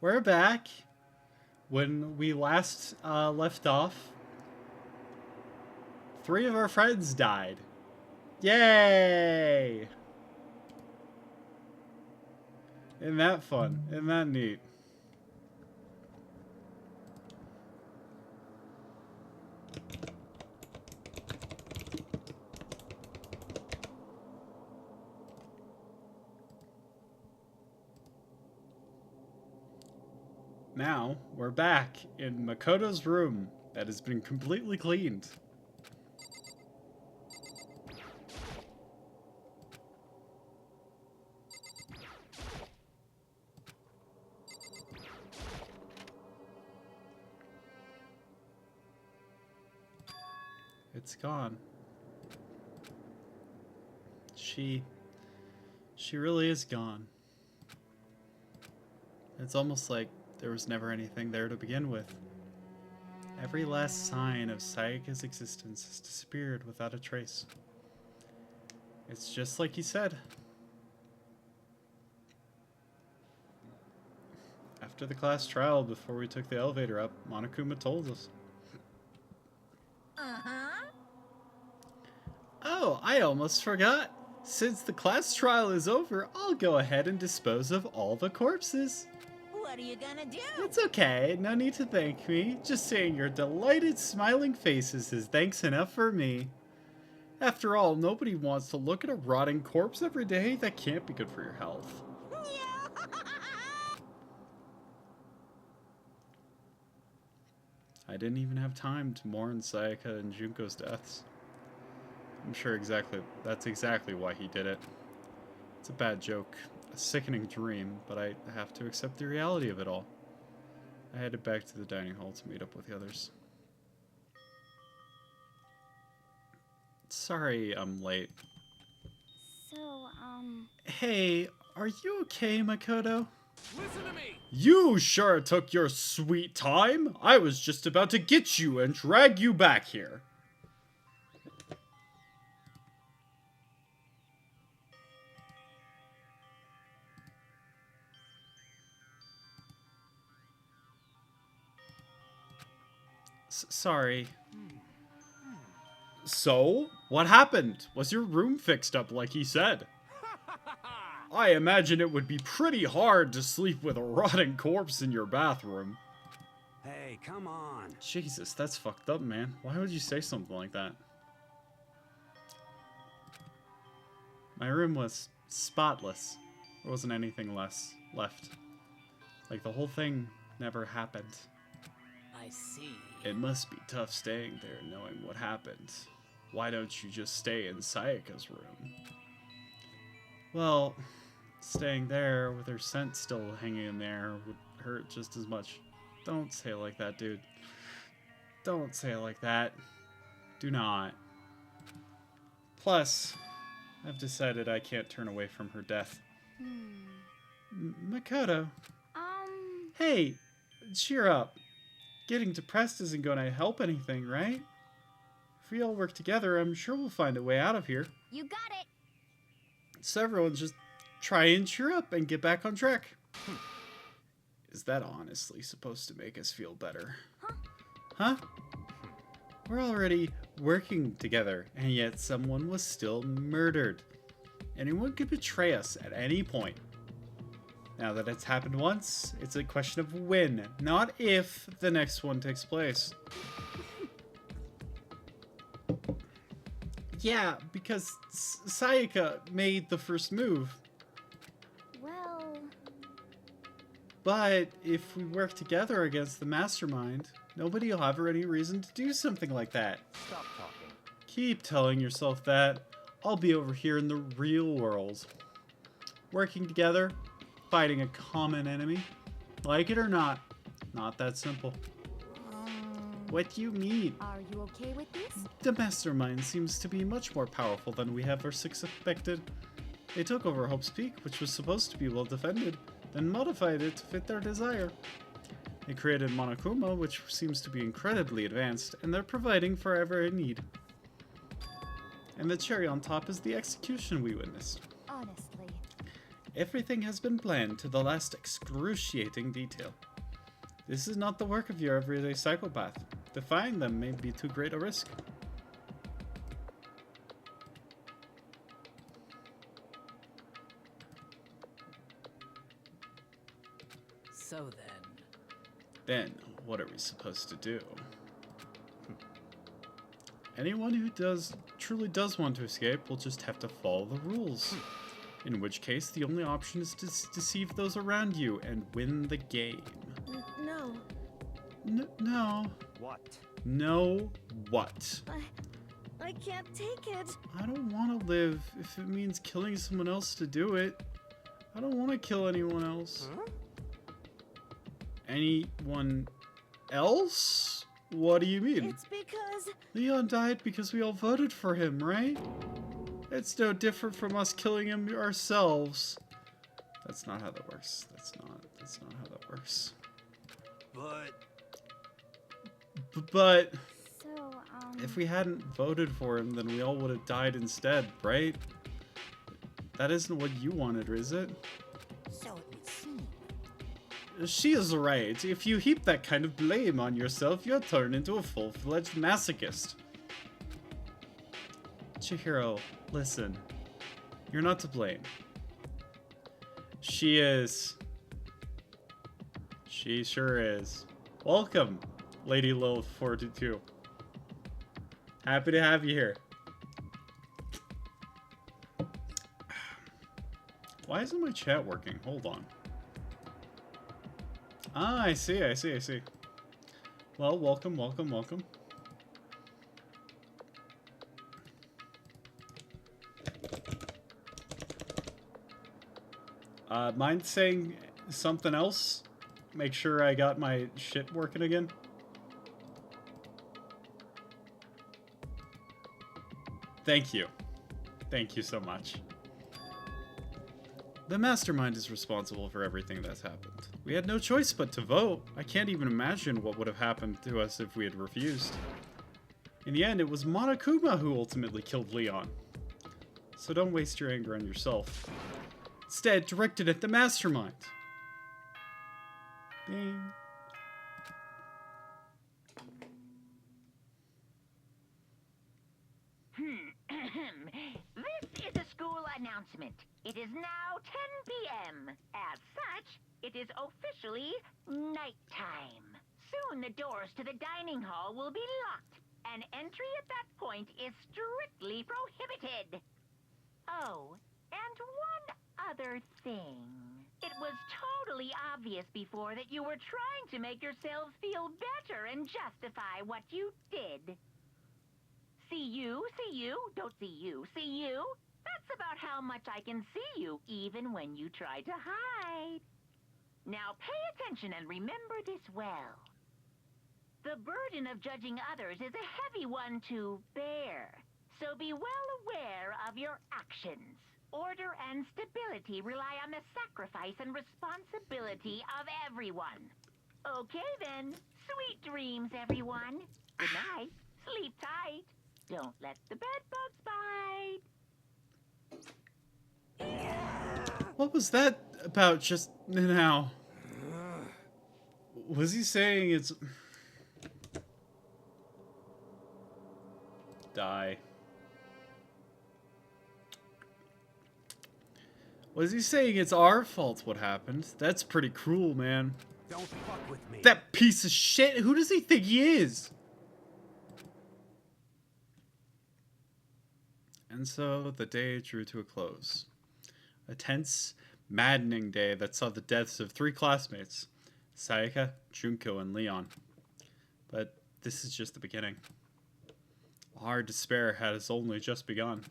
We're back. When we last left off, 3 of our friends died. Yay! Isn't that fun? Isn't that neat? Now, we're back in Makoto's room that has been completely cleaned. It's gone. She really is gone. It's almost like there was never anything there to begin with. Every last sign of Sayaka's existence has disappeared without a trace. It's just like he said. After the class trial, before we took the elevator up, Monokuma told us. Oh, I almost forgot. Since the class trial is over, I'll go ahead and dispose of all the corpses. What are you gonna do? It's okay, no need to thank me. Just seeing your delighted smiling faces is thanks enough for me. After all, nobody wants to look at a rotting corpse every day. That can't be good for your health. I didn't even have time to mourn Sayaka and Junko's deaths. I'm sure that's exactly why he did it. It's a bad joke, a sickening dream, but I have to accept the reality of it all. I headed back to the dining hall to meet up with the others. Sorry I'm late. So, Hey, are you okay, Makoto? Listen to me! You sure took your sweet time. I was just about to get you and drag you back here. Sorry. So, what happened? Was your room fixed up like he said? I imagine it would be pretty hard to sleep with a rotting corpse in your bathroom. Hey, come on. Jesus, that's fucked up, man. Why would you say something like that? My room was spotless. There wasn't anything left. Like, the whole thing never happened. I see. It must be tough staying there knowing what happened. Why don't you just stay in Sayaka's room? Well, staying there with her scent still hanging in there would hurt just as much. Don't say it like that, dude. Don't say it like that. Do not. Plus, I've decided I can't turn away from her death. Makoto. Hey, cheer up. Getting depressed isn't going to help anything, right? If we all work together, I'm sure we'll find a way out of here. you got it. So everyone just try and cheer up and get back on track. Is that honestly supposed to make us feel better? Huh? We're already working together, and yet someone was still murdered. Anyone could betray us at any point. Now that it's happened once, it's a question of when, not if, the next one takes place. Yeah, because Sayaka made the first move. Well, But if we work together against the mastermind, nobody will have any reason to do something like that. Stop talking. Keep telling yourself that. I'll be over here in the real world. Working together, fighting a common enemy. Like it or not that simple. What do you mean? are you okay with this? The mastermind seems to be much more powerful than we have suspected. They took over Hope's Peak, which was supposed to be well defended, then modified it to fit their desire. They created Monokuma, which seems to be incredibly advanced, and they're providing for every need. And the cherry on top is the execution we witnessed. Honestly. Everything has been planned to the last excruciating detail. This is not the work of your everyday psychopath. Defying them may be too great a risk. So Then, what are we supposed to do? Anyone who truly does want to escape will just have to follow the rules. In which case, the only option is to deceive those around you and win the game. No. No. What? No what? I can't take it. I don't want to live if it means killing someone else to do it. I don't want to kill anyone else. Huh? Anyone else? What do you mean? It's because... Leon died because we all voted for him, right? It's no different from us killing him ourselves. That's not how that works. That's not how that works. But So, if we hadn't voted for him, then we all would have died instead, right? That isn't what you wanted, is it? So it would seem. She is right. If you heap that kind of blame on yourself, you'll turn into a full-fledged masochist. Chihiro, listen. You're not to blame. She is. She sure is. Welcome, Lady Lilith 42. Happy to have you here. Why isn't my chat working? Hold on. Ah, I see. Well, welcome. Mind saying something else? Make sure I got my shit working again. Thank you. Thank you so much. The mastermind is responsible for everything that's happened. We had no choice but to vote. I can't even imagine what would have happened to us if we had refused. In the end, it was Monokuma who ultimately killed Leon. So don't waste your anger on yourself. Instead, direct it at the mastermind. Ding. This is a school announcement. It is now 10 p.m. As such, it is officially nighttime. Soon the doors to the dining hall will be locked, and entry at that point is strictly prohibited. Oh, and one other thing. It was totally obvious before that you were trying to make yourselves feel better and justify what you did. See you, don't see you, see you? That's about how much I can see you, even when you try to hide. Now pay attention and remember this well. The burden of judging others is a heavy one to bear, so be well aware of your actions. Order and stability rely on the sacrifice and responsibility of everyone. Okay then, sweet dreams, everyone. Good night, sleep tight. Don't let the bed bugs bite. What was that about just now? Was he saying it's... Die. Was he saying it's our fault what happened? That's pretty cruel, man. Don't fuck with me. That piece of shit! Who does he think he is? And so the day drew to a close. A tense, maddening day that saw the deaths of 3 classmates, Sayaka, Junko, and Leon. But this is just the beginning. Our despair has only just begun.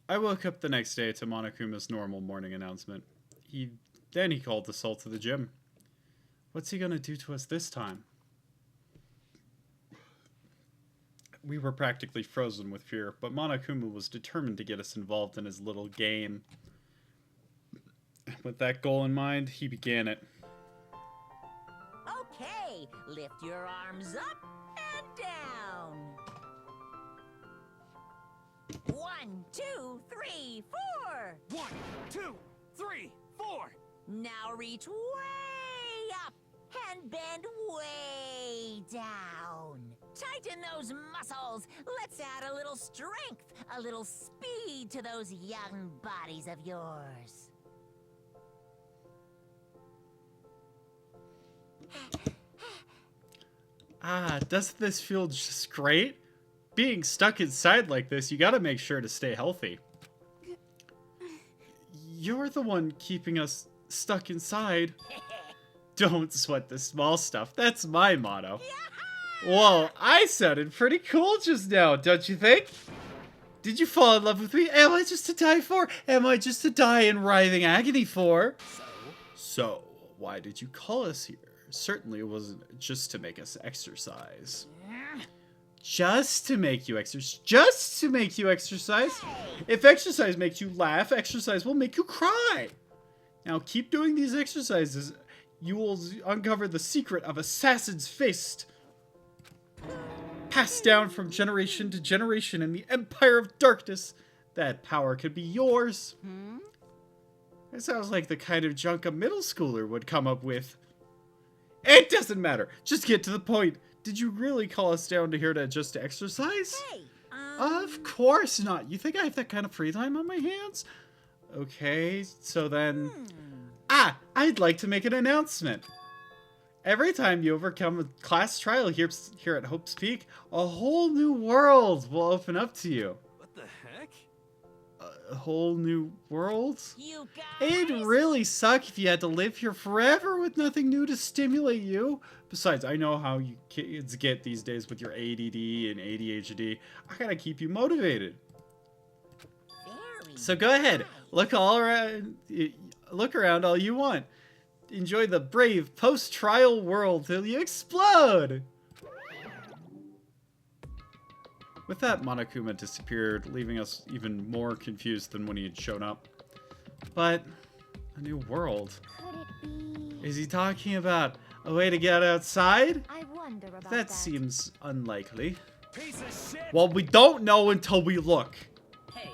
I woke up the next day to Monokuma's normal morning announcement. Then he called us all to the gym. What's he gonna do to us this time? We were practically frozen with fear, but Monokuma was determined to get us involved in his little game. With that goal in mind, he began it. Okay, lift your arms up and down. 1, 2, 3, 4. 1, 2, 3, 4. Now reach way up and bend way down. Tighten those muscles. Let's add a little strength, a little speed to those young bodies of yours. Doesn't this feel just great? Being stuck inside like this, you gotta make sure to stay healthy. You're the one keeping us stuck inside. Don't sweat the small stuff. That's my motto. Whoa, I sounded pretty cool just now, don't you think? Did you fall in love with me? Am I just to die for? Am I just to die in writhing agony for? So, why did you call us here? Certainly it wasn't just to make us exercise. Just to make you exercise. Just to make you exercise? If exercise makes you laugh, exercise will make you cry. Now keep doing these exercises. You will uncover the secret of Assassin's Fist. Passed down from generation to generation in the Empire of Darkness. That power could be yours. It sounds like the kind of junk a middle schooler would come up with. It doesn't matter. Just get to the point. Did you really call us down to here to just exercise? Hey, Of course not. You think I have that kind of free time on my hands? Okay, so then... I'd like to make an announcement. Every time you overcome a class trial here at Hope's Peak, a whole new world will open up to you. What the heck? A whole new world? you guys. It'd really suck if you had to live here forever with nothing new to stimulate you. Besides, I know how you kids get these days with your ADD and ADHD. I gotta keep you motivated. Very So go ahead, nice. look all around, look around all you want. Enjoy the brave post-trial world till you explode. With that, Monokuma disappeared, leaving us even more confused than when he had shown up. But a new world. Could it be? Is he talking about a way to get outside? I wonder about that. That seems unlikely. Piece of shit! Well, we don't know until we look. Hey,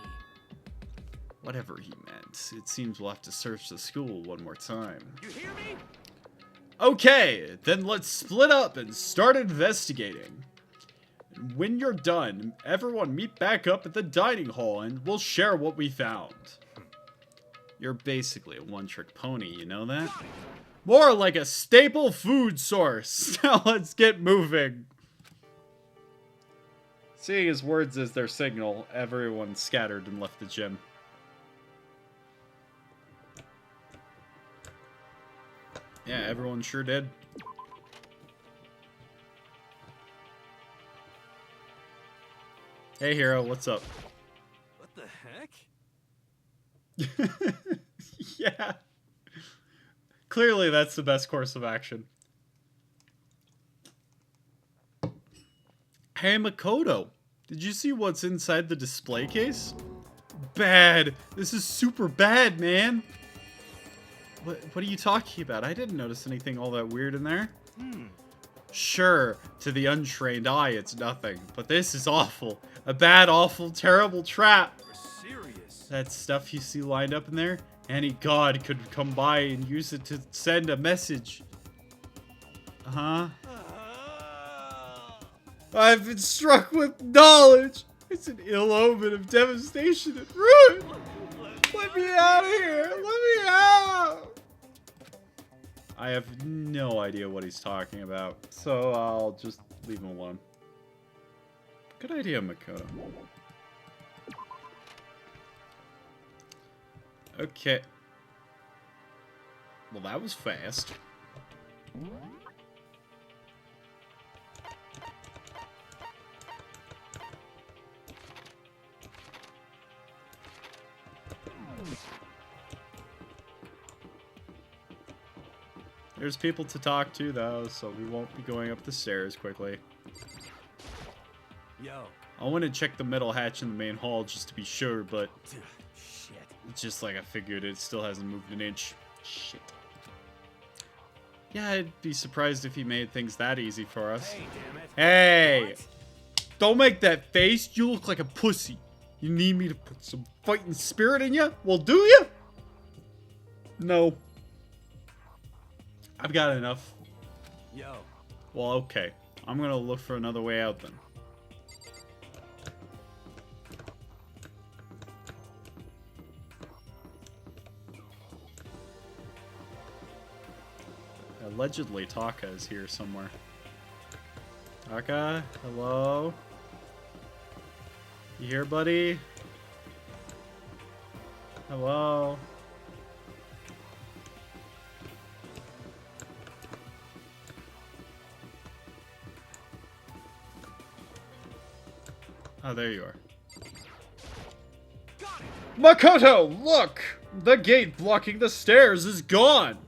Whatever he meant, it seems we'll have to search the school one more time. You hear me? Okay, then let's split up and start investigating. And when you're done, everyone meet back up at the dining hall and we'll share what we found. You're basically a one-trick pony, you know that? More like a staple food source. Now let's get moving. Seeing his words as their signal, everyone scattered and left the gym. Yeah, everyone sure did. Hey, Hero, what's up? What the heck? Yeah. Clearly, that's the best course of action. Hey, Makoto. Did you see what's inside the display case? Bad. This is super bad, man. What are you talking about? I didn't notice anything all that weird in there. Sure, to the untrained eye, it's nothing. But this is awful. A bad, awful, terrible trap. You're serious? That stuff you see lined up in there, any god could come by and use it to send a message. Uh-huh. I've been struck with knowledge. It's an ill omen of devastation and ruin. Let me out of here. Let me out. I have no idea what he's talking about, so I'll just leave him alone. Good idea, Makoto. Okay. Well, that was fast. There's people to talk to, though, so we won't be going up the stairs quickly. Yo. I want to check the metal hatch in the main hall just to be sure, but Shit. just like I figured, it still hasn't moved an inch. Shit. Yeah, I'd be surprised if he made things that easy for us. Hey, damn it. Hey! What? Don't make that face. You look like a pussy. You need me to put some fighting spirit in you? Well, do you? No. I've got enough. Yo. Well, okay. I'm gonna look for another way out then. Allegedly, Taka is here somewhere. Taka, hello? You here, buddy? Hello? Oh, there you are. Got it. Makoto, look! The gate blocking the stairs is gone!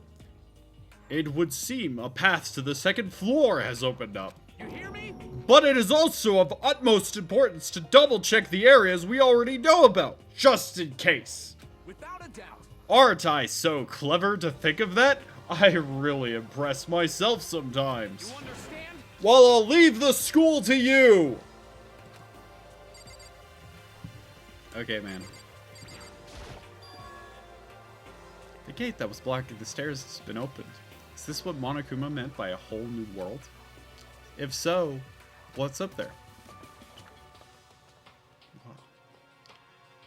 It would seem a path to the second floor has opened up. You hear me? But it is also of utmost importance to double-check the areas we already know about, just in case. Without a doubt. Aren't I so clever to think of that? I really impress myself sometimes. You understand? Well, I'll leave the school to you! Okay, man. The gate that was blocking the stairs has been opened. Is this what Monokuma meant by a whole new world? If so, what's up there? Wow.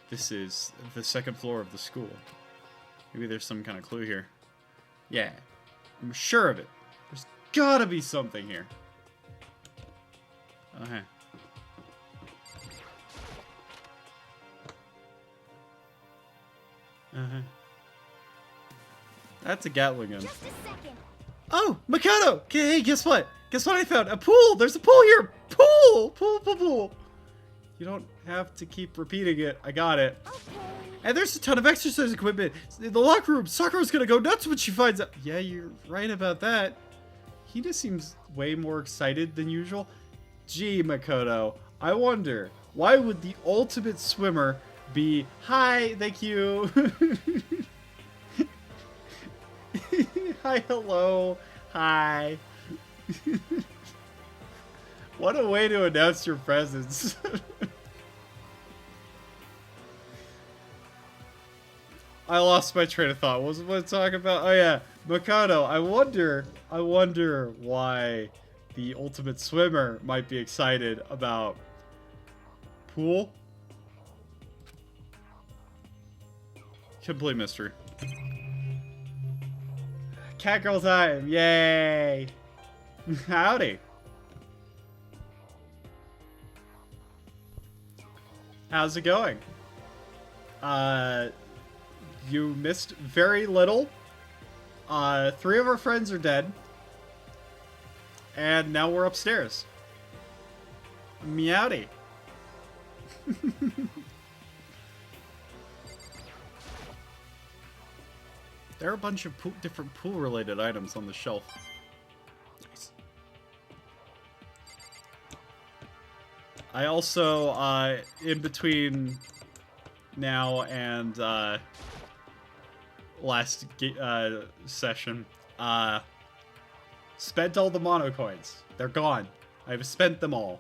This is the second floor of the school. Maybe there's some kind of clue here. Yeah, I'm sure of it. There's gotta be something here. Okay. Uh-huh. That's a Gatling gun. Just a second. Oh, Makoto! Hey, guess what? Guess what I found? A pool! There's a pool here! Pool! Pool, pool, pool! You don't have to keep repeating it. I got it. Okay. And there's a ton of exercise equipment in the locker room. Sakura's gonna go nuts when she finds out. Yeah, you're right about that. He just seems way more excited than usual. Gee, Makoto, I wonder, why would the ultimate swimmer be, hi, thank you. Hi, hello, hi. What a way to announce your presence. I lost my train of thought. What was I talking about? Oh yeah, Makoto. I wonder why the ultimate swimmer might be excited about pool. Complete mystery. Catgirl time! Yay! Howdy. How's it going? You missed very little. 3 of our friends are dead. And now we're upstairs. Meowdy. There are a bunch of different pool-related items on the shelf. Nice. I also, in between now and last session, spent all the mono coins. They're gone. I've spent them all.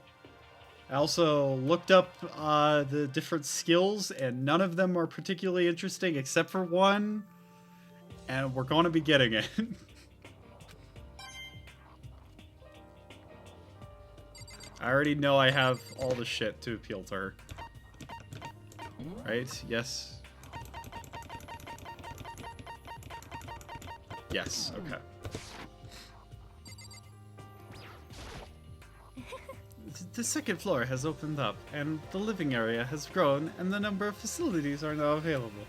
I also looked up the different skills, and none of them are particularly interesting except for one. And we're going to be getting it. I already know I have all the shit to appeal to her. Right? Yes. Yes, okay. The second floor has opened up, and the living area has grown, and the number of facilities are now available.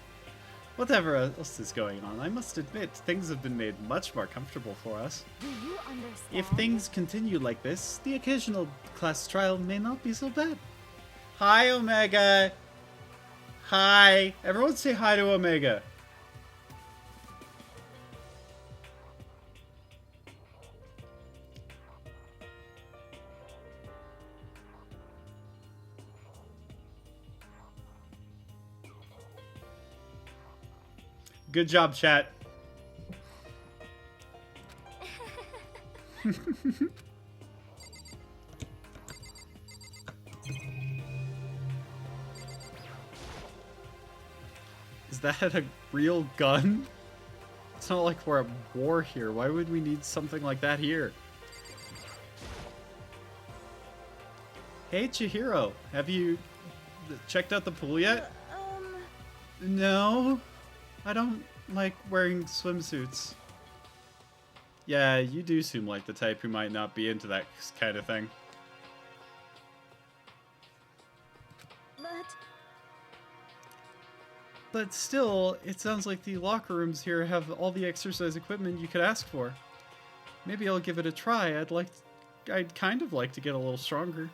Whatever else is going on, I must admit, things have been made much more comfortable for us. Do you understand? If things continue like this, the occasional class trial may not be so bad. Hi, Omega! Hi! Everyone say hi to Omega. Good job, chat. Is that a real gun? It's not like we're at war here. Why would we need something like that here? Hey, Chihiro. Have you checked out the pool yet? No. I don't like wearing swimsuits. Yeah, you do seem like the type who might not be into that kind of thing. But still, it sounds like the locker rooms here have all the exercise equipment you could ask for. Maybe I'll give it a try. I'd kind of like to get a little stronger.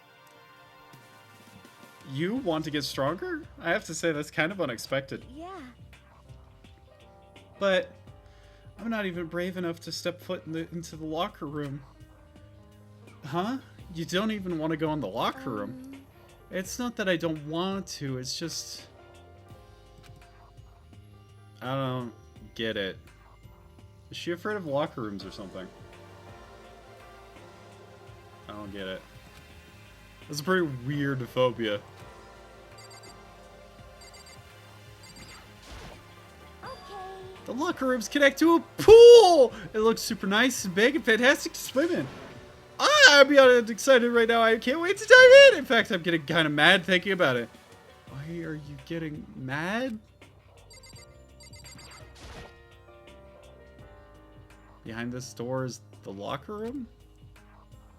You want to get stronger? I have to say that's kind of unexpected. Yeah. But I'm not even brave enough to step foot into the locker room. Huh? You don't even want to go in the locker room? It's not that I don't want to, it's just... I don't get it. Is she afraid of locker rooms or something? I don't get it. That's a pretty weird phobia. The locker rooms connect to a pool! It looks super nice and big and fantastic to swim in. I'm beyond excited right now. I can't wait to dive in. In fact, I'm getting kind of mad thinking about it. Why are you getting mad? Behind this door is the locker room?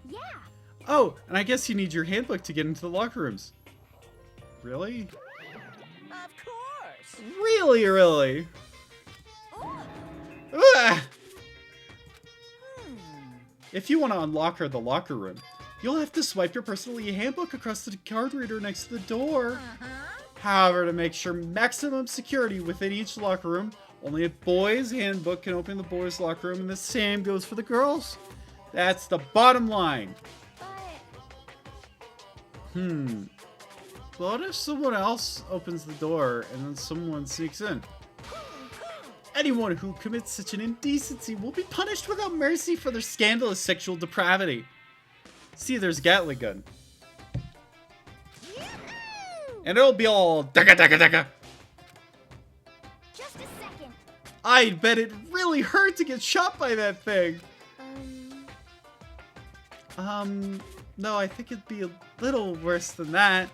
Yeah. Oh, and I guess you need your handbook to get into the locker rooms. Really? Of course. Really, really? Ah! If you want to unlock the locker room, you'll have to swipe your personal e-handbook across the card reader next to the door. However, to make sure maximum security within each locker room, only a boy's handbook can open the boys' locker room, and the same goes for the girls. That's the bottom line. What if someone else opens the door and then someone sneaks in? Anyone who commits such an indecency will be punished without mercy for their scandalous sexual depravity. See, there's a Gatling gun. And it'll be all dagga dagga dagga. Just a second. I bet it really hurt to get shot by that thing. No, I think it'd be a little worse than that.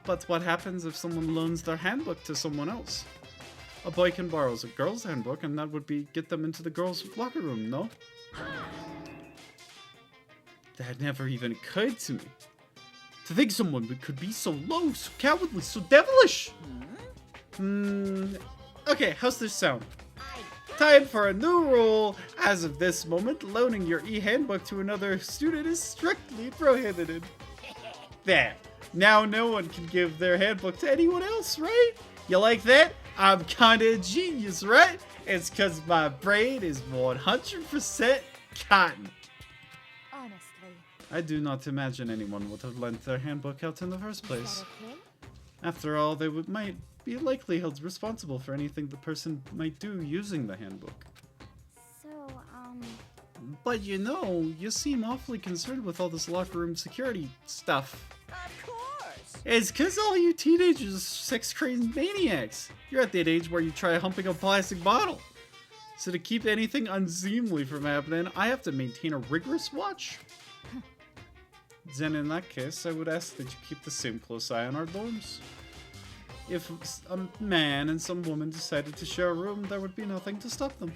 But what happens if someone loans their handbook to someone else? A boy can borrow a girl's handbook, and that would be get them into the girl's locker room, no? That never even occurred to me. To think someone could be so low, so cowardly, so devilish! Okay, how's this sound? Time for a new rule. As of this moment, loaning your e-handbook to another student is strictly prohibited. There. Now no one can give their handbook to anyone else, right? You like that? I'm kinda a genius, right? It's cause my brain is 100% cotton. Honestly. I do not imagine anyone would have lent their handbook out in the first place. Is that okay? After all, they might be likely held responsible for anything the person might do using the handbook. So, But you know, you seem awfully concerned with all this locker room security stuff. Of course. It's cause all you teenagers are sex-crazy maniacs. You're at that age where you try humping a plastic bottle. So to keep anything unseemly from happening, I have to maintain a rigorous watch. Then in that case, I would ask that you keep the same close eye on our dorms. If a man and some woman decided to share a room, there would be nothing to stop them.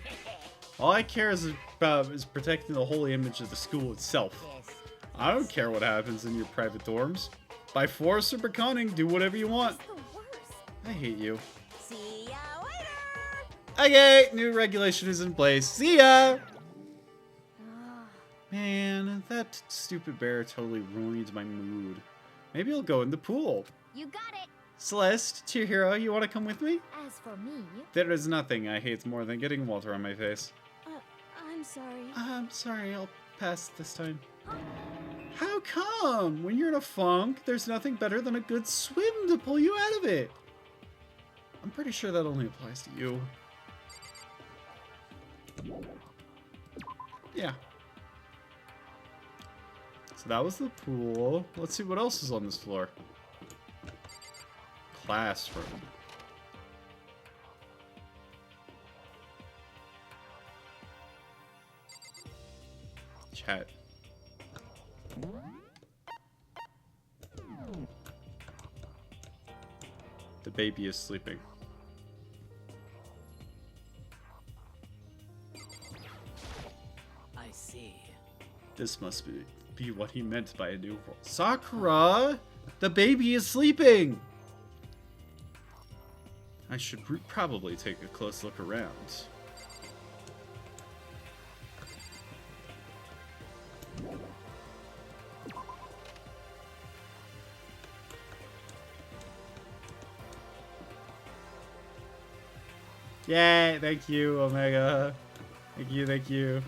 All I care about is protecting the holy image of the school itself. Yes. I don't care what happens in your private dorms. By force or by cunning, do whatever you want. it's the worst. I hate you. See ya later. Okay, new regulation is in place. See ya! Ah, Man, that stupid bear totally ruined my mood. Maybe I'll go in the pool. you got it. Celeste, Chihiro, you want to come with me? As for me, There is nothing I hate more than getting water on my face. I'm sorry. I'm sorry, I'll pass this time. How come? When you're in a funk, there's nothing better than a good swim to pull you out of it. I'm pretty sure that only applies to you. Yeah. So that was the pool. Let's see what else is on this floor. Classroom. Chat. The baby is sleeping. I see. This must be what he meant by a new world. Sakura! The baby is sleeping! I should probably take a close look around. Yay, thank you, Omega. Thank you, thank you.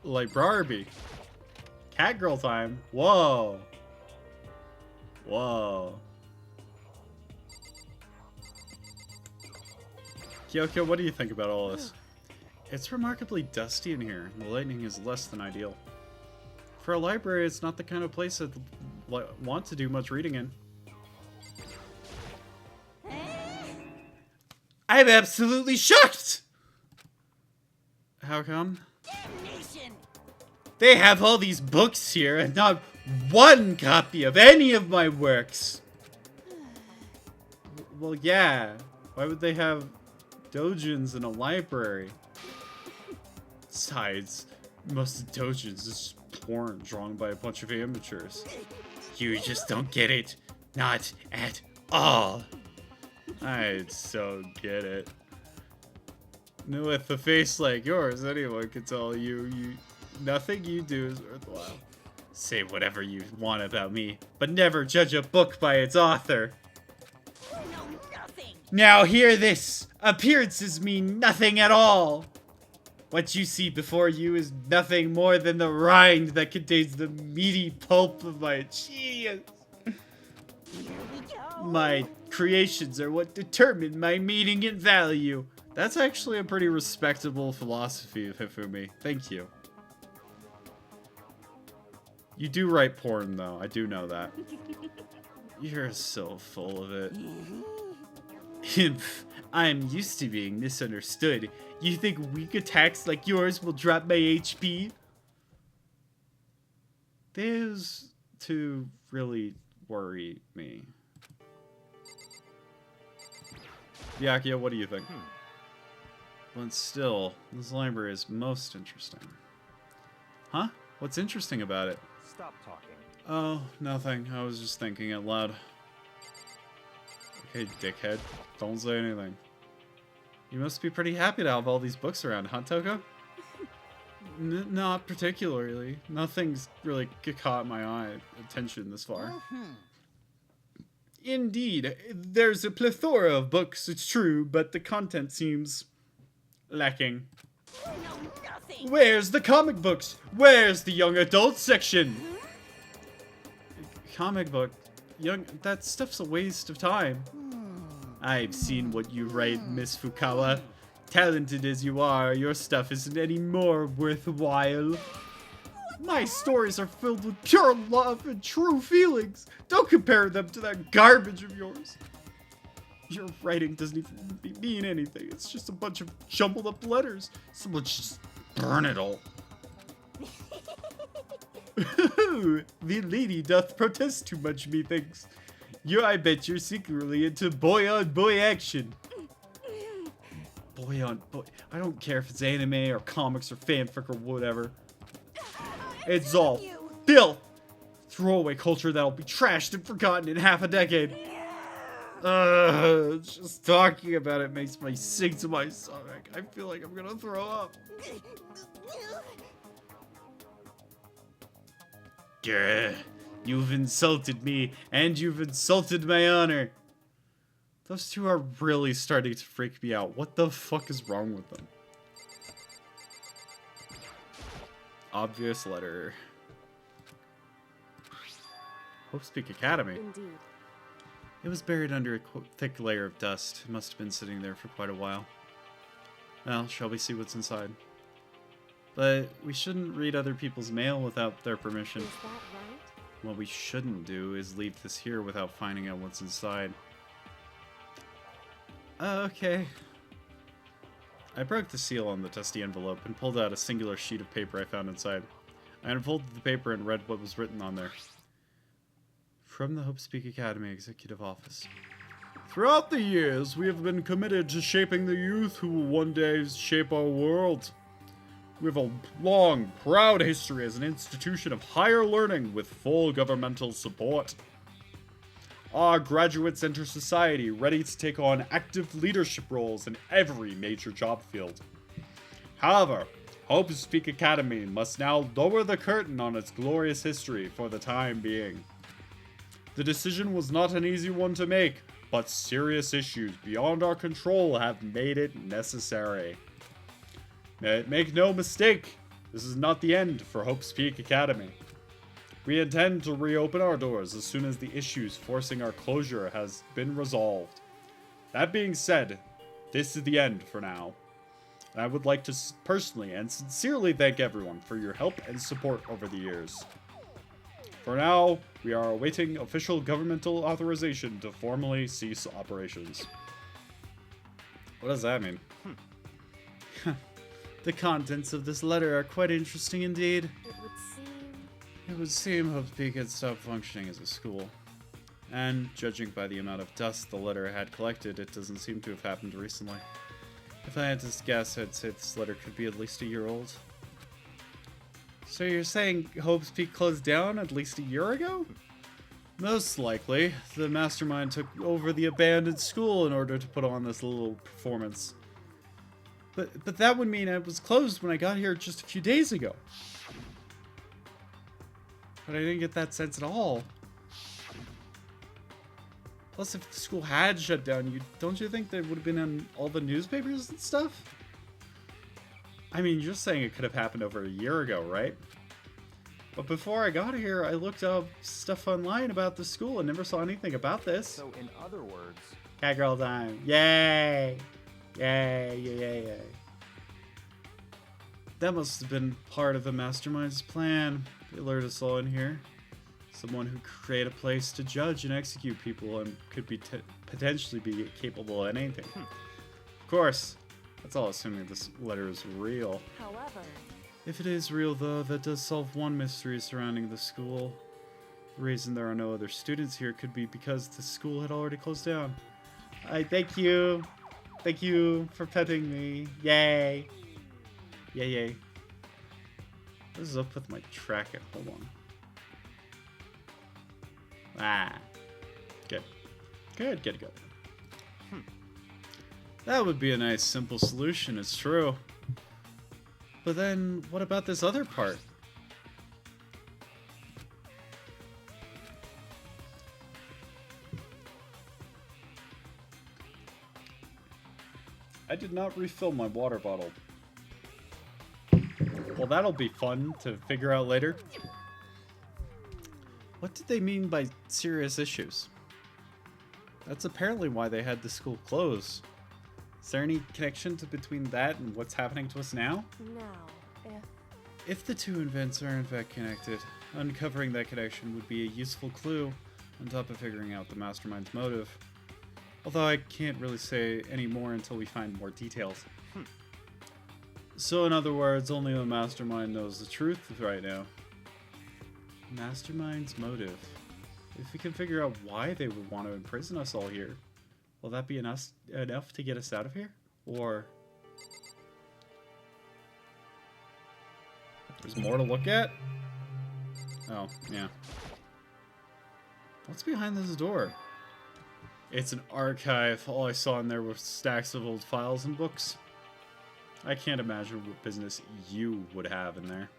Like Barbie. Catgirl time. Whoa. Whoa. Kyoko, what do you think about all this? It's remarkably dusty in here. The lighting is less than ideal. For a library, it's not the kind of place I'd want to do much reading in. I'm absolutely shocked! How come? Damnation! They have all these books here and not one copy of any of my works. Well, yeah. Why would they have doujins in a library? Besides, most doujins is porn drawn by a bunch of amateurs. You just don't get it. Not at all. I so get it. With a face like yours, anyone can tell you nothing you do is worthwhile. Say whatever you want about me, but never judge a book by its author. No, nothing! Now hear this! Appearances mean nothing at all! What you see before you is nothing more than the rind that contains the meaty pulp of my genius. Here we go! My creations are what determine my meaning and value. That's actually a pretty respectable philosophy of Hifumi. Thank you. You do write porn, though. I do know that. You're so full of it. I'm used to being misunderstood. You think weak attacks like yours will drop my HP? Those two really worry me. Byakuya, what do you think? But still, this library is most interesting. Huh? What's interesting about it? Stop talking. Oh, nothing. I was just thinking out loud. Okay, dickhead. Don't say anything. You must be pretty happy to have all these books around, huh, Toko? Not particularly. Nothing's really caught my attention this far. Indeed, there's a plethora of books, it's true, but the content seems lacking. No, nothing! Where's the comic books? Where's the young adult section? Comic book? That stuff's a waste of time. I've seen what you write, Miss Fukawa. Talented as you are, your stuff isn't any more worthwhile. My stories are filled with pure love and true feelings. Don't compare them to that garbage of yours. Your writing doesn't even mean anything. It's just a bunch of jumbled up letters. Someone should just burn it all. The lady doth protest too much, methinks. I bet you're secretly into boy-on-boy action. Boy-on-boy. I don't care if it's anime or comics or fanfic or whatever. It's all filth. Throwaway culture that'll be trashed and forgotten in half a decade. Just talking about it makes me sick to my stomach. I feel like I'm gonna throw up. Grr. You've insulted me, and you've insulted my honor. Those two are really starting to freak me out. What the fuck is wrong with them? Obvious letter. Hope's Peak Academy. Indeed. It was buried under a thick layer of dust. It must have been sitting there for quite a while. Well, shall we see what's inside? But we shouldn't read other people's mail without their permission. Is that right? What we shouldn't do is leave this here without finding out what's inside. Okay. I broke the seal on the dusty envelope and pulled out a singular sheet of paper I found inside. I unfolded the paper and read what was written on there. From the Hope Speak Academy Executive Office. Throughout the years, we have been committed to shaping the youth who will one day shape our world. We have a long, proud history as an institution of higher learning with full governmental support. Our graduates enter society ready to take on active leadership roles in every major job field. However, Hope Speak Academy must now lower the curtain on its glorious history for the time being. The decision was not an easy one to make, but serious issues beyond our control have made it necessary. Make no mistake, this is not the end for Hope Speak Academy. We intend to reopen our doors as soon as the issues forcing our closure has been resolved. That being said, this is the end for now. And I would like to personally and sincerely thank everyone for your help and support over the years. For now, we are awaiting official governmental authorization to formally cease operations. What does that mean? The contents of this letter are quite interesting indeed. It would seem Hope Speak had stopped functioning as a school. And, judging by the amount of dust the letter had collected, it doesn't seem to have happened recently. If I had to guess, I'd say this letter could be at least a year old. So you're saying Hope Speak closed down at least a year ago? Most likely, the mastermind took over the abandoned school in order to put on this little performance. But that would mean it was closed when I got here just a few days ago. But I didn't get that sense at all. Plus, if the school had shut down, don't you think that would have been in all the newspapers and stuff? I mean, you're saying it could have happened over a year ago, right? But before I got here, I looked up stuff online about the school and never saw anything about this. So, in other words... Cat girl time. Yay! Yay, yay, yay, yay. That must have been part of the mastermind's plan. They lured us all in here. Someone who could create a place to judge and execute people and could be potentially be capable of anything. Of course, that's all assuming this letter is real. However, if it is real, though, that does solve one mystery surrounding the school. The reason there are no other students here could be because the school had already closed down. I thank you. Thank you for petting me. Yay. Yay, yay. What is up with my tracking? Hold on. Ah. Good. Good, good, good. That would be a nice, simple solution, it's true. But then, what about this other part? I did not refill my water bottle. Well, that'll be fun to figure out later. What did they mean by serious issues? That's apparently why they had the school close. Is there any connection between that and what's happening to us now? now, If the two events are in fact connected, uncovering that connection would be a useful clue on top of figuring out the mastermind's motive. Although I can't really say any more until we find more details. So in other words, only the mastermind knows the truth right now. Mastermind's motive. If we can figure out why they would want to imprison us all here, will that be enough to get us out of here? Or... there's more to look at? Oh, yeah. What's behind this door? It's an archive. All I saw in there were stacks of old files and books. I can't imagine what business you would have in there.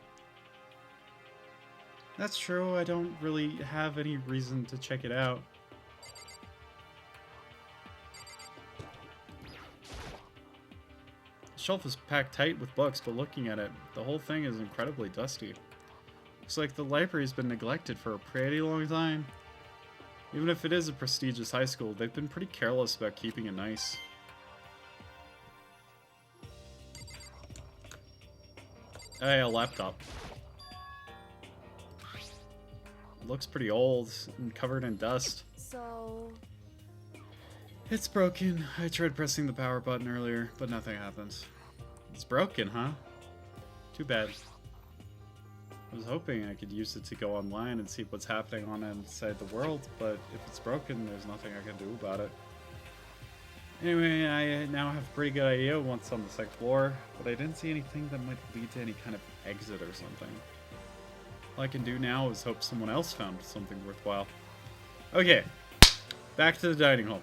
That's true, I don't really have any reason to check it out. The shelf is packed tight with books, but looking at it, the whole thing is incredibly dusty. Looks like the library's been neglected for a pretty long time. Even if it is a prestigious high school, they've been pretty careless about keeping it nice. Hey, a laptop. Looks pretty old and covered in dust. So, It's broken. I tried pressing the power button earlier, but nothing happened. It's broken, huh? Too bad. I was hoping I could use it to go online and see what's happening on inside the world, but if it's broken, there's nothing I can do about it. Anyway, I now have a pretty good idea of what's on the second floor, but I didn't see anything that might lead to any kind of exit or something. All I can do now is hope someone else found something worthwhile. Okay, back to the dining hall.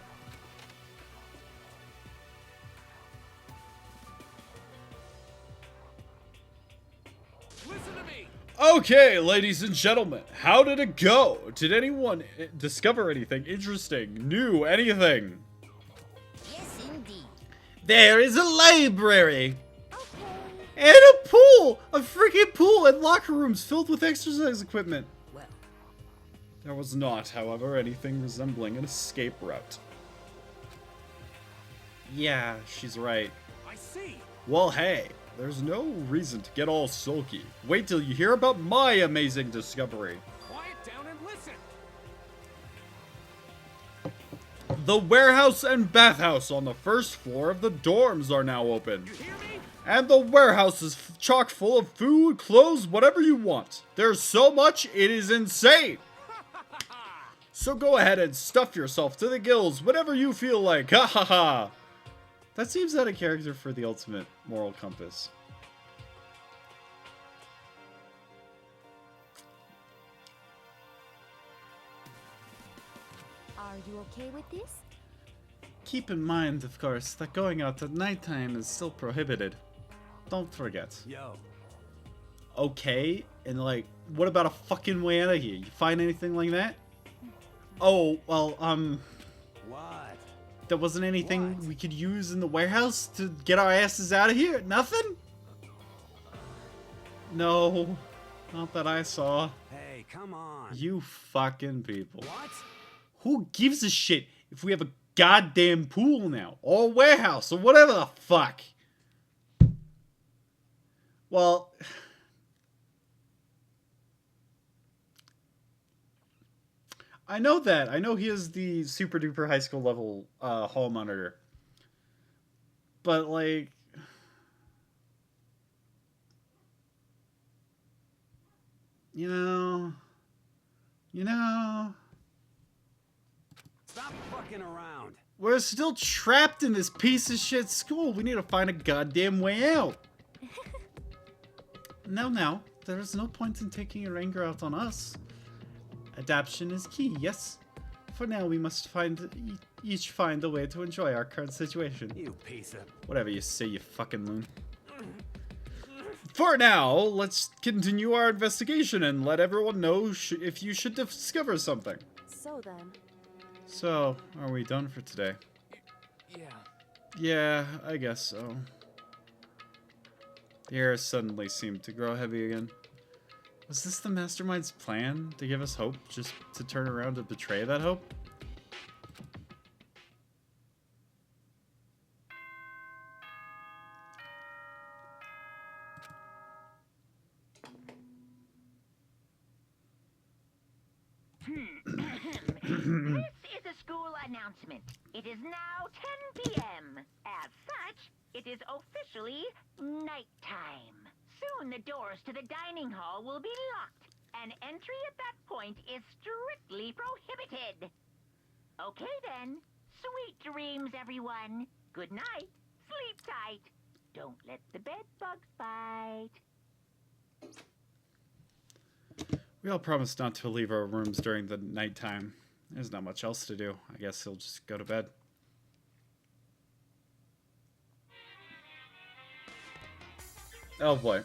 Listen to me. Okay, ladies and gentlemen, how did it go? Did anyone discover anything interesting, new, anything? Yes, indeed. There is a library! okay. And a pool! A freaking pool and locker rooms filled with exercise equipment. Well, There was not, however, anything resembling an escape route. Yeah, she's right. I see. Well, hey, there's no reason to get all sulky. Wait till you hear about my amazing discovery. Quiet down and listen. The warehouse and bathhouse on the first floor of the dorms are now open. You hear me? And the warehouse is chock full of food, clothes, whatever you want. There's so much, it is insane. So go ahead and stuff yourself to the gills whenever you feel like. Ha ha ha. That seems out of character for the ultimate moral compass. Are you okay with this? Keep in mind, of course, that going out at nighttime is still prohibited. Don't forget. Yo. Okay, and like, what about a fucking way out of here? You find anything like that? Oh, well, What? there wasn't anything What? we could use in the warehouse to get our asses out of here? Nothing? No, not that I saw. Hey, come on. You fucking people. What? Who gives a shit if we have a goddamn pool now? Or a warehouse, or whatever the fuck? Well... I know that. I know he is the super duper high school level hall monitor. But like... You know... Stop fucking around. We're still trapped in this piece of shit school. We need to find a goddamn way out. Now, there is no point in taking your anger out on us. Adaptation is key, yes? For now, we must each find a way to enjoy our current situation. You piece of... Whatever you say, you fucking loon. For now, let's continue our investigation and let everyone know if you should discover something. So then, So, are we done for today? Yeah. Yeah, I guess so. The air suddenly seemed to grow heavy again. Was this the mastermind's plan to give us hope, just to turn around and betray that hope? This is a school announcement. It is now 10 p.m. As such, it is officially nighttime. Soon the doors to the dining hall will be locked, and entry at that point is strictly prohibited. Okay then. Sweet dreams, everyone. Good night. Sleep tight. Don't let the bed bugs bite. We all promised not to leave our rooms during the nighttime. There's not much else to do. I guess he'll just go to bed. Oh boy.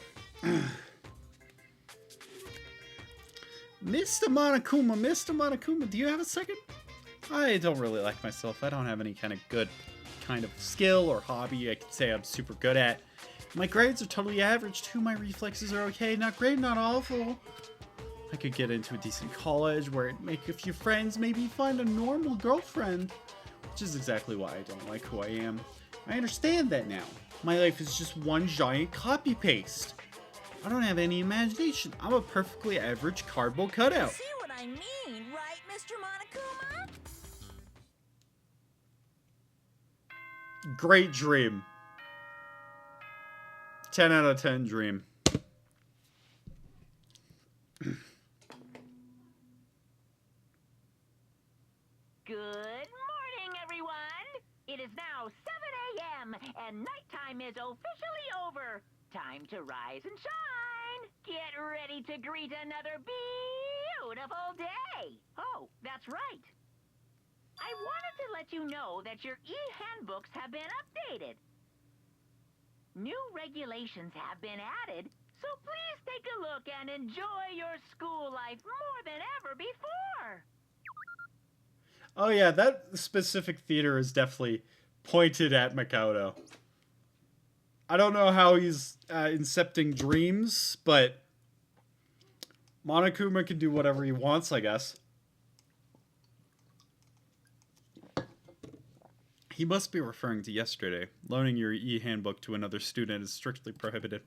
Mr. Monokuma, do you have a second? I don't really like myself. I don't have any kind of good kind of skill or hobby I could say I'm super good at. My grades are totally average too. My reflexes are okay. Not great, not awful. I could get into a decent college where I'd make a few friends, maybe find a normal girlfriend. Which is exactly why I don't like who I am. I understand that now. My life is just one giant copy-paste. I don't have any imagination. I'm a perfectly average cardboard cutout. See what I mean, right, Mr. Monokuma? Great dream. 10 out of 10 dream. Good morning, everyone! It is now 7 a.m. and nighttime is officially over. Time to rise and shine. Get ready to greet another beautiful day. Oh, that's right. I wanted to let you know that your e-handbooks have been updated. New regulations have been added, so please take a look and enjoy your school life more than ever before. Oh yeah, that specific theater is definitely pointed at Makoto. I don't know how he's incepting dreams, but Monokuma can do whatever he wants, I guess. He must be referring to yesterday. Loaning your e-handbook to another student is strictly prohibited.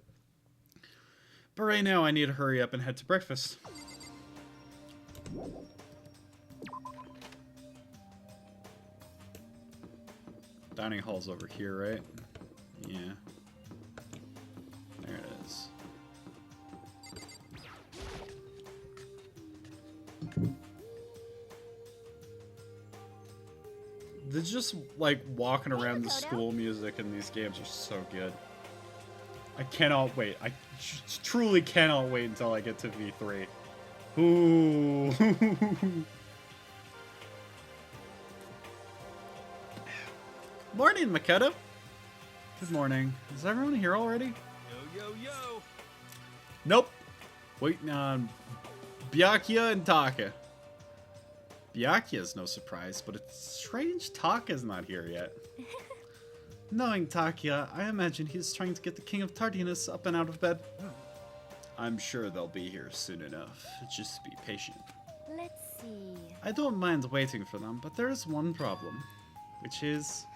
But right now, I need to hurry up and head to breakfast. Dining hall's over here, right? Yeah. There it is. They're just like walking around the school music in these games are so good. I cannot wait. I truly cannot wait until I get to V3. Ooh. Morning, Makoto. Good morning. Is everyone here already? Yo, yo, yo! Nope. Waiting on Byakuya and Taka. Byakuya's no surprise, but it's strange Taka's not here yet. Knowing Takuya, I imagine he's trying to get the King of Tardiness up and out of bed. I'm sure they'll be here soon enough. Just be patient. Let's see. I don't mind waiting for them, but there is one problem. Which is,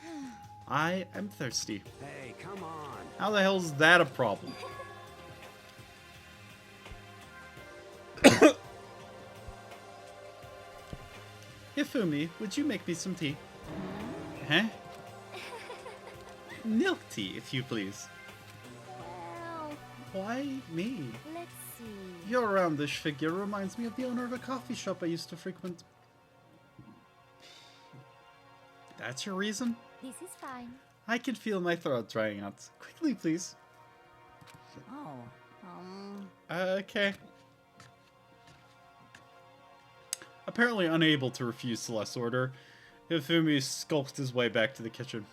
I am thirsty. Hey, come on. How the hell is that a problem? Hifumi, would you make me some tea? Huh? Milk tea, if you please. Well, Why me? let's see. Your roundish figure reminds me of the owner of a coffee shop I used to frequent. That's your reason? This is fine. I can feel my throat drying out. Quickly, please. Okay. Apparently unable to refuse Celeste's order, Hifumi skulked his way back to the kitchen.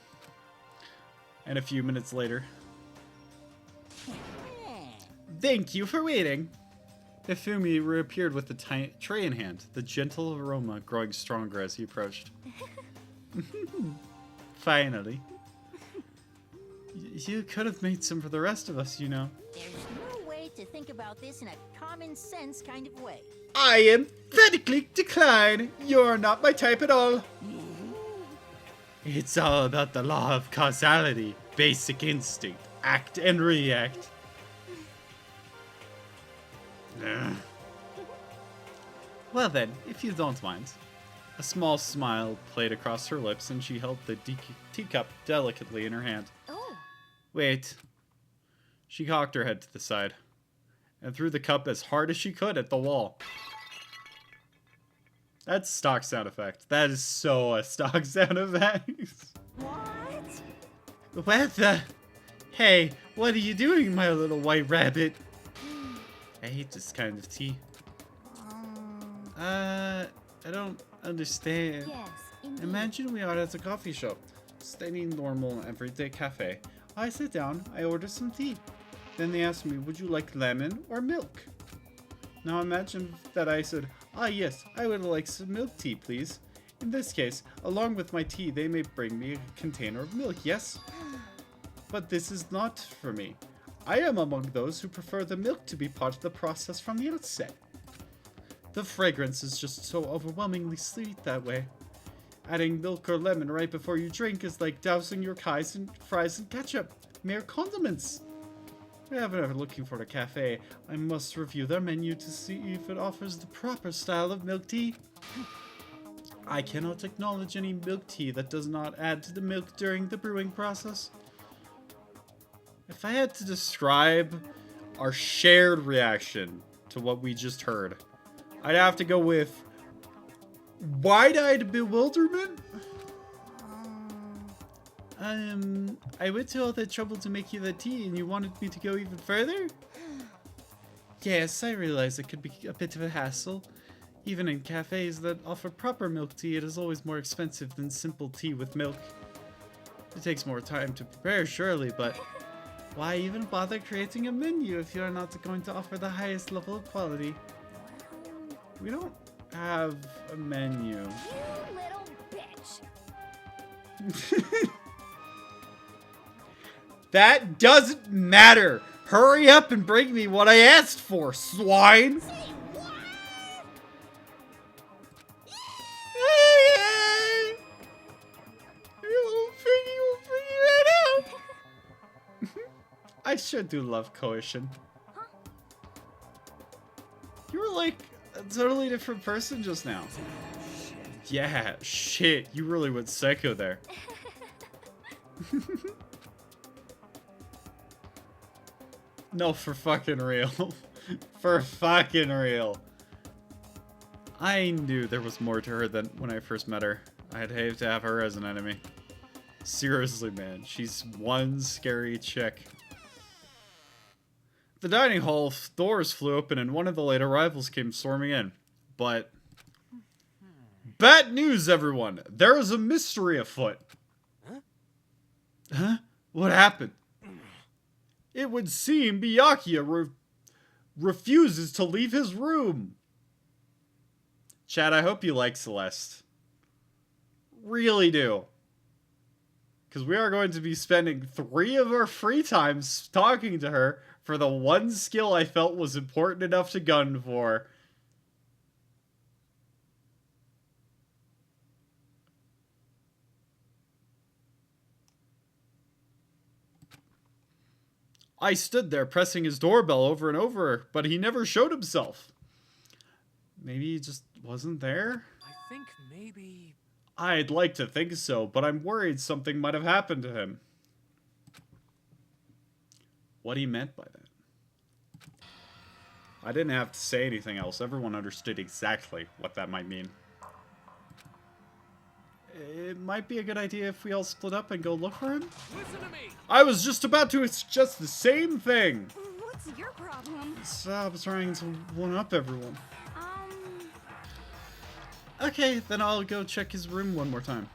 And a few minutes later... Thank you for waiting! Hifumi reappeared with the tray in hand, the gentle aroma growing stronger as he approached. Finally. You could have made some for the rest of us, you know. There's no way to think about this in a common sense kind of way. I emphatically decline. You're not my type at all. It's all about the law of causality, basic instinct, act and react. Ugh. Well then, if you don't mind. A small smile played across her lips and she held the teacup delicately in her hand. Oh, Wait. She cocked her head to the side and threw the cup as hard as she could at the wall. That's stock sound effect. That is so a stock sound effect. What? What the? Hey, what are you doing, my little white rabbit? I hate this kind of tea. I don't understand. yes, indeed. Imagine we are at a coffee shop. Just any normal, everyday cafe. I sit down, I order some tea. Then they ask me, would you like lemon or milk? Now imagine that I said, ah yes, I would like some milk tea, please. In this case, along with my tea, they may bring me a container of milk, yes? But this is not for me. I am among those who prefer the milk to be part of the process from the outset. The fragrance is just so overwhelmingly sweet that way. Adding milk or lemon right before you drink is like dousing your fries in ketchup. Mere condiments. Whenever looking for a cafe, I must review their menu to see if it offers the proper style of milk tea. I cannot acknowledge any milk tea that does not add to the milk during the brewing process. If I had to describe our shared reaction to what we just heard, I'd have to go with wide-eyed bewilderment. I went to all that trouble to make you the tea, and you wanted me to go even further? Yes, I realize it could be a bit of a hassle. Even in cafes that offer proper milk tea, it is always more expensive than simple tea with milk. It takes more time to prepare, surely, but why even bother creating a menu if you are not going to offer the highest level of quality? We don't have a menu. You little bitch. That doesn't matter! Hurry up and bring me what I asked for, swine! Say what? I sure do love coercion. You were like a totally different person just now. Yeah, shit, you really went psycho there. No, for fucking real. For fucking real. I knew there was more to her than when I first met her. I'd hate to have her as an enemy. Seriously, man, she's one scary chick. The dining hall doors flew open and one of the late arrivals came storming in. But bad news, everyone! There is a mystery afoot. Huh? What happened? It would seem Byakuya refuses to leave his room. Chad, I hope you like Celeste. Really do. Because we are going to be spending 3 of our free times talking to her for the one skill I felt was important enough to gun for. I stood there pressing his doorbell over and over, but he never showed himself. Maybe he just wasn't there? I think maybe... I'd like to think so, but I'm worried something might have happened to him. What he meant by that? I didn't have to say anything else. Everyone understood exactly what that might mean. It might be a good idea if we all split up and go look for him. Listen to me! I was just about to suggest the same thing. What's your problem? Stop trying to one-up everyone. Okay, then I'll go check his room one more time.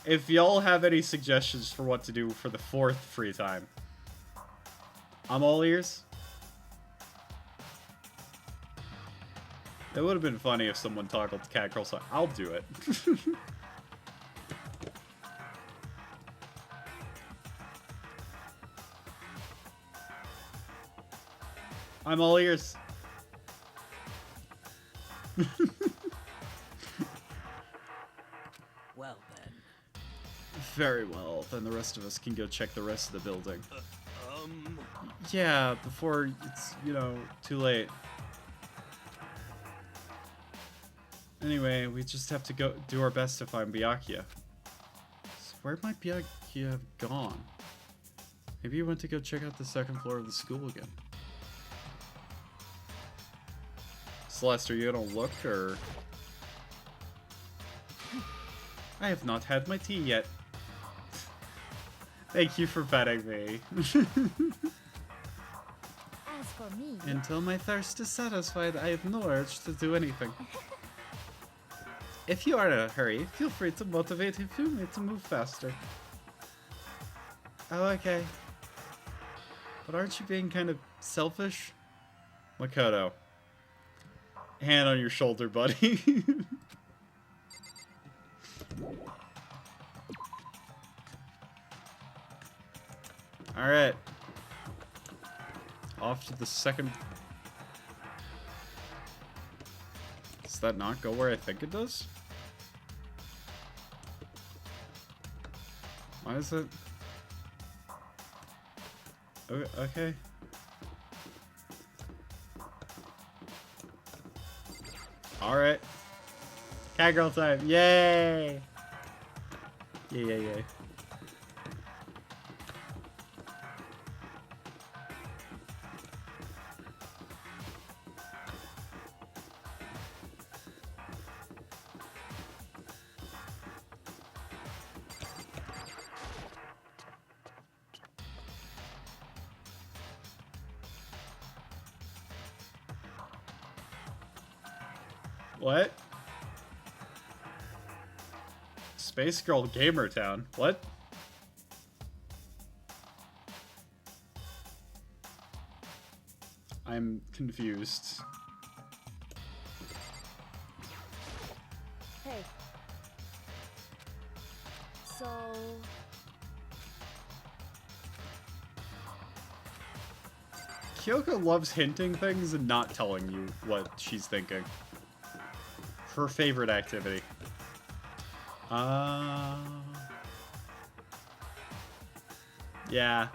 If y'all have any suggestions for what to do for the 4th free time, I'm all ears. It would have been funny if someone toggled Cat Girl, so I'll do it. I'm all ears. Well then. Very well, then the rest of us can go check the rest of the building. Um... Yeah, before it's, you know, too late. Anyway, we just have to go do our best to find Byakuya. So where might Byakuya have gone? Maybe he went to go check out the 2nd floor of the school again. Celeste, are you gonna look, or...? I have not had my tea yet. Thank you for petting me. As for me, Until my thirst is satisfied, I have no urge to do anything. If you are in a hurry, feel free to motivate Hifumi to move faster. Oh, okay. But aren't you being kind of selfish? Makoto. Hand on your shoulder, buddy. Alright. Off to the 2nd... Does that not go where I think it does? Why is it? Okay. Alright. Cat girl time. Yay! Yay. What? Space Girl Gamer Town. What? I'm confused. Hey. So... Kyoko loves hinting things and not telling you what she's thinking. Her favorite activity. Yeah.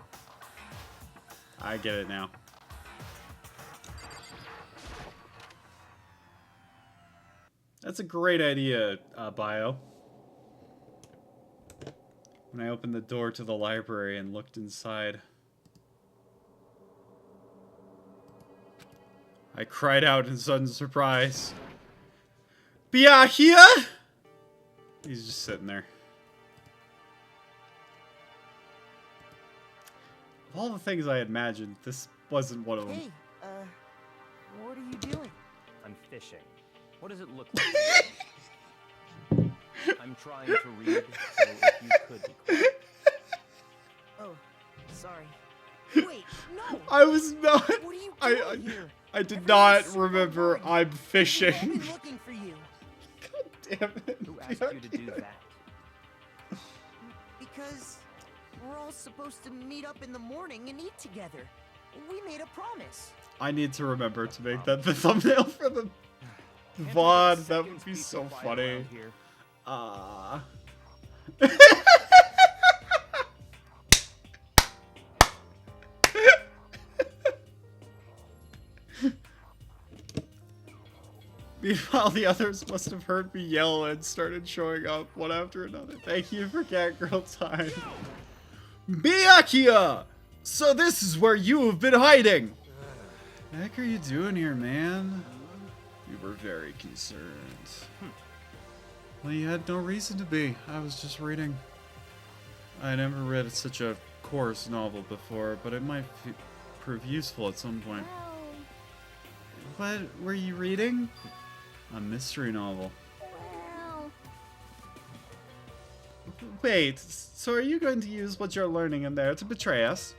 I get it now. That's a great idea, Bio. When I opened the door to the library and looked inside, I cried out in sudden surprise. Byakuya! He's just sitting there. Of all the things I imagined, this wasn't one of them. Hey, what are you doing? I'm fishing. What does it look like? I'm trying to read, so if you could be quiet. Oh, sorry. Wait, no! I was not. What are you doing here? I did Everyone's not so remember boring. I'm I've fishing. been looking for you. Damn it. Who asked you to do that? Because we're all supposed to meet up in the morning and eat together. We made a promise. I need to remember to make that the thumbnail for the Can't VOD. we get That would seconds be peace so and quiet funny. around here? Meanwhile, the others must have heard me yell and started showing up one after another. Thank you for Cat Girl time. Byakuya! So this is where you have been hiding! The heck are you doing here, man? We were very concerned. Well, you had no reason to be. I was just reading. I never read such a coarse novel before, but it might prove useful at some point. Well, What were you reading? A mystery novel. well... Wait, so are you going to use what you're learning in there to betray us?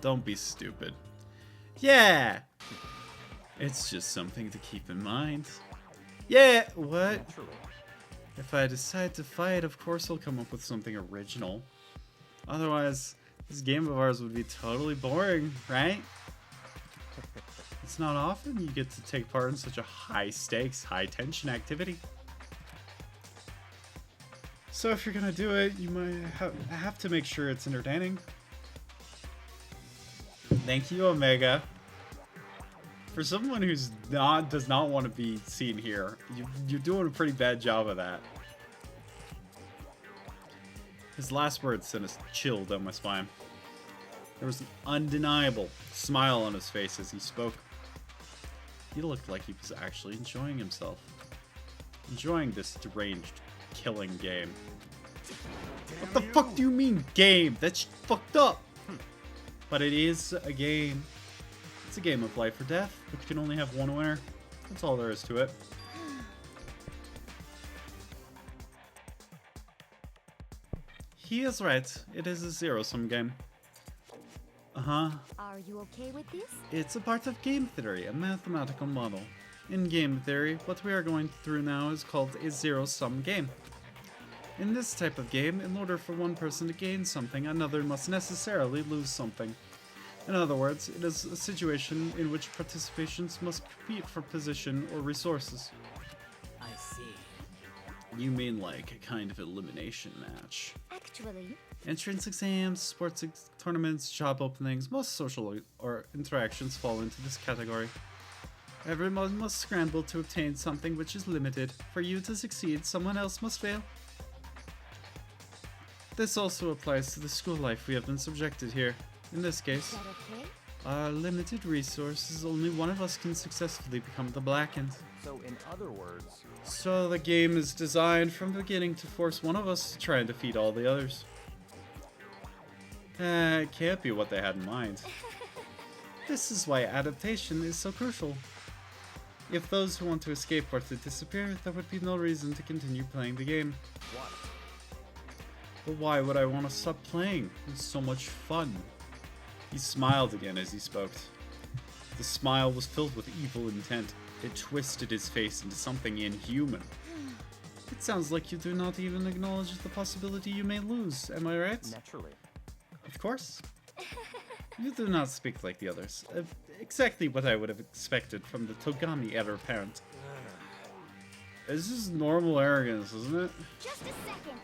Don't be stupid. Yeah! It's just something to keep in mind. Yeah, what? Naturally. If I decide to fight, of course I'll come up with something original. Otherwise, this game of ours would be totally boring, right? It's not often you get to take part in such a high-stakes, high-tension activity. So if you're gonna do it, you might have to make sure it's entertaining. Thank you, Omega. For someone who's does not want to be seen here, you're doing a pretty bad job of that. His last words sent a chill down my spine. There was an undeniable smile on his face as he spoke. He looked like he was actually enjoying himself. Enjoying this deranged killing game. What the fuck do you mean, game? That's fucked up! But it is a game. It's a game of life or death, which can only have one winner. That's all there is to it. He is right. It is a zero-sum game. Uh-huh. Are you okay with this? It's a part of game theory, a mathematical model. In game theory, what we are going through now is called a zero-sum game. In this type of game, in order for one person to gain something, another must necessarily lose something. In other words, it is a situation in which participants must compete for position or resources. I see. You mean like a kind of elimination match. Actually, Entrance exams, sports tournaments, job openings, most social or interactions fall into this category. Everyone must scramble to obtain something which is limited. For you to succeed, someone else must fail. This also applies to the school life we have been subjected here. In this is case, that okay? our limited resources, only one of us can successfully become the Blackened. So, in other words, So the game is designed from the beginning to force one of us to try and defeat all the others. It can't be what they had in mind. This is why adaptation is so crucial. If those who want to escape were to disappear, there would be no reason to continue playing the game. what? But why would I want to stop playing? It's so much fun. He smiled again as he spoke. The smile was filled with evil intent. It twisted his face into something inhuman. It sounds like you do not even acknowledge the possibility you may lose, am I right? Naturally. Of course. You do not speak like the others. Exactly what I would have expected from the Togami heir apparent. This is normal arrogance, isn't it? Just a second.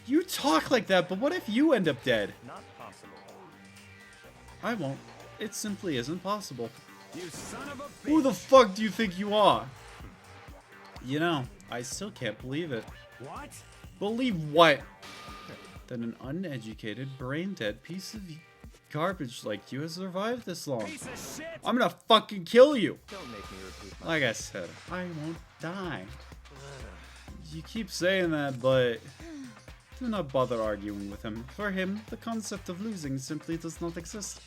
You talk like that, but what if you end up dead? Not possible. I won't. It simply isn't possible. You son of a bitch. Who the fuck do you think you are? You know, I still can't believe it. What? Believe what? That an uneducated, brain-dead piece of garbage like you has survived this long. Piece of shit. I'm gonna fucking kill you! Don't make me repeat myself. Like I said, I won't die. You keep saying that, but do not bother arguing with him. For him, the concept of losing simply does not exist.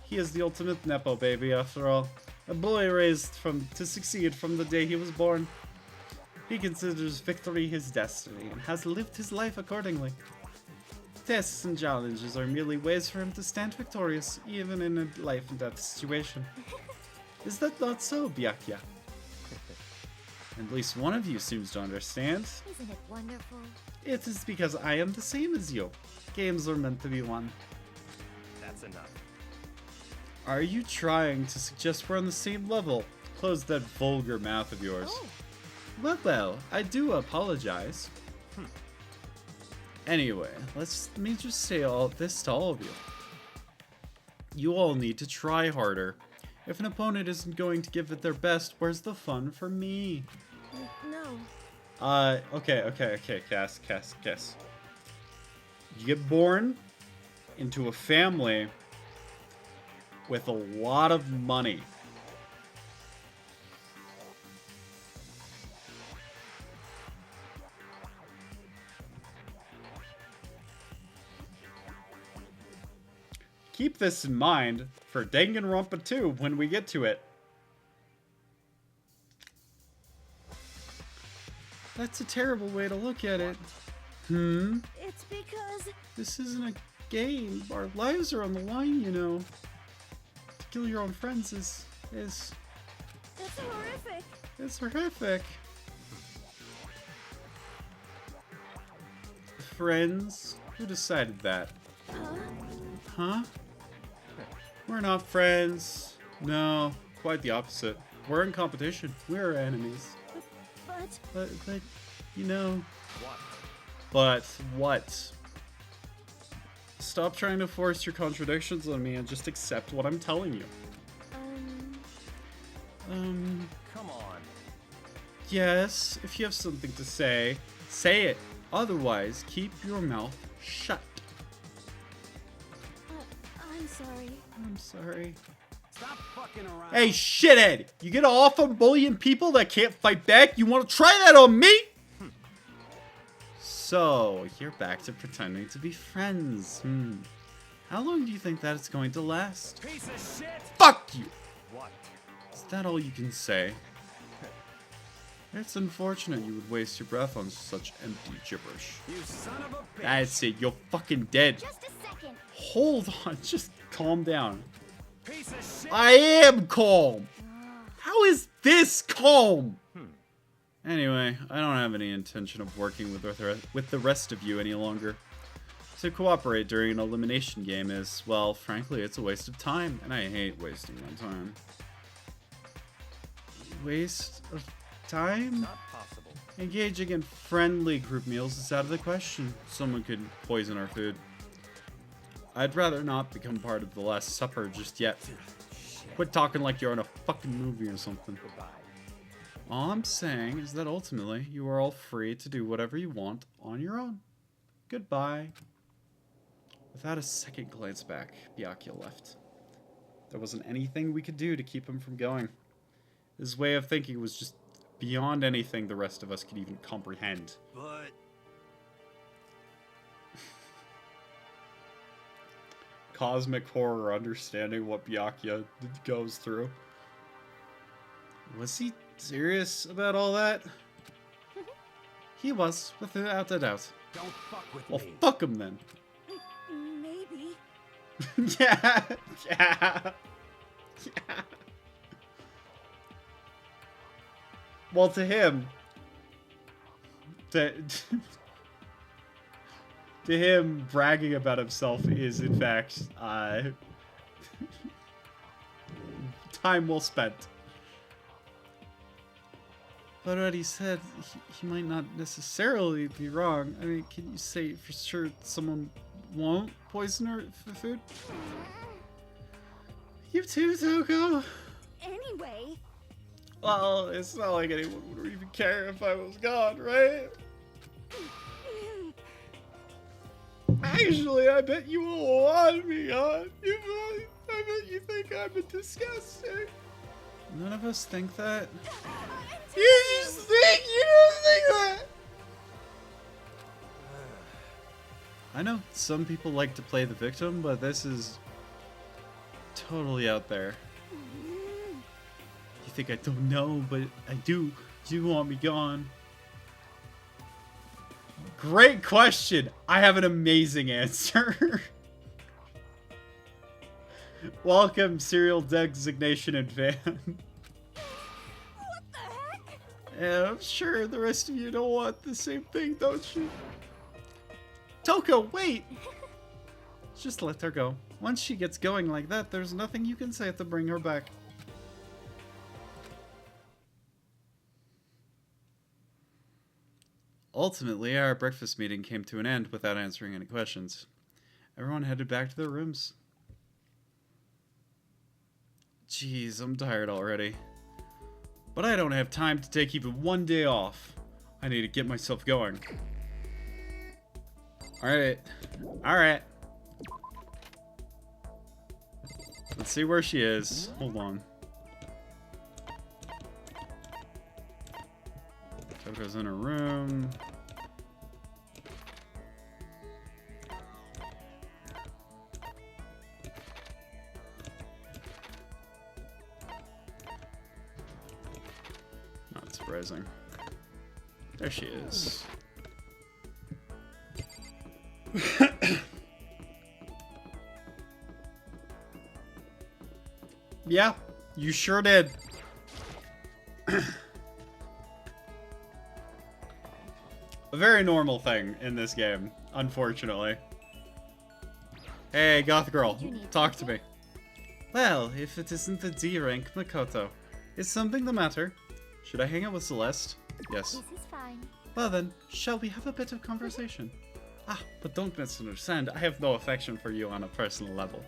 He is the ultimate Nepo baby, after all. A boy raised to succeed from the day he was born. He considers victory his destiny and has lived his life accordingly. Tests and challenges are merely ways for him to stand victorious, even in a life and death situation. Is that not so, Byakuya? At least one of you seems to understand. Isn't it wonderful? It is because I am the same as you. Games are meant to be won. That's enough. Are you trying to suggest we're on the same level? Close that vulgar mouth of yours. Oh, Well, I do apologize. Anyway, let me just say all this to all of you. You all need to try harder. If an opponent isn't going to give it their best, where's the fun for me? no. Okay, Cass. You get born into a family with a lot of money. Keep this in mind for Danganronpa 2 when we get to it. That's a terrible way to look at it. It's because This isn't a game. Our lives are on the line, you know. To kill your own friends is it's horrific. it's horrific. Friends? Who decided that? Huh? We're not friends. No, quite the opposite. We're in competition. We're enemies. But But you know. What? But what? Stop trying to force your contradictions on me and just accept what I'm telling you. Come on. Yes, if you have something to say it. Otherwise, keep your mouth shut. I'm sorry. I'm sorry. Stop fucking around. Hey, shithead! You get off on bullying people that can't fight back? You want to try that on me? So, you're back to pretending to be friends. How long do you think that it's going to last? Piece of shit. Fuck you! What? Is that all you can say? It's unfortunate you would waste your breath on such empty gibberish. You son of a bitch. That's it, you're fucking dead. Just a second. Hold on, just calm down. Piece of shit. I am calm! How is this calm? Anyway, I don't have any intention of working with the rest of you any longer. To cooperate during an elimination game is, well, frankly, it's a waste of time, and I hate wasting my time. Waste of time? Not possible. Engaging in friendly group meals is out of the question. Someone could poison our food. I'd rather not become part of the Last Supper just yet. Quit talking like you're in a fucking movie or something. All I'm saying is that ultimately, you are all free to do whatever you want on your own. Goodbye. Without a second glance back, Byakuya left. There wasn't anything we could do to keep him from going. His way of thinking was just beyond anything the rest of us could even comprehend. But Cosmic horror understanding what Byakuya goes through. Was he serious about all that? He was, without a doubt. don't fuck with Well, me. fuck him then. Maybe. Yeah. Well, to him, to him, bragging about himself is, in fact, time well spent. But what he said, he might not necessarily be wrong. I mean, can you say for sure someone won't poison her food? You too, Toko. Anyway, Well, it's not like anyone would even care if I was gone, right? Actually, I bet you will want me gone. I bet you think I'm disgusting. None of us think that. You don't think that! I know some people like to play the victim, but this is totally out there. You think I don't know, but I do. You want me gone. Great question. I have an amazing answer. Welcome, serial designation and fan. what the heck? Yeah, I'm sure the rest of you don't want the same thing, don't you? Toko, wait! Just let her go. Once she gets going like that, there's nothing you can say to bring her back. Ultimately, our breakfast meeting came to an end without answering any questions. Everyone headed back to their rooms. Jeez, I'm tired already. But I don't have time to take even one day off. I need to get myself going. Alright. Alright. Let's see where she is. Hold on. Toko's in her room. Not surprising. There she is. Yeah, you sure did. A very normal thing in this game, unfortunately. Hey, goth girl, talk to me. Well, if it isn't the D rank Makoto, is something the matter? Should I hang out with Celeste? Yes. This is fine. Well then, shall we have a bit of conversation? Ah, but don't misunderstand, I have no affection for you on a personal level.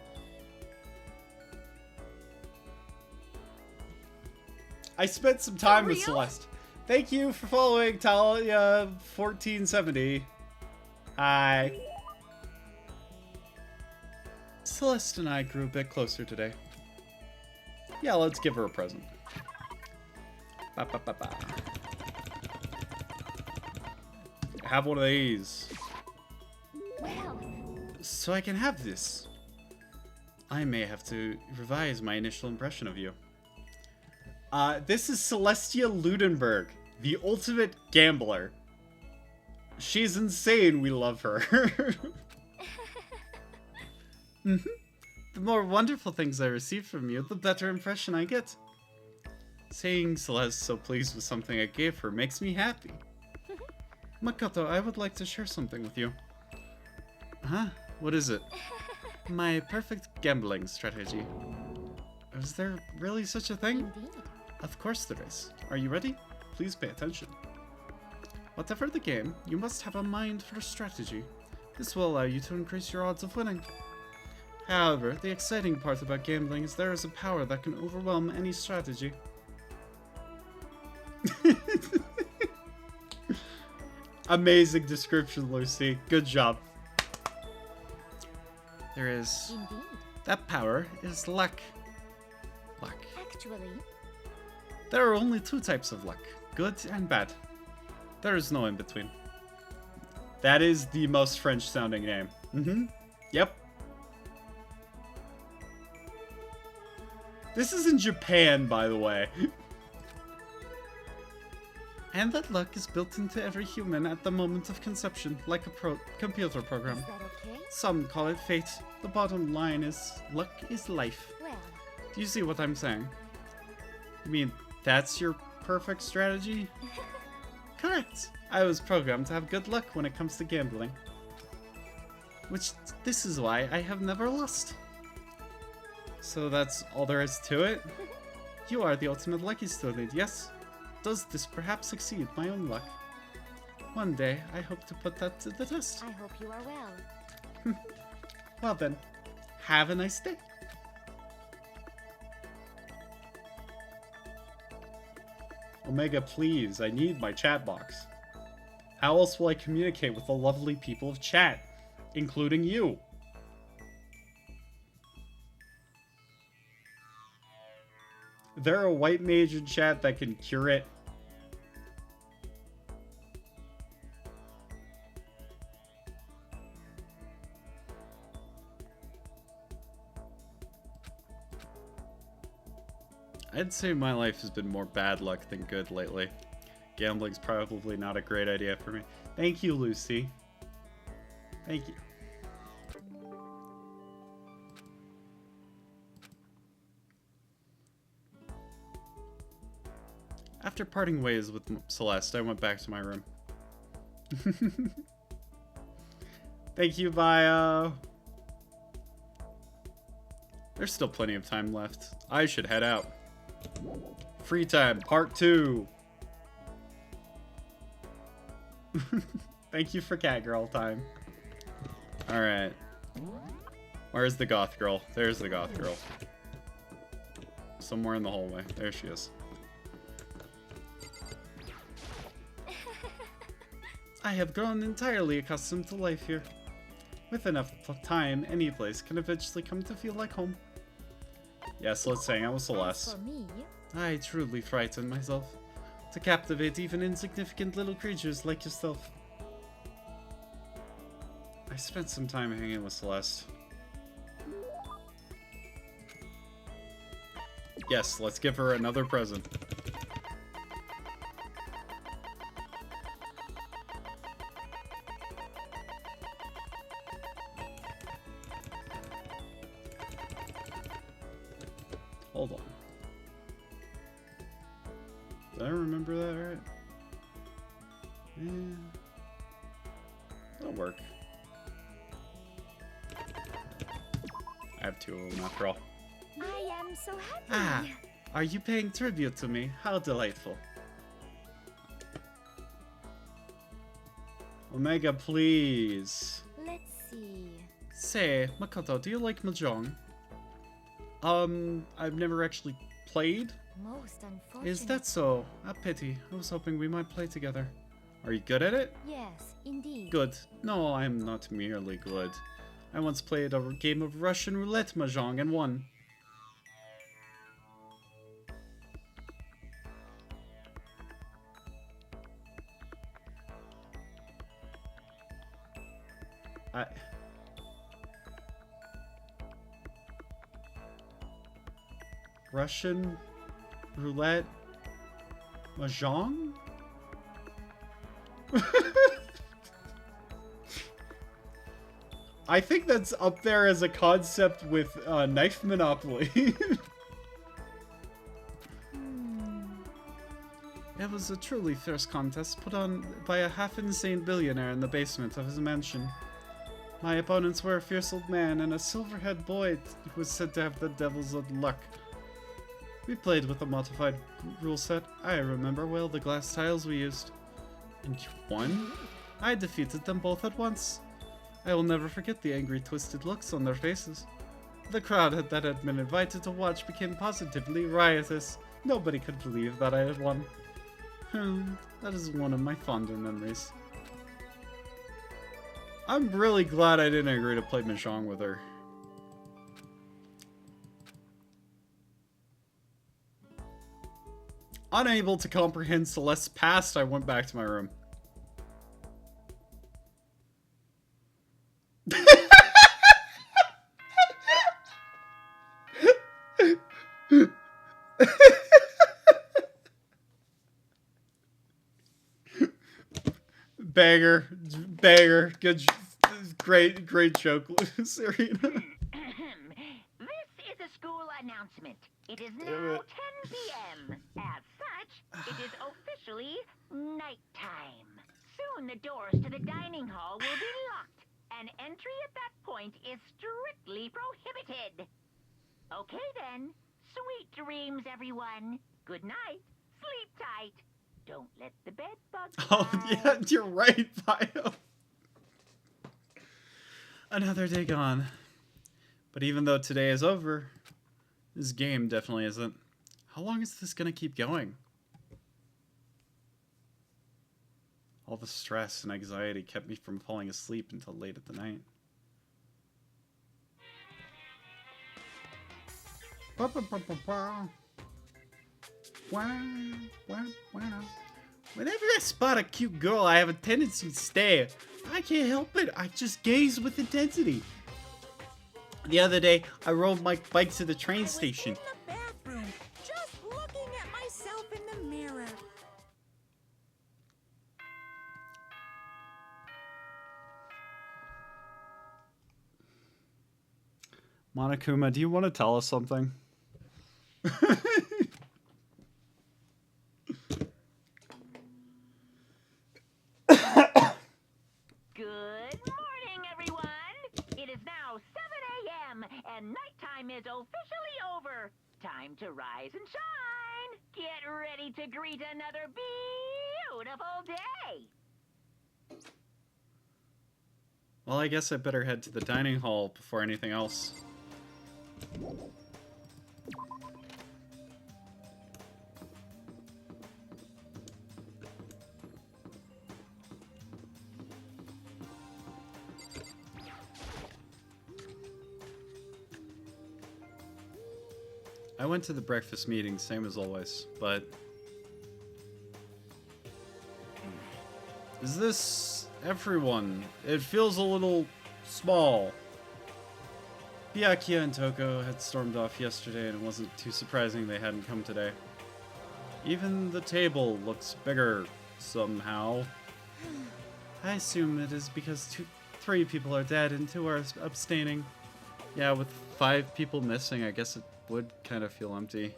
I spent some time with Celeste. Thank you for following Talia1470. Hi. Celeste and I grew a bit closer today. Yeah, let's give her a present. Ba, ba, ba, ba. Have one of these. Well, So I can have this. I may have to revise my initial impression of you. This is Celestia Ludenberg, the ultimate gambler. She's insane, we love her. The more wonderful things I receive from you, the better impression I get. Seeing Celeste so pleased with something I gave her makes me happy. Makoto, I would like to share something with you. Huh? What is it? My perfect gambling strategy. Is there really such a thing? indeed. Of course there is. Are you ready? Please pay attention. Whatever the game, you must have a mind for strategy. This will allow you to increase your odds of winning. However, the exciting part about gambling is there is a power that can overwhelm any strategy. Amazing description, Lucy. Good job. There is... Indeed. That power is luck. Luck. Actually, There are only two types of luck, good and bad. There is no in between. That is the most French sounding name. Yep. This is in Japan, by the way. And that luck is built into every human at the moment of conception, like a computer program. is that okay? Some call it fate. The bottom line is, luck is life. Well, Do you see what I'm saying? You mean, that's your perfect strategy? Correct. I was programmed to have good luck when it comes to gambling. This is why I have never lost. So that's all there is to it? You are the ultimate lucky student, yes? Does this perhaps exceed my own luck? One day, I hope to put that to the test. I hope you are well. Well then, have a nice day. Omega, please, I need my chat box. How else will I communicate with the lovely people of chat, including you? There a white mage in chat that can cure it? I'd say my life has been more bad luck than good lately. Gambling's probably not a great idea for me. Thank you, Lucy. Thank you. After parting ways with Celeste, I went back to my room. Thank you, Bio. There's still plenty of time left. I should head out. Free time, part 2. Thank you for cat girl time. Alright. Where's the goth girl? There's the goth girl. Somewhere in the hallway. There she is. I have grown entirely accustomed to life here. With enough time, any place can eventually come to feel like home. Yes, let's hang out with As Celeste. for me, I truly frighten myself to captivate even insignificant little creatures like yourself. I spent some time hanging with Celeste. Yes, let's give her another present. Hold on. Did I remember that right? Yeah. That'll work. I have 2 of them after all. I am so happy. Ah, are you paying tribute to me? How delightful. Omega, please. Let's see. Say, Makoto, do you like Mahjong? I've never actually played. Most unfortunate. Is that so? A pity. I was hoping we might play together. Are you good at it? Yes, indeed. Good. No, I'm not merely good. I once played a game of Russian roulette mahjong and won. Russian roulette mahjong? I think that's up there as a concept with Knife Monopoly. It was a truly fierce contest put on by a half-insane billionaire in the basement of his mansion. My opponents were a fierce old man and a silver-haired boy who was said to have the devil's own luck. We played with a modified rule set. I remember well the glass tiles we used. And you won? I defeated them both at once. I will never forget the angry, twisted looks on their faces. The crowd that had been invited to watch became positively riotous. Nobody could believe that I had won. That is one of my fonder memories. I'm really glad I didn't agree to play Mahjong with her. Unable to comprehend Celeste's past, I went back to my room. Banger, banger, great joke, Serena. This is a school announcement. It is now 10 p.m. As such, it is officially nighttime. Soon the doors to the dining hall will be locked, and entry at that point is strictly prohibited. Okay then, sweet dreams, everyone. Good night. Sleep tight. Don't let the bed bugs Oh, fly. yeah, you're right, Bio. Another day gone. But even though today is over, this game definitely isn't. How long is this gonna keep going? All the stress and anxiety kept me from falling asleep until late at the night. Whenever I spot a cute girl, I have a tendency to stare. I can't help it. I just gaze with intensity. The other day, I rode my bike to the train station. In the bathroom, just looking at myself in the mirror. Monokuma, do you want to tell us something? Good morning, everyone. It is now 7 a.m. and nighttime is officially over. Time to rise and shine. Get ready to greet another beautiful day. Well, I guess I better head to the dining hall before anything else. I went to the breakfast meeting, same as always, but... Is this everyone? It feels a little small. Byakuya and Toko had stormed off yesterday, and it wasn't too surprising they hadn't come today. Even the table looks bigger, somehow. I assume it is because 3 people are dead and 2 are abstaining. Yeah, with 5 people missing, I guess it would kind of feel empty.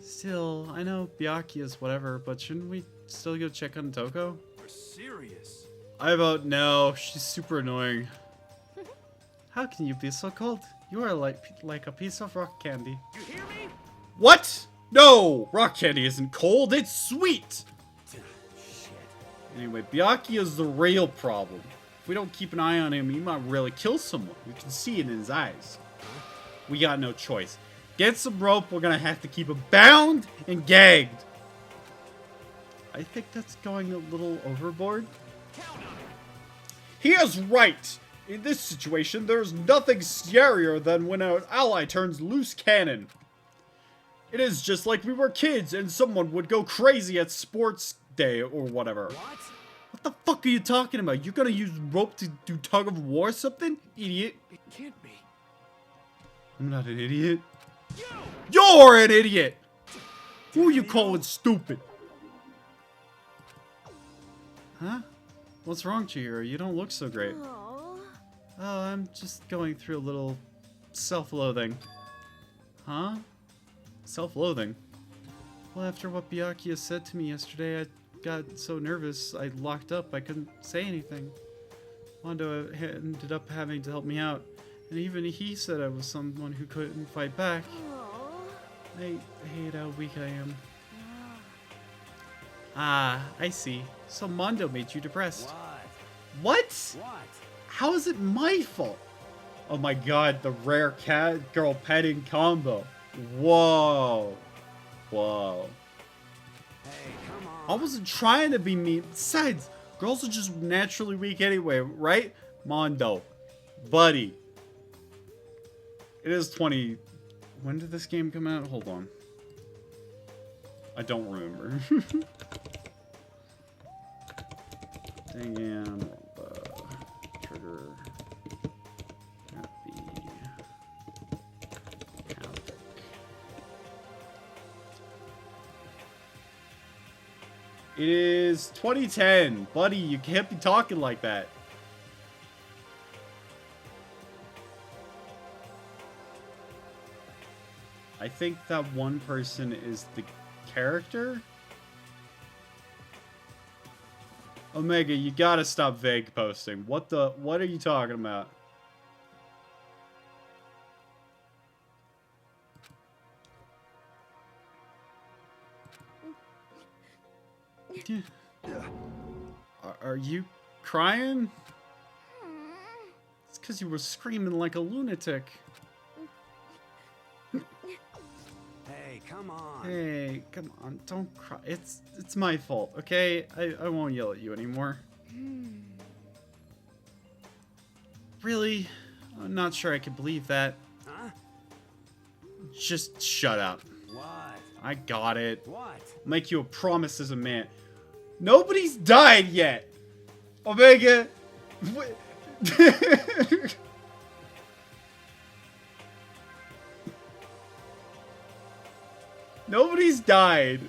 Still, I know Byakuya's whatever, but shouldn't we still go check on Toko? We're serious. I vote no. She's super annoying. How can you be so cold? You are like a piece of rock candy. You hear me? What? No! Rock candy isn't cold, it's sweet! Shit. Anyway, Byakuya's the real problem. If we don't keep an eye on him, he might really kill someone. We can see it in his eyes. We got no choice. Get some rope, we're gonna have to keep him bound and gagged. I think that's going a little overboard. He is right! In this situation, there's nothing scarier than when an ally turns loose cannon. It is just like we were kids and someone would go crazy at sports day or whatever. What? What the fuck are you talking about? You're gonna use rope to do tug of war or something? Idiot. It can't be. I'm not an idiot. You're an idiot! Who are you calling stupid? Huh? What's wrong, Chihiro? You don't look so great. Oh. Oh, I'm just going through a little self-loathing. Huh? Self-loathing? Well, after what Byakuya said to me yesterday, I got so nervous I locked up. I couldn't say anything. Wando ended up having to help me out. And even he said I was someone who couldn't fight back. Oh. I hate how weak I am. Ah, I see. So Mondo made you depressed. What? What? What? How is it my fault? Oh my god, the rare cat girl petting combo. Whoa. Whoa. Hey, come on. I wasn't trying to be mean. Besides, girls are just naturally weak anyway, right? Mondo. Buddy. It is 20... When did this game come out? Hold on. I don't remember. Danganronpa. Trigger. Happy. Havoc. It is 2010. Buddy, you can't be talking like that. I think that one person is the character? Omega, you gotta stop vague posting. What are you talking about? Are you crying? It's because you were screaming like a lunatic. Hey, come on. Hey, come on, don't cry. It's my fault, okay? I won't yell at you anymore. Really? I'm not sure I can believe that. Huh? Just shut up. What? I got it. What? Make you a promise as a man. Nobody's died yet! Omega! Nobody's died.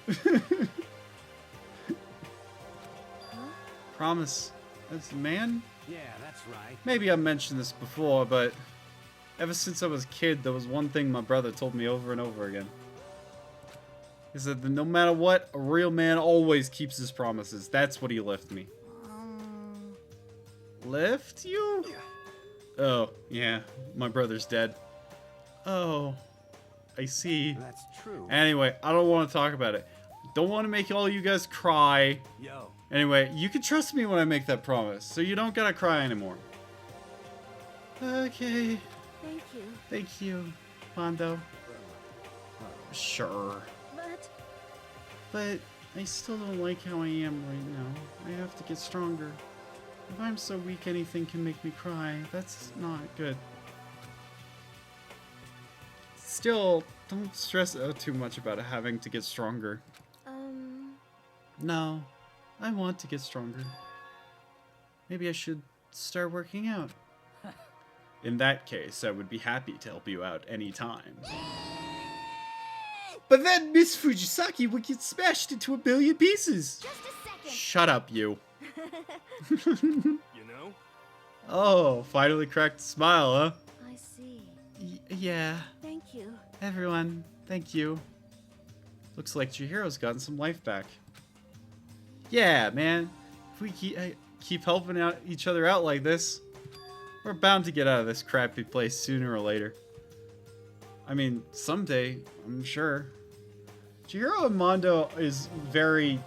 Promise. As a man? Yeah, that's right. Maybe I mentioned this before, but ever since I was a kid, there was one thing my brother told me over and over again. He said that no matter what, a real man always keeps his promises. That's what he left me. Left you? Oh, yeah. My brother's dead. Oh, I see. That's true. Anyway, I don't want to talk about it. Don't want to make all you guys cry. Yo. Anyway, you can trust me when I make that promise, so you don't gotta cry anymore. Okay. Thank you. Thank you, Mondo. Sure. But I still don't like how I am right now. I have to get stronger. If I'm so weak anything can make me cry, that's not good. Still, don't stress out too much about having to get stronger. No, I want to get stronger. Maybe I should start working out. In that case, I would be happy to help you out anytime. But then Miss Fujisaki would get smashed into a billion pieces. Just a second. Shut up, you. You know? Oh, finally cracked a smile, huh? I see. Yeah, Thank you. everyone, thank you. Looks like Chihiro's gotten some life back. Yeah, man. If we keep helping out each other out like this, we're bound to get out of this crappy place sooner or later. I mean, someday, I'm sure. Chihiro and Mondo is very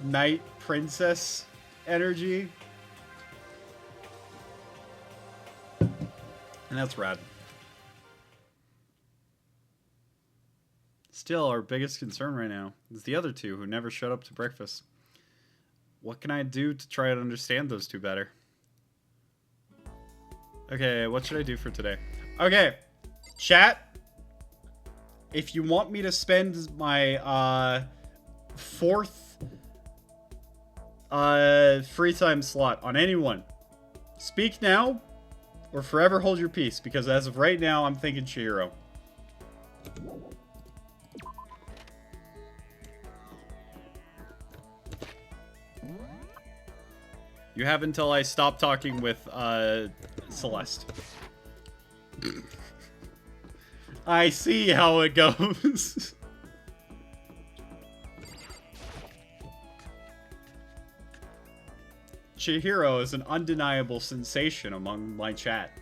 knight princess energy. And that's rad. Still, our biggest concern right now is the other two who never showed up to breakfast. What can I do to try to understand those two better? Okay, what should I do for today? Okay, chat. If you want me to spend my fourth free time slot on anyone, speak now or forever hold your peace, because as of right now, I'm thinking Chihiro. You have until I stop talking with Celeste. I see how it goes. Chihiro is an undeniable sensation among my chat.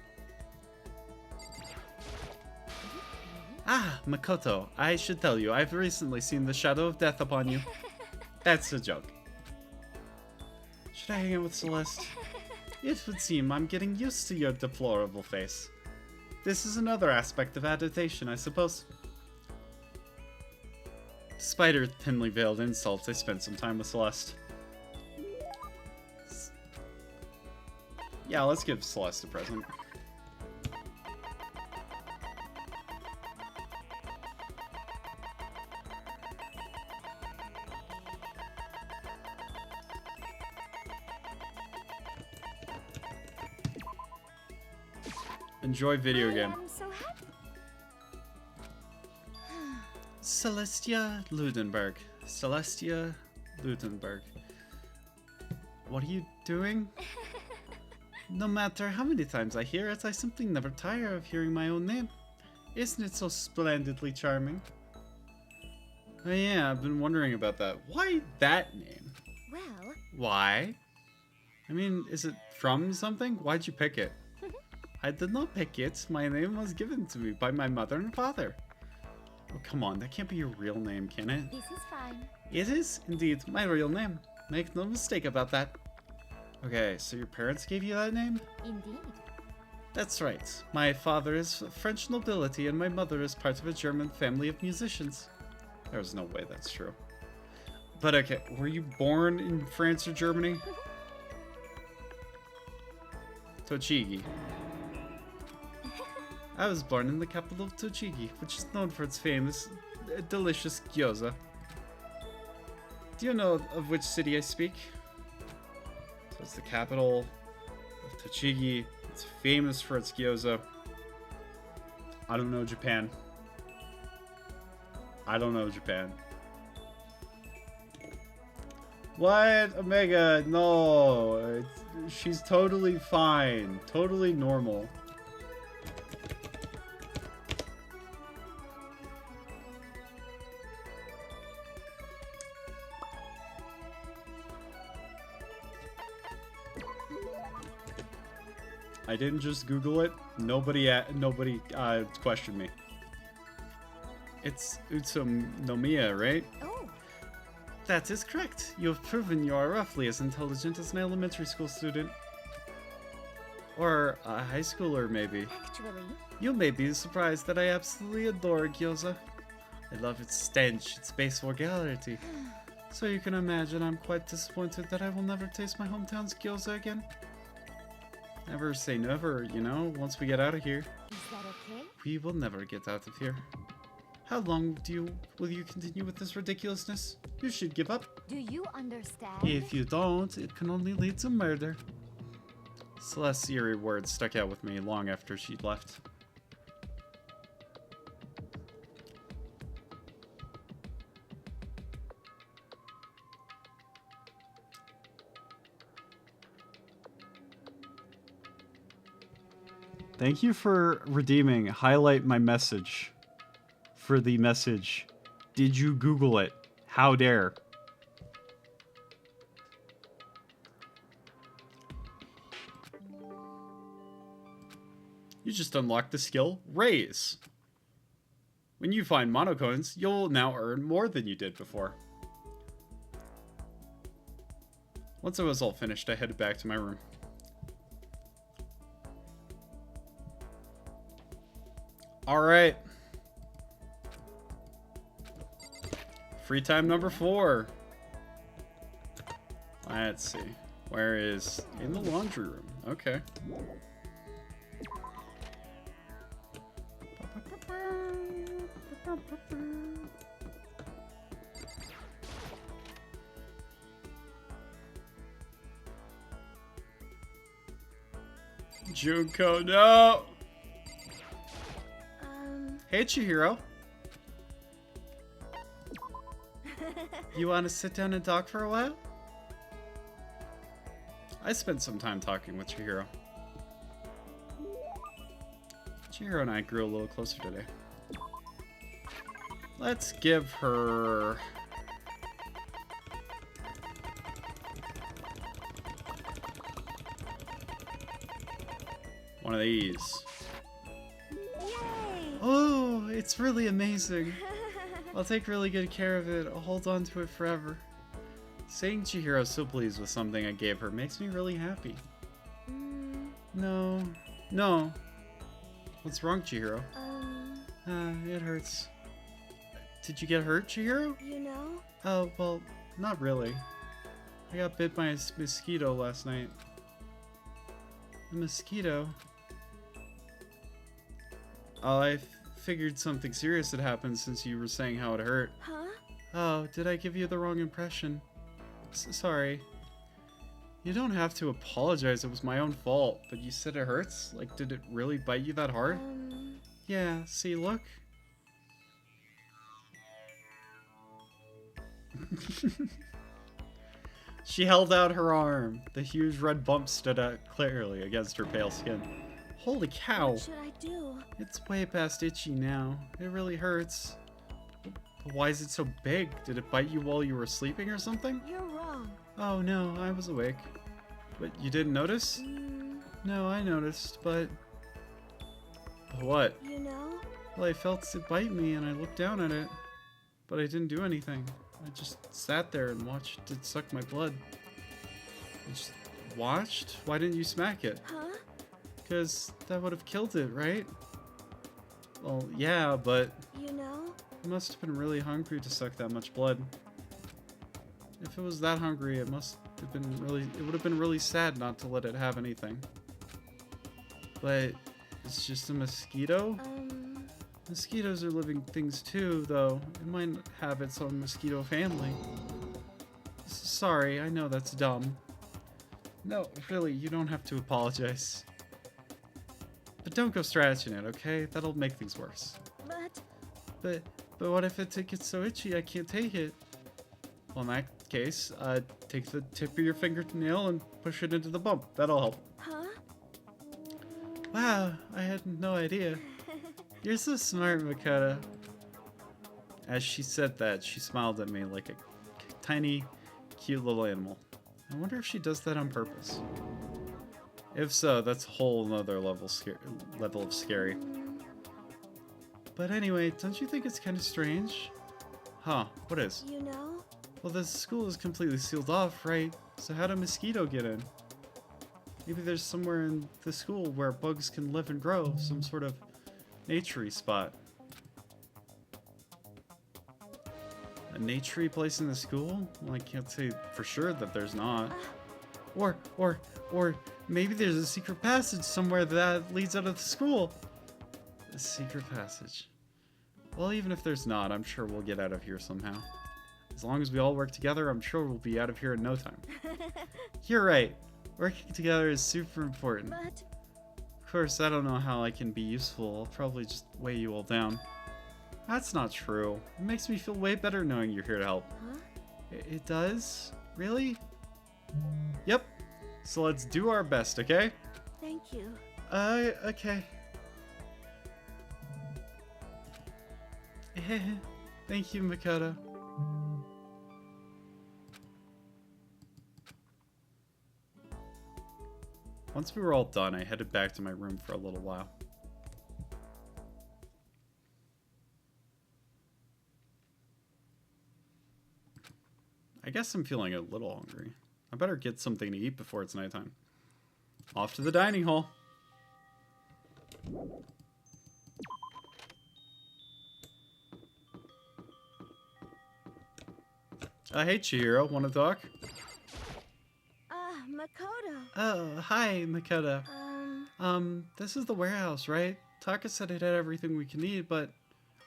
Ah, Makoto, I should tell you, I've recently seen the shadow of death upon you. That's a joke. Should I hang out with Celeste? It would seem I'm getting used to your deplorable face. This is another aspect of adaptation, I suppose. Despite her thinly veiled insults, I spent some time with Celeste. Yeah, let's give Celeste a present. Enjoy video game. I'm so happy. Celestia Ludenberg. Celestia Ludenberg. What are you doing? No matter how many times I hear it, I simply never tire of hearing my own name. Isn't it so splendidly charming? Oh yeah, I've been wondering about that. Why that name? Well, Why? I mean, is it from something? Why'd you pick it? I did not pick it. My name was given to me by my mother and father. Oh, come on. That can't be your real name, can it? this is fine. It is, indeed, my real name. Make no mistake about that. Okay, so your parents gave you that name? Indeed. That's right. My father is French nobility and my mother is part of a German family of musicians. There's no way that's true. But okay, were you born in France or Germany? Tochigi. I was born in the capital of Tochigi, which is known for its famous, delicious gyoza. Do you know of which city I speak? So it's the capital of Tochigi. It's famous for its gyoza. I don't know Japan. I don't know Japan. What? Omega, no. She's totally fine. Totally normal. I didn't just Google it. Nobody questioned me. It's Utsunomiya, right? Oh, That is correct. You have proven you are roughly as intelligent as an elementary school student. Or a high schooler, maybe. actually, You may be surprised that I absolutely adore gyoza. I love its stench, its base vulgarity. So you can imagine I'm quite disappointed that I will never taste my hometown's gyoza again. Never say never, you know, once we get out of here. is that okay? We will never get out of here. How long will you continue with this ridiculousness? You should give up. Do you understand? If you don't, it can only lead to murder. Celeste's eerie words stuck out with me long after she'd left. Thank you for redeeming highlight my message for the message. Did you Google it? How dare. You just unlocked the skill Raise. When you find monocoins, you'll now earn more than you did before. Once I was all finished, I headed back to my room. Alright. Free time number 4. Let's see. Where is... In the laundry room. Okay. Junko, no! Hey, Chihiro. You want to sit down and talk for a while? I spent some time talking with Chihiro. Chihiro and I grew a little closer today. Let's give her... one of these. Yay! Oh, it's really amazing. I'll take really good care of it. I'll hold on to it forever. Saying Chihiro's so pleased with something I gave her makes me really happy. No. No. What's wrong, Chihiro? It hurts. Did you get hurt, Chihiro? You know? Oh, well, not really. I got bit by a mosquito last night. A mosquito? Oh, I figured something serious had happened since you were saying how it hurt. Huh? Oh, did I give you the wrong impression? Sorry. You don't have to apologize, it was my own fault. But you said it hurts? Like, did it really bite you that hard? Yeah, see, look. She held out her arm. The huge red bump stood out clearly against her pale skin. Holy cow! What should I do? It's way past itchy now. It really hurts. But why is it so big? Did it bite you while you were sleeping or something? You're wrong. Oh no, I was awake. But you didn't notice? No, I noticed, but... What? You know? Well, I felt it bite me and I looked down at it. But I didn't do anything. I just sat there and watched it suck my blood. I just watched? Why didn't you smack it? Huh? Because that would have killed it, right? Well, yeah, but You know? it must have been really hungry to suck that much blood. If it was that hungry, it must have been really... It would have been really sad not to let it have anything. But it's just a mosquito? Mosquitoes are living things too, though. It might have its own mosquito family. Sorry, I know that's dumb. No, really, you don't have to apologize. But don't go scratching it, okay? That'll make things worse. But what if it gets so itchy I can't take it? Well, in that case, take the tip of your fingernail and push it into the bump. That'll help. Huh? Wow, I had no idea. You're so smart, Makoto. As she said that, she smiled at me like a tiny, cute little animal. I wonder if she does that on purpose. If so, that's a whole nother level of scary. But anyway, don't you think it's kind of strange? Huh, what is? You know? Well, the school is completely sealed off, right? So how did a mosquito get in? Maybe there's somewhere in the school where bugs can live and grow, some sort of naturey spot. A naturey place in the school? Well, I can't say for sure that there's not. Or maybe there's a secret passage somewhere that leads out of the school. A secret passage. Well, even if there's not, I'm sure we'll get out of here somehow. As long as we all work together, I'm sure we'll be out of here in no time. You're right. Working together is super important. But Of course, I don't know how I can be useful. I'll probably just weigh you all down. That's not true. It makes me feel way better knowing you're here to help. huh? It does? Really? Yep. So let's do our best, okay? Thank you. Okay. Thank you, Makoto. Once we were all done, I headed back to my room for a little while. I guess I'm feeling a little hungry. I better get something to eat before it's nighttime. Off to the dining hall. Hey Chihiro, wanna talk? Makoto. Oh, hi Makoto. This is the warehouse, right? Taka said it had everything we can need, but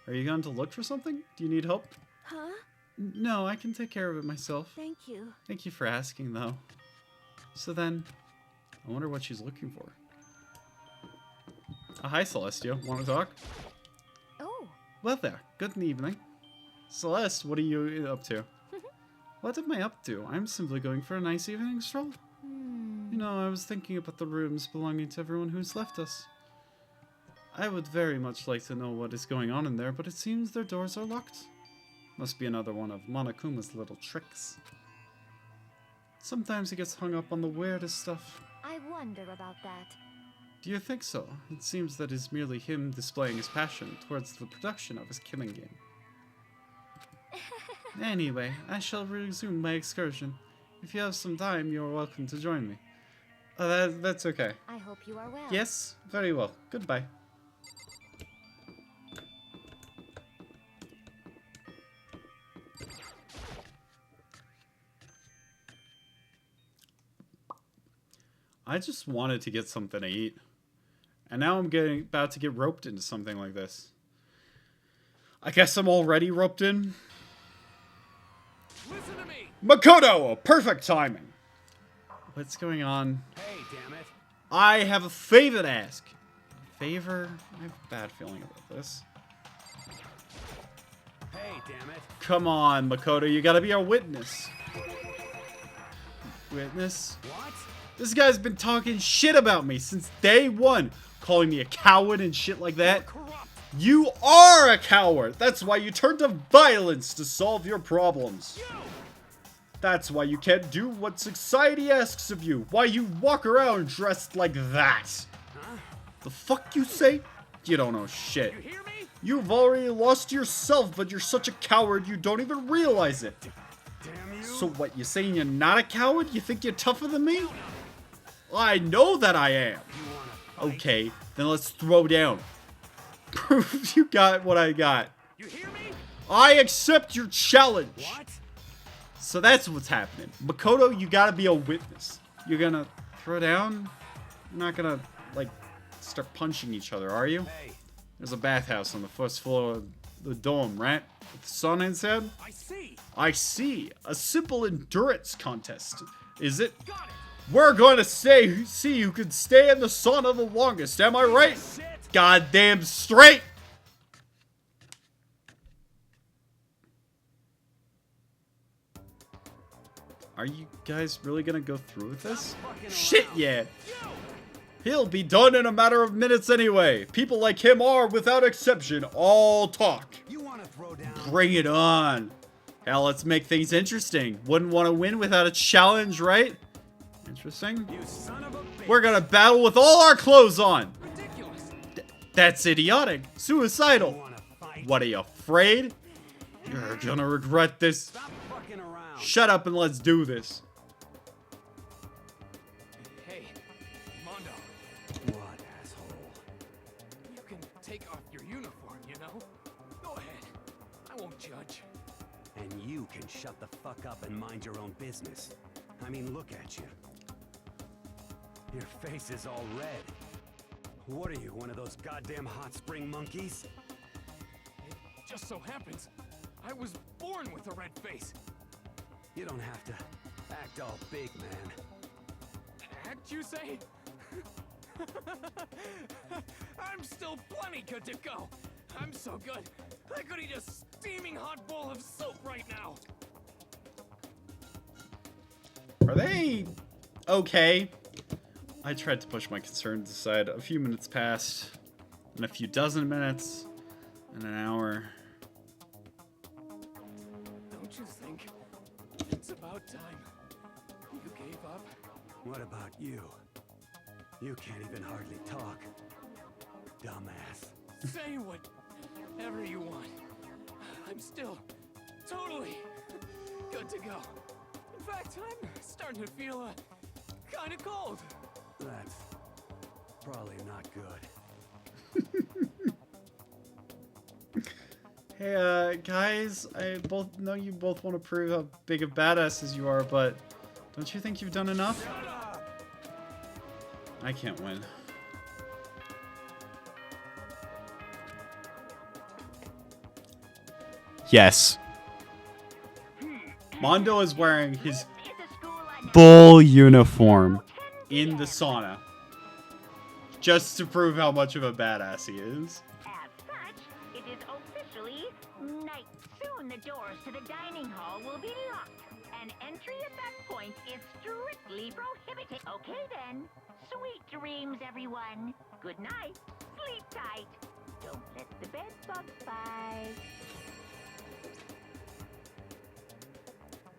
are you going to look for something? Do you need help? Huh? No, I can take care of it myself. Thank you. Thank you for asking, though. So then, I wonder what she's looking for. Hi, Celestia. Want to talk? Oh. Well there. Good evening. Celeste, what are you up to? What am I up to? I'm simply going for a nice evening stroll. You know, I was thinking about the rooms belonging to everyone who's left us. I would very much like to know what is going on in there, but it seems their doors are locked. Must be another one of Monokuma's little tricks. Sometimes he gets hung up on the weirdest stuff. I wonder about that. Do you think so? It seems that it's merely him displaying his passion towards the production of his killing game. Anyway, I shall resume my excursion. If you have some time, you are welcome to join me. That's okay. I hope you are well. Yes, very well. Goodbye. I just wanted to get something to eat. And now I'm about to get roped into something like this. I guess I'm already roped in. Listen to me. Makoto! Perfect timing! What's going on? Hey, damn it. I have a favor to ask. Favor? I have a bad feeling about this. Hey, damn it. Come on, Makoto, you gotta be our witness. Witness? What? This guy's been talking shit about me since day one, calling me a coward and shit like that. Corrupt. You are a coward! That's why you turn to violence to solve your problems. You. That's why you can't do what society asks of you. Why you walk around dressed like that. Huh? The fuck you say? You don't know shit. You hear me? You've already lost yourself, but you're such a coward you don't even realize it. Damn you. So what, you saying you're not a coward? You think you're tougher than me? I know that I am. You wanna fight? Okay, then let's throw down. Prove you got what I got. You hear me? I accept your challenge. What? So that's what's happening. Makoto, you gotta be a witness. You're gonna throw down? You're not gonna, like, start punching each other, are you? Hey, There's a bathhouse on the first floor of the dome, right? With the sun inside? I see. I see. A simple endurance contest. Is it? Got it. We're going to see who can stay in the sauna the longest. Am I right? Shit. Goddamn straight. Are you guys really going to go through with this? Fucking Shit, around. yeah. You. He'll be done in a matter of minutes anyway. People like him are, without exception, all talk. You wanna throw down? Bring it on. Hell, let's make things interesting. Wouldn't want to win without a challenge, right? Interesting. You son of a bitch. We're gonna battle with all our clothes on. Ridiculous. That's idiotic. You Suicidal. wanna fight? What, are you afraid? You're gonna regret this. Stop fucking around. Shut up and let's do this. Hey, Mondo, What, asshole? you can take off your uniform, you know? Go ahead. I won't judge. And you can shut the fuck up and mind your own business. I mean, look at you. Your face is all red. What are you, one of those goddamn hot spring monkeys? It just so happens I was born with a red face. You don't have to act all big, man. Act, you say? I'm still plenty good to go. I'm so good, I could eat a steaming hot bowl of soup right now. Are they okay? I tried to push my concerns aside. A few minutes passed, and a few dozen minutes, and an hour. Don't you think it's about time you gave up? What about you? You can't even hardly talk. Dumbass. Say whatever you want. I'm still totally good to go. In fact, I'm starting to feel kind of cold. That's probably not good. Hey, guys, I both know you both want to prove how big of badasses you are, but don't you think you've done enough? I can't win. Yes. Mondo is wearing his full uniform in the sauna. Just to prove how much of a badass he is. As such, it is officially night. Soon the doors to the dining hall will be locked, and entry at that point is strictly prohibited. Okay then. Sweet dreams, everyone. Good night. Sleep tight. Don't let the bed bugs bite.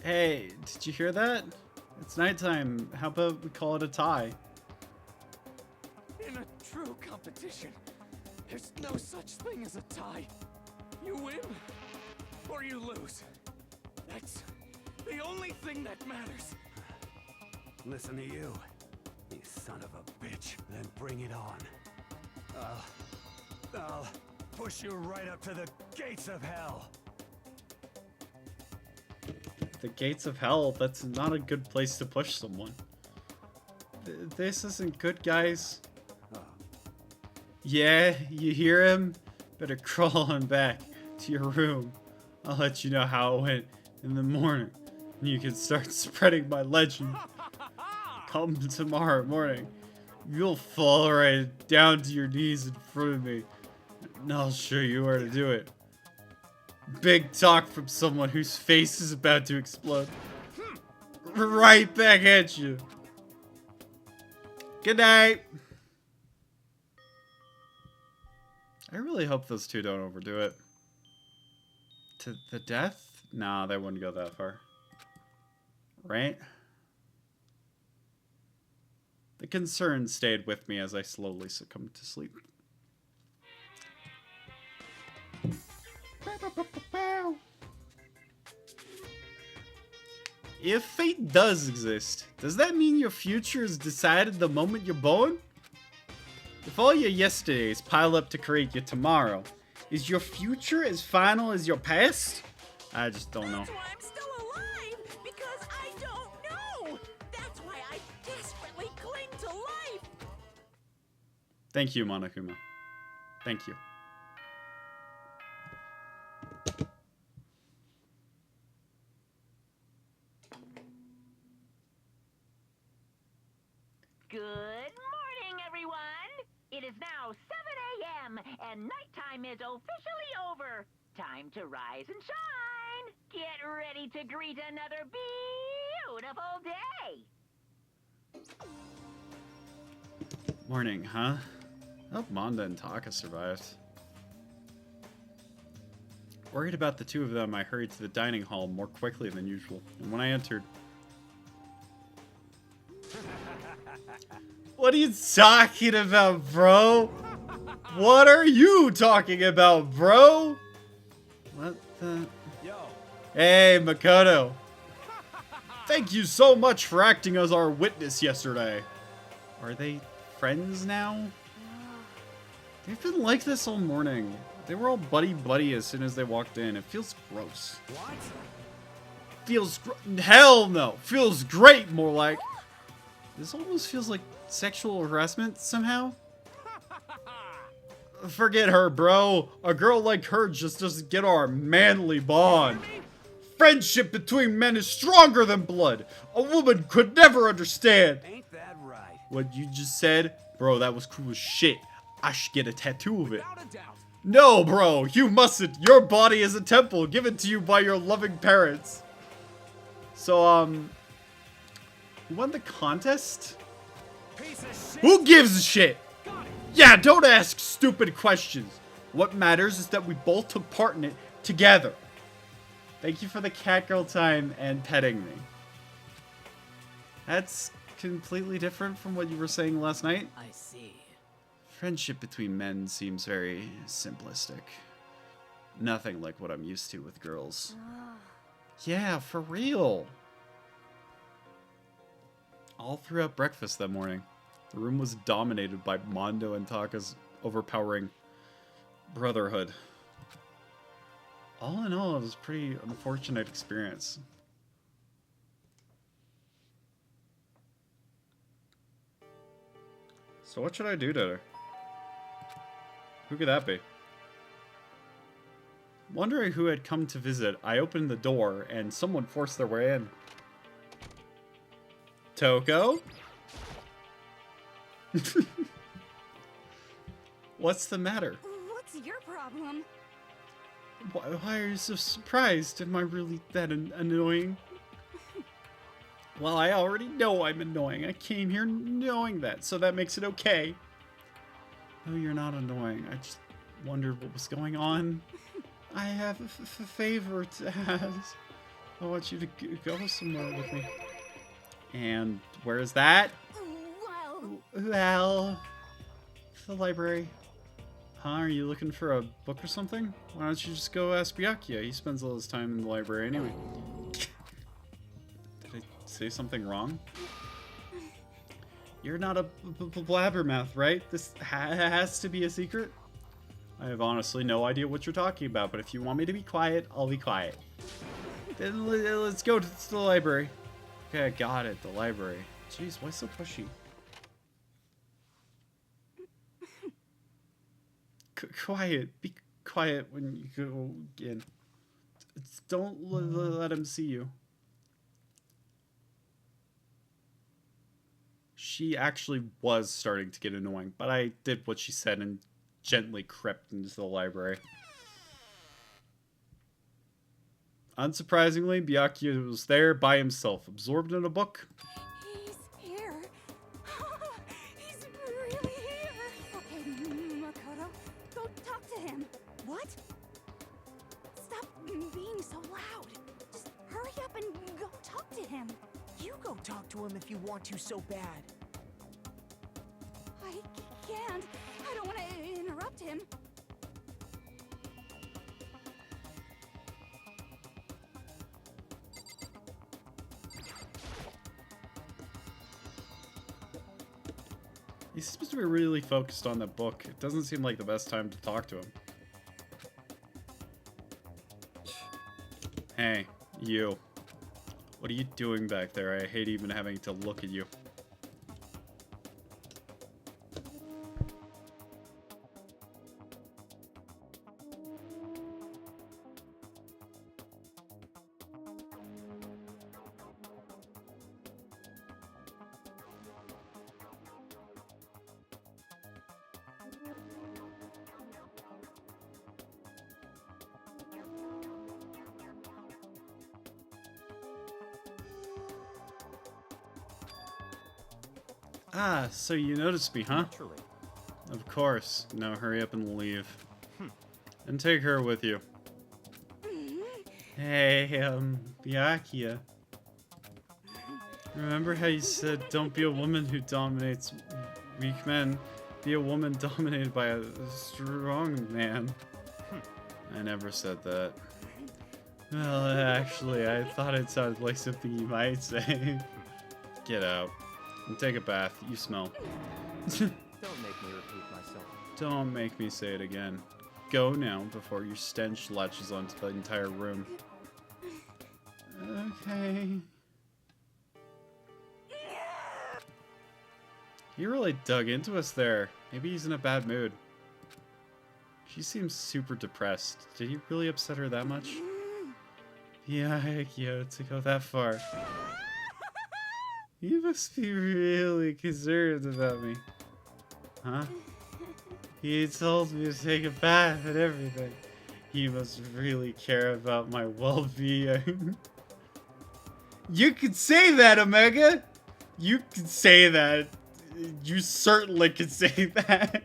Hey, did you hear that? It's nighttime. How about we call it a tie? In a true competition, there's no such thing as a tie. You win or you lose. That's the only thing that matters. Listen to you, you son of a bitch. Then bring it on. I'll push you right up to the gates of hell. The gates of hell? That's not a good place to push someone. This isn't good, guys. Yeah, you hear him? Better crawl on back to your room. I'll let you know how it went in the morning. And you can start spreading my legend. Come tomorrow morning. You'll fall right down to your knees in front of me. And I'll show you where to do it. Big talk from someone whose face is about to explode. Right back at you. Good night. I really hope those two don't overdo it. To the death? Nah, they wouldn't go that far. Right? The concern stayed with me as I slowly succumbed to sleep. If fate does exist, does that mean your future is decided the moment you're born? If all your yesterdays pile up to create your tomorrow, is your future as final as your past? I just don't know. That's why I'm still alive, because I don't know. That's why I desperately cling to life. Thank you, Monokuma. Thank you. Good morning, everyone! It is now 7 a.m. and nighttime is officially over. Time to rise and shine. Get ready to greet another beautiful day. Morning, huh? I hope Manda and Taka survived. Worried about the two of them, I hurried to the dining hall more quickly than usual. And when I entered... What are you talking about, bro? What are you talking about, bro? What the... Yo. Hey, Makoto. Thank you so much for acting as our witness yesterday. Are they friends now? They've been like this all morning. They were all buddy-buddy as soon as they walked in. It feels gross. What? Feels hell no. Feels great, more like. This almost feels like sexual harassment somehow. Forget her, bro. A girl like her just doesn't get our manly bond. Friendship between men is stronger than blood. A woman could never understand. Ain't that right? What you just said? Bro, that was cool as shit. I should get a tattoo of it. Without a doubt. No, bro, you mustn't. Your body is a temple given to you by your loving parents. So, who won the contest? Piece of shit. Who gives a shit? Yeah, don't ask stupid questions. What matters is that we both took part in it together. Thank you for the catgirl time and petting me. That's completely different from what you were saying last night. I see. Friendship between men seems very simplistic. Nothing like what I'm used to with girls. Yeah, for real. All throughout breakfast that morning, the room was dominated by Mondo and Taka's overpowering brotherhood. All in all, it was a pretty unfortunate experience. So what should I do to her? Who could that be? Wondering who had come to visit, I opened the door and someone forced their way in. Toko? What's the matter? What's your problem? Why are you so surprised? Am I really that annoying? Well, I already know I'm annoying. I came here knowing that, so that makes it okay. No, you're not annoying. I just wondered what was going on. I have a favor to ask. I want you to go somewhere with me. And where is that? Well, the library. Huh? Are you looking for a book or something? Why don't you just go ask Byakuya? He spends all his time in the library anyway. say something wrong? You're not a blabbermouth, right? This has to be a secret? I have honestly no idea what you're talking about, but if you want me to be quiet, I'll be quiet. Then let's go to the library. Okay, I got it, the library. Jeez, why so pushy? Quiet. Be quiet when you go in. Don't let him see you. She actually was starting to get annoying, but I did what she said and gently crept into the library. Unsurprisingly, Byakuya was there by himself, absorbed in a book. He's here. He's really here. Okay, Makoto, go talk to him. What? Stop being so loud. Just hurry up and go talk to him. You go talk to him if you want to so bad. I can't. I don't want to interrupt him. He's supposed to be really focused on the book. It doesn't seem like the best time to talk to him. Hey, you. What are you doing back there? I hate even having to look at you. Ah, so you noticed me, huh? Naturally. Of course. Now hurry up and leave. And take her with you. Hey, Byakuya. Remember how you said don't be a woman who dominates weak men. Be a woman dominated by a strong man. I never said that. Well, actually, I thought it sounded like something you might say. Get out. And take a bath. You smell. Don't make me repeat myself. Don't make me say it again. Go now before your stench latches onto the entire room. Okay. He really dug into us there. Maybe he's in a bad mood. She seems super depressed. Did he really upset her that much? Yeah, to go that far. You must be really concerned about me. Huh? He told me to take a bath and everything. He must really care about my well-being. You can say that, Omega! You can say that. You certainly can say that.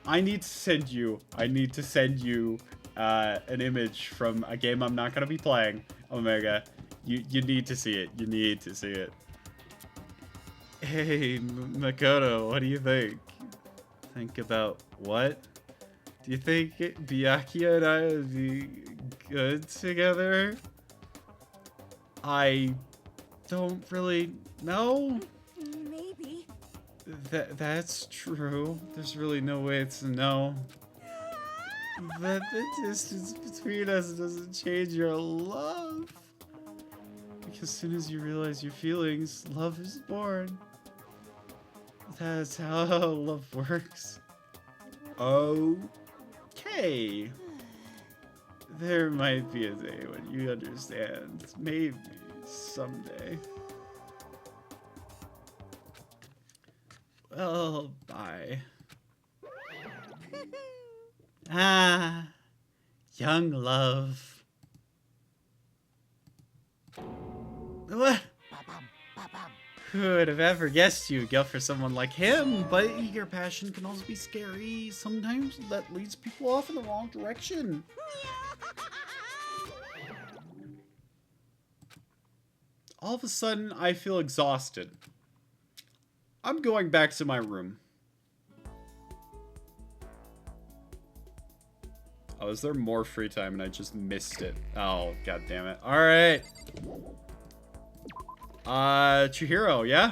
I need to send you an image from a game I'm not going to be playing, Omega. You need to see it. You need to see it. Hey, Makoto, what do you think? Think about what? Do you think Byakuya and I would be good together? I don't really know. Maybe. That's true. There's really no way to know. But the distance between us doesn't change your love. Because as soon as you realize your feelings, love is born. That's how love works. Okay. There might be a day when you understand. Maybe someday. Well, bye. Ah, young love. What? Who would have ever guessed you'd go for someone like him? But eager passion can also be scary. Sometimes that leads people off in the wrong direction. All of a sudden, I feel exhausted. I'm going back to my room. Oh, is there more free time and I just missed it? Oh, god damn it. Alright. Chihiro, yeah?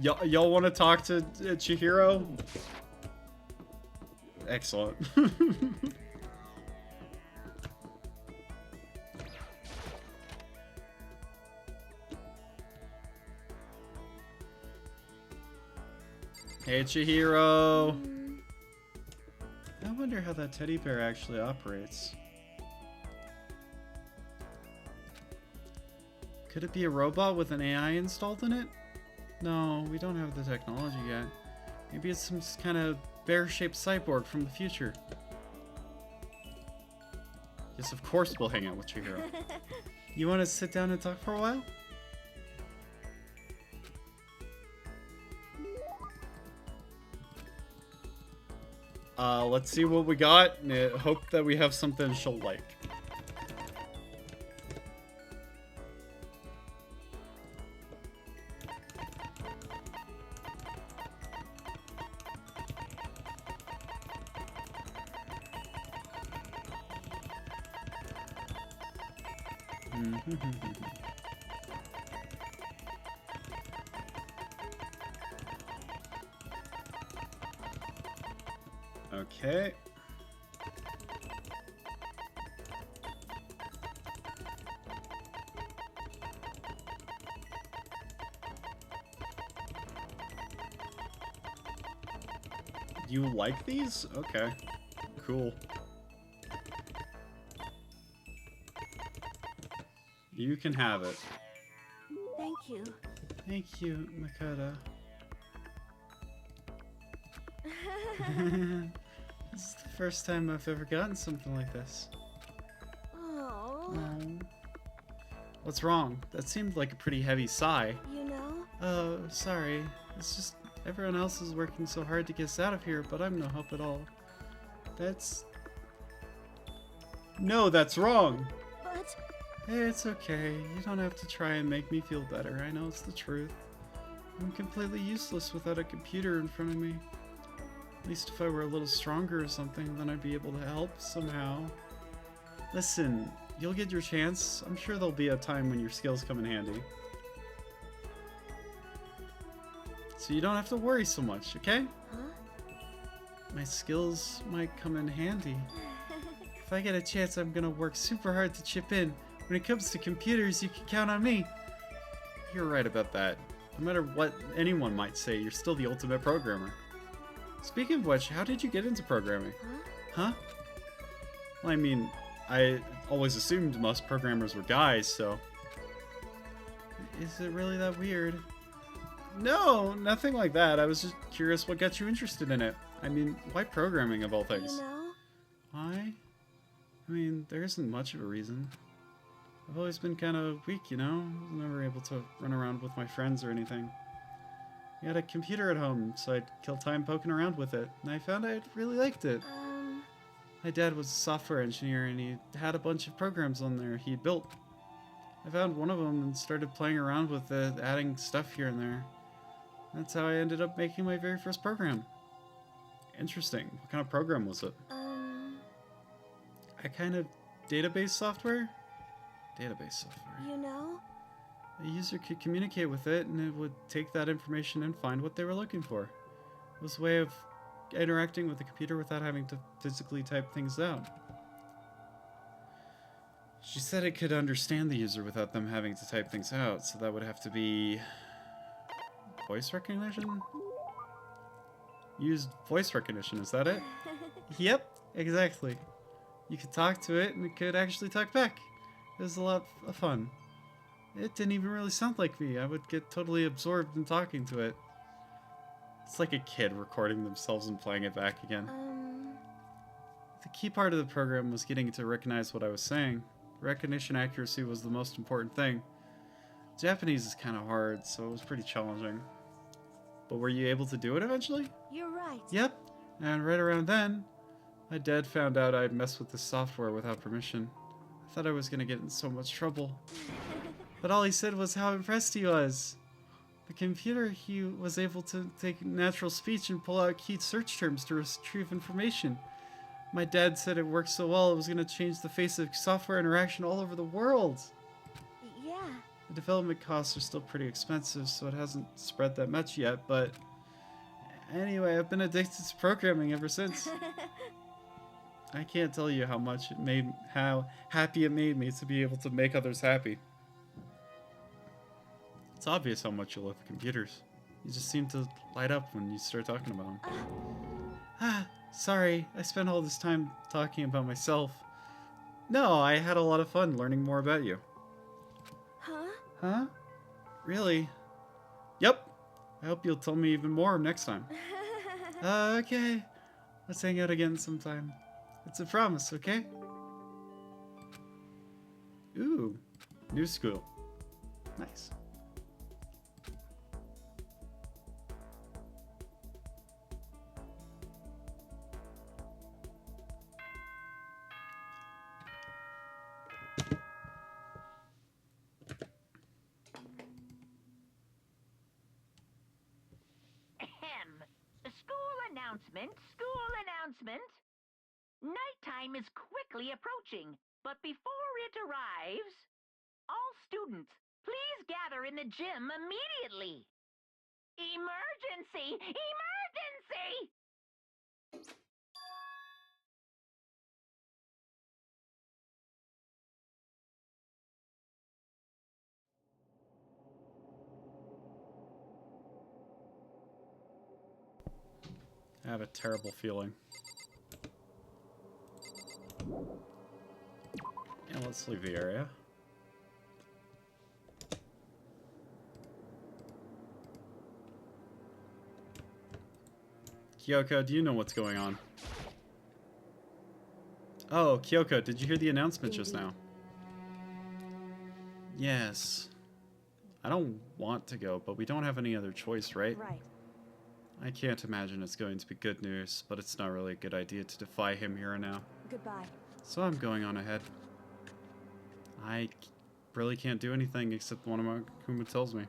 Y'all want to talk to Chihiro? Excellent. Hey, Chihiro. I wonder how that teddy bear actually operates. Could it be a robot with an AI installed in it? No, we don't have the technology yet. Maybe it's some kind of bear-shaped cyborg from the future. Yes, of course we'll hang out with Chihiro. You want to sit down and talk for a while? Let's see what we got, and hope that we have something she'll like. Okay. You like these? Okay. Cool. You can have it. Thank you. Thank you, Makoto. This is the first time I've ever gotten something like this. Oh, What's wrong? That seemed like a pretty heavy sigh. you know? Oh, sorry. It's just everyone else is working so hard to get us out of here, but I'm no help at all. That's... No, that's wrong! But Hey, it's okay. You don't have to try and make me feel better. I know it's the truth. I'm completely useless without a computer in front of me. At least if I were a little stronger or something, then I'd be able to help somehow. Listen, you'll get your chance. I'm sure there'll be a time when your skills come in handy. So you don't have to worry so much, okay? Huh? My skills might come in handy. If I get a chance, I'm gonna work super hard to chip in. When it comes to computers, you can count on me. You're right about that. No matter what anyone might say, you're still the ultimate programmer. Speaking of which, how did you get into programming? Huh? Well, I mean, I always assumed most programmers were guys, so... Is it really that weird? No, nothing like that. I was just curious what got you interested in it. I mean, why programming of all things? You know? Why? I mean, there isn't much of a reason. I've always been kind of weak, you know? I was never able to run around with my friends or anything. I had a computer at home, so I'd kill time poking around with it, and I found I really liked it. My dad was a software engineer, and he had a bunch of programs on there he built. I found one of them and started playing around with it, adding stuff here and there. That's how I ended up making my very first program. Interesting. What kind of program was it? A kind of database software? Database software. You know? A user could communicate with it, and it would take that information and find what they were looking for. It was a way of interacting with the computer without having to physically type things out. She said it could understand the user without them having to type things out, so that would have to be... voice recognition? Used voice recognition, is that it? Yep, exactly. You could talk to it, and it could actually talk back. It was a lot of fun. It didn't even really sound like me. I would get totally absorbed in talking to it. It's like a kid recording themselves and playing it back again. The key part of the program was getting it to recognize what I was saying. Recognition accuracy was the most important thing. Japanese is kind of hard, so it was pretty challenging. But were you able to do it eventually? You're right. Yep. And right around then, my dad found out I'd messed with the software without permission. I thought I was going to get in so much trouble. But all he said was how impressed he was. The computer, he was able to take natural speech and pull out key search terms to retrieve information. My dad said it worked so well it was going to change the face of software interaction all over the world. Yeah. The development costs are still pretty expensive, so it hasn't spread that much yet, but anyway, I've been addicted to programming ever since. I can't tell you how happy it made me to be able to make others happy. It's obvious how much you love computers. You just seem to light up when you start talking about them. Sorry, I spent all this time talking about myself. No, I had a lot of fun learning more about you. Huh? Huh? Really? Yep. I hope you'll tell me even more next time. Okay. Let's hang out again sometime. It's a promise, okay? Ooh. New school. Nice. School announcement. Nighttime is quickly approaching, but before it arrives, all students, please gather in the gym immediately. Emergency! Emergency! I have a terrible feeling. Yeah, let's leave the area. Kyoko, do you know what's going on? Oh, Kyoko, did you hear the announcement just now? Yes. I don't want to go, but we don't have any other choice, right? Right. I can't imagine it's going to be good news, but it's not really a good idea to defy him here and now. Goodbye. So I'm going on ahead. I really can't do anything except one of my Kuma tells me.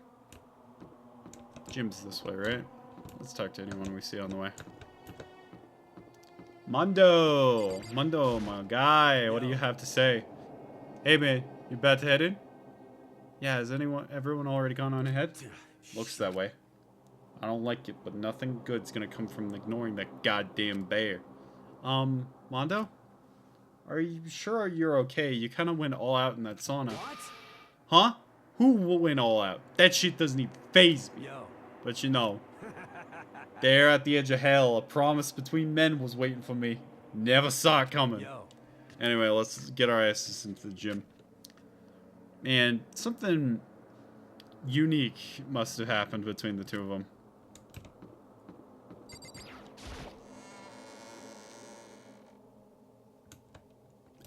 Gym's this way, right? Let's talk to anyone we see on the way. Mundo! Mundo, my guy, what do you have to say? Hey man, you about to head in? Yeah, has everyone already gone on ahead? Looks that way. I don't like it, but nothing good's gonna come from ignoring that goddamn bear. Mondo? Are you sure you're okay? You kind of went all out in that sauna. What? Huh? Who went all out? That shit doesn't even faze me. Yo. But you know, there at the edge of hell, a promise between men was waiting for me. Never saw it coming. Yo. Anyway, let's get our asses into the gym. And something unique must have happened between the two of them.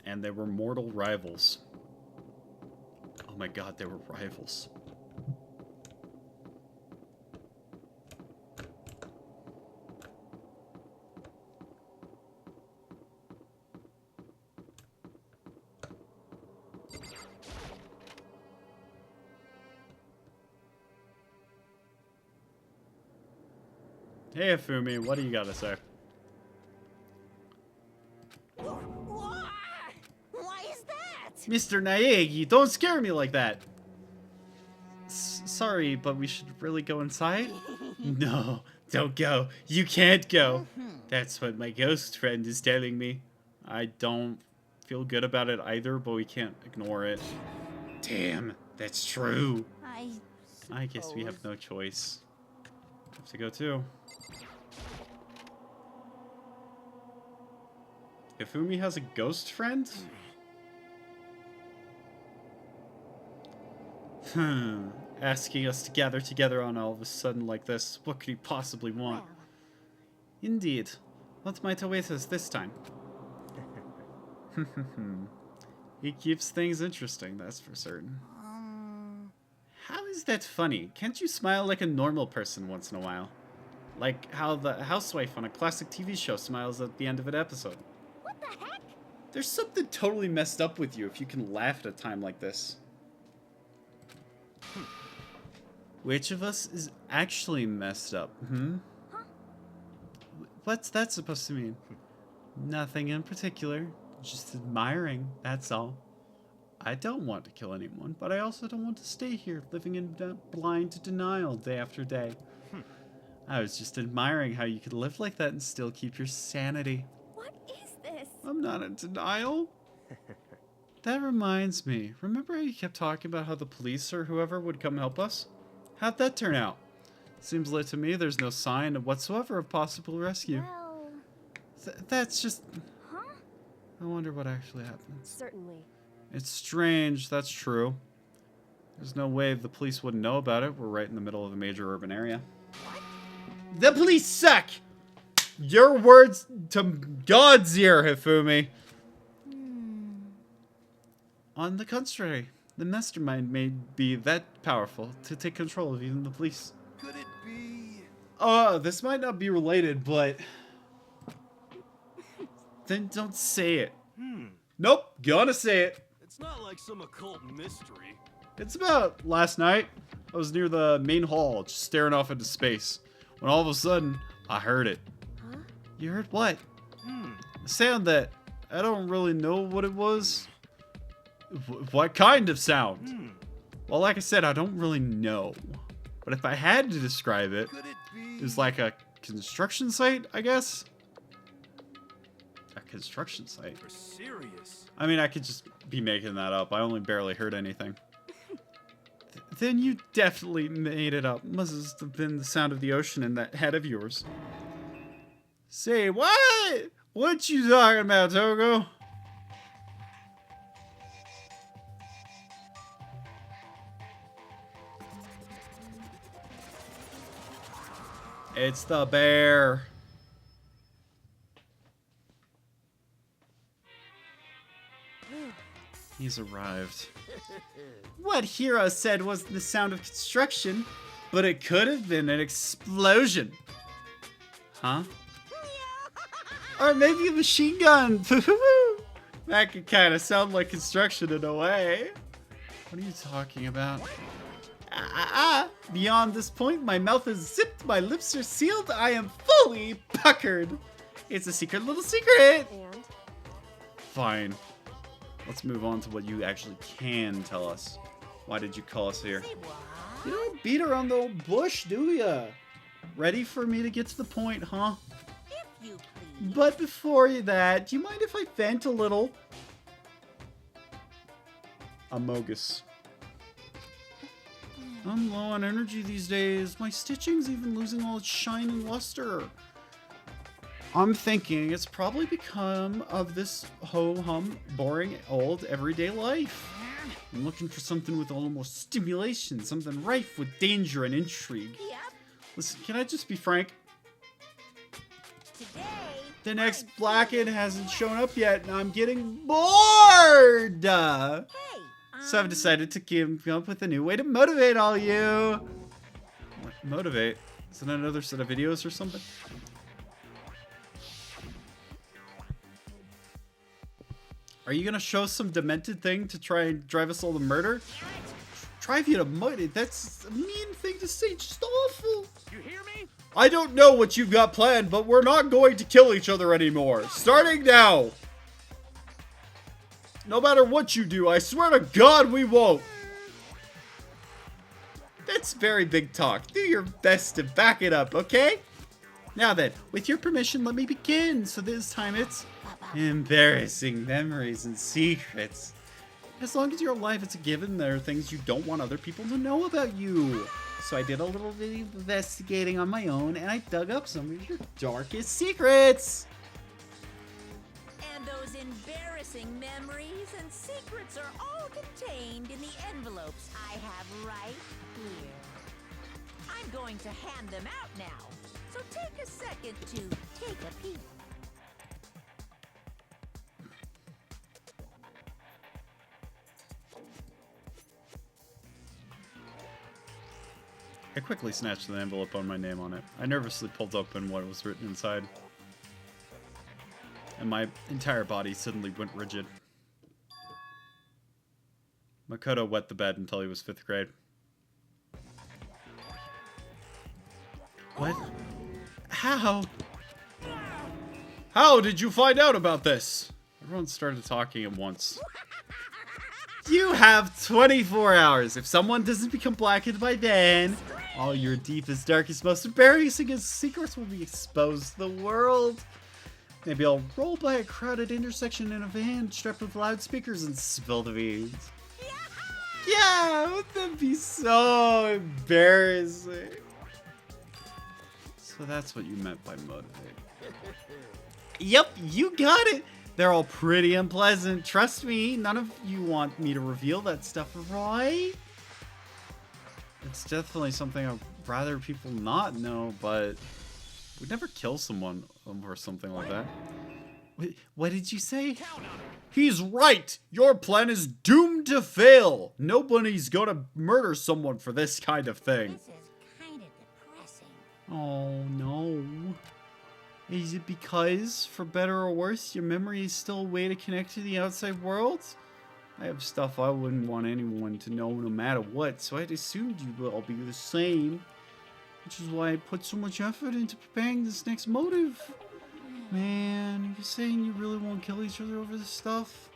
And they were mortal rivals. Oh my god, they were rivals. Hey, Afumi, what do you got to say? Why is that? Mr. Naegi, don't scare me like that! Sorry, but we should really go inside? No, don't go. You can't go. That's what my ghost friend is telling me. I don't feel good about it either, but we can't ignore it. Damn, that's true. I guess we have no choice. Have to go too. Ifumi has a ghost friend? Asking us to gather together on all of a sudden like this. What could he possibly want? Well. Indeed. What might await us this time? He keeps things interesting, that's for certain. How is that funny? Can't you smile like a normal person once in a while? Like how the housewife on a classic TV show smiles at the end of an episode. What the heck? There's something totally messed up with you if you can laugh at a time like this. Which of us is actually messed up? Huh? What's that supposed to mean? Nothing in particular. Just admiring, that's all. I don't want to kill anyone, but I also don't want to stay here living in blind denial day after day. I was just admiring how you could live like that and still keep your sanity. What is this? I'm not in denial. That reminds me. Remember how you kept talking about how the police or whoever would come help us? How'd that turn out? Seems like to me there's no sign whatsoever of possible rescue. Well... That's just... Huh? I wonder what actually happened. Certainly. It's strange, that's true. There's no way the police wouldn't know about it. We're right in the middle of a major urban area. The police suck! Your words to God's ear, Hifumi. On the contrary, the mastermind may be that powerful to take control of even the police. Could it be? This might not be related, but... Then don't say it. Nope, gonna say it. It's not like some occult mystery. It's about last night. I was near the main hall, just staring off into space. When all of a sudden, I heard it. Huh? You heard what? A sound that I don't really know what it was. What kind of sound? Well, like I said, I don't really know. But if I had to describe it, Could it be? it was like a construction site, I guess. A construction site? You're serious. I mean, I could just be making that up. I only barely heard anything. Then you definitely made it up. Must have been the sound of the ocean in that head of yours. Say, what? What you talking about, Togo? It's the bear. He's arrived. What Hiro said wasn't the sound of construction, but it could have been an explosion. Huh? Or maybe a machine gun. That could kind of sound like construction in a way. What are you talking about? Beyond this point, my mouth is zipped, my lips are sealed, I am fully puckered. It's a secret little secret. And? Fine. Let's move on to what you actually can tell us. Why did you call us here? Say what? You don't beat around the old bush, do ya? Ready for me to get to the point, huh? If you please. But before that, do you mind if I vent a little? Amogus. I'm low on energy these days. My stitching's even losing all its shine and luster. I'm thinking it's probably become of this ho-hum, boring, old, everyday life. I'm looking for something with a little more stimulation, something rife with danger and intrigue. Yep. Listen, can I just be frank? Today. The next Blackhead hasn't shown up yet, and I'm getting bored! Hey. So I've decided to come up with a new way to motivate all you. What, motivate? Is it another set of videos or something? Are you gonna show some demented thing to try and drive us all to murder? Drive you to murder? That's a mean thing to say, just awful. You hear me? I don't know what you've got planned, but we're not going to kill each other anymore. Starting now. No matter what you do, I swear to God we won't. That's very big talk. Do your best to back it up, okay? Now then, with your permission, let me begin. So this time it's embarrassing memories and secrets. As long as you're alive, it's a given there are things you don't want other people to know about you. So I did a little bit of investigating on my own, and I dug up some of your darkest secrets. And those embarrassing memories and secrets are all contained in the envelopes I have right here. I'm going to hand them out now, so take a second to take a peek. I quickly snatched the envelope on my name on it. I nervously pulled open what was written inside. And my entire body suddenly went rigid. Makoto wet the bed until he was 5th grade. What? How? How did you find out about this? Everyone started talking at once. You have 24 hours. If someone doesn't become blackened by then, all your deepest, darkest, most embarrassing secrets will be exposed to the world. Maybe I'll roll by a crowded intersection in a van strapped with loudspeakers and spill the beans. Yeah, wouldn't that be so embarrassing? So that's what you meant by motivate. Yep, you got it. They're all pretty unpleasant. Trust me, none of you want me to reveal that stuff, right? It's definitely something I'd rather people not know, but we'd never kill someone over something like that. Wait, what did you say? He's right! Your plan is doomed to fail! Nobody's gonna murder someone for this kind of thing. This is kind of depressing. Oh no. Is it because, for better or worse, your memory is still a way to connect to the outside world? I have stuff I wouldn't want anyone to know no matter what, so I'd assumed you would all be the same. Which is why I put so much effort into preparing this next motive. Man, you're saying you really won't kill each other over this stuff?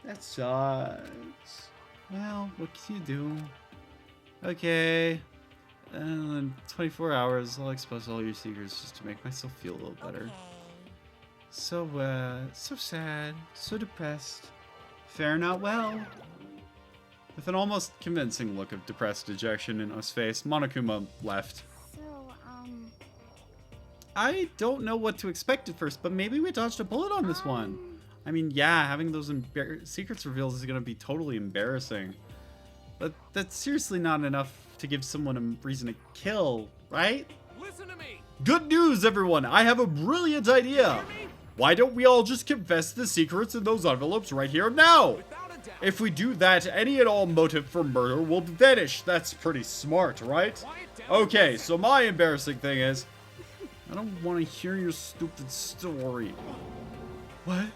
That sucks. Well, what can you do? Okay. And in 24 hours, I'll expose all your secrets just to make myself feel a little better. Okay. So sad, so depressed. Fare not well. With an almost convincing look of depressed dejection in his face, Monokuma left. So, I don't know what to expect at first, but maybe we dodged a bullet on this one. I mean, yeah, having those secrets reveals is going to be totally embarrassing. But that's seriously not enough to give someone a reason to kill, right? Listen to me. Good news, everyone! I have a brilliant idea! Why don't we all just confess the secrets in those envelopes right here and now? Without a doubt. If we do that, any and all motive for murder will vanish. That's pretty smart, right? Quiet down. Okay, so my embarrassing thing is, I don't want to hear your stupid story. What?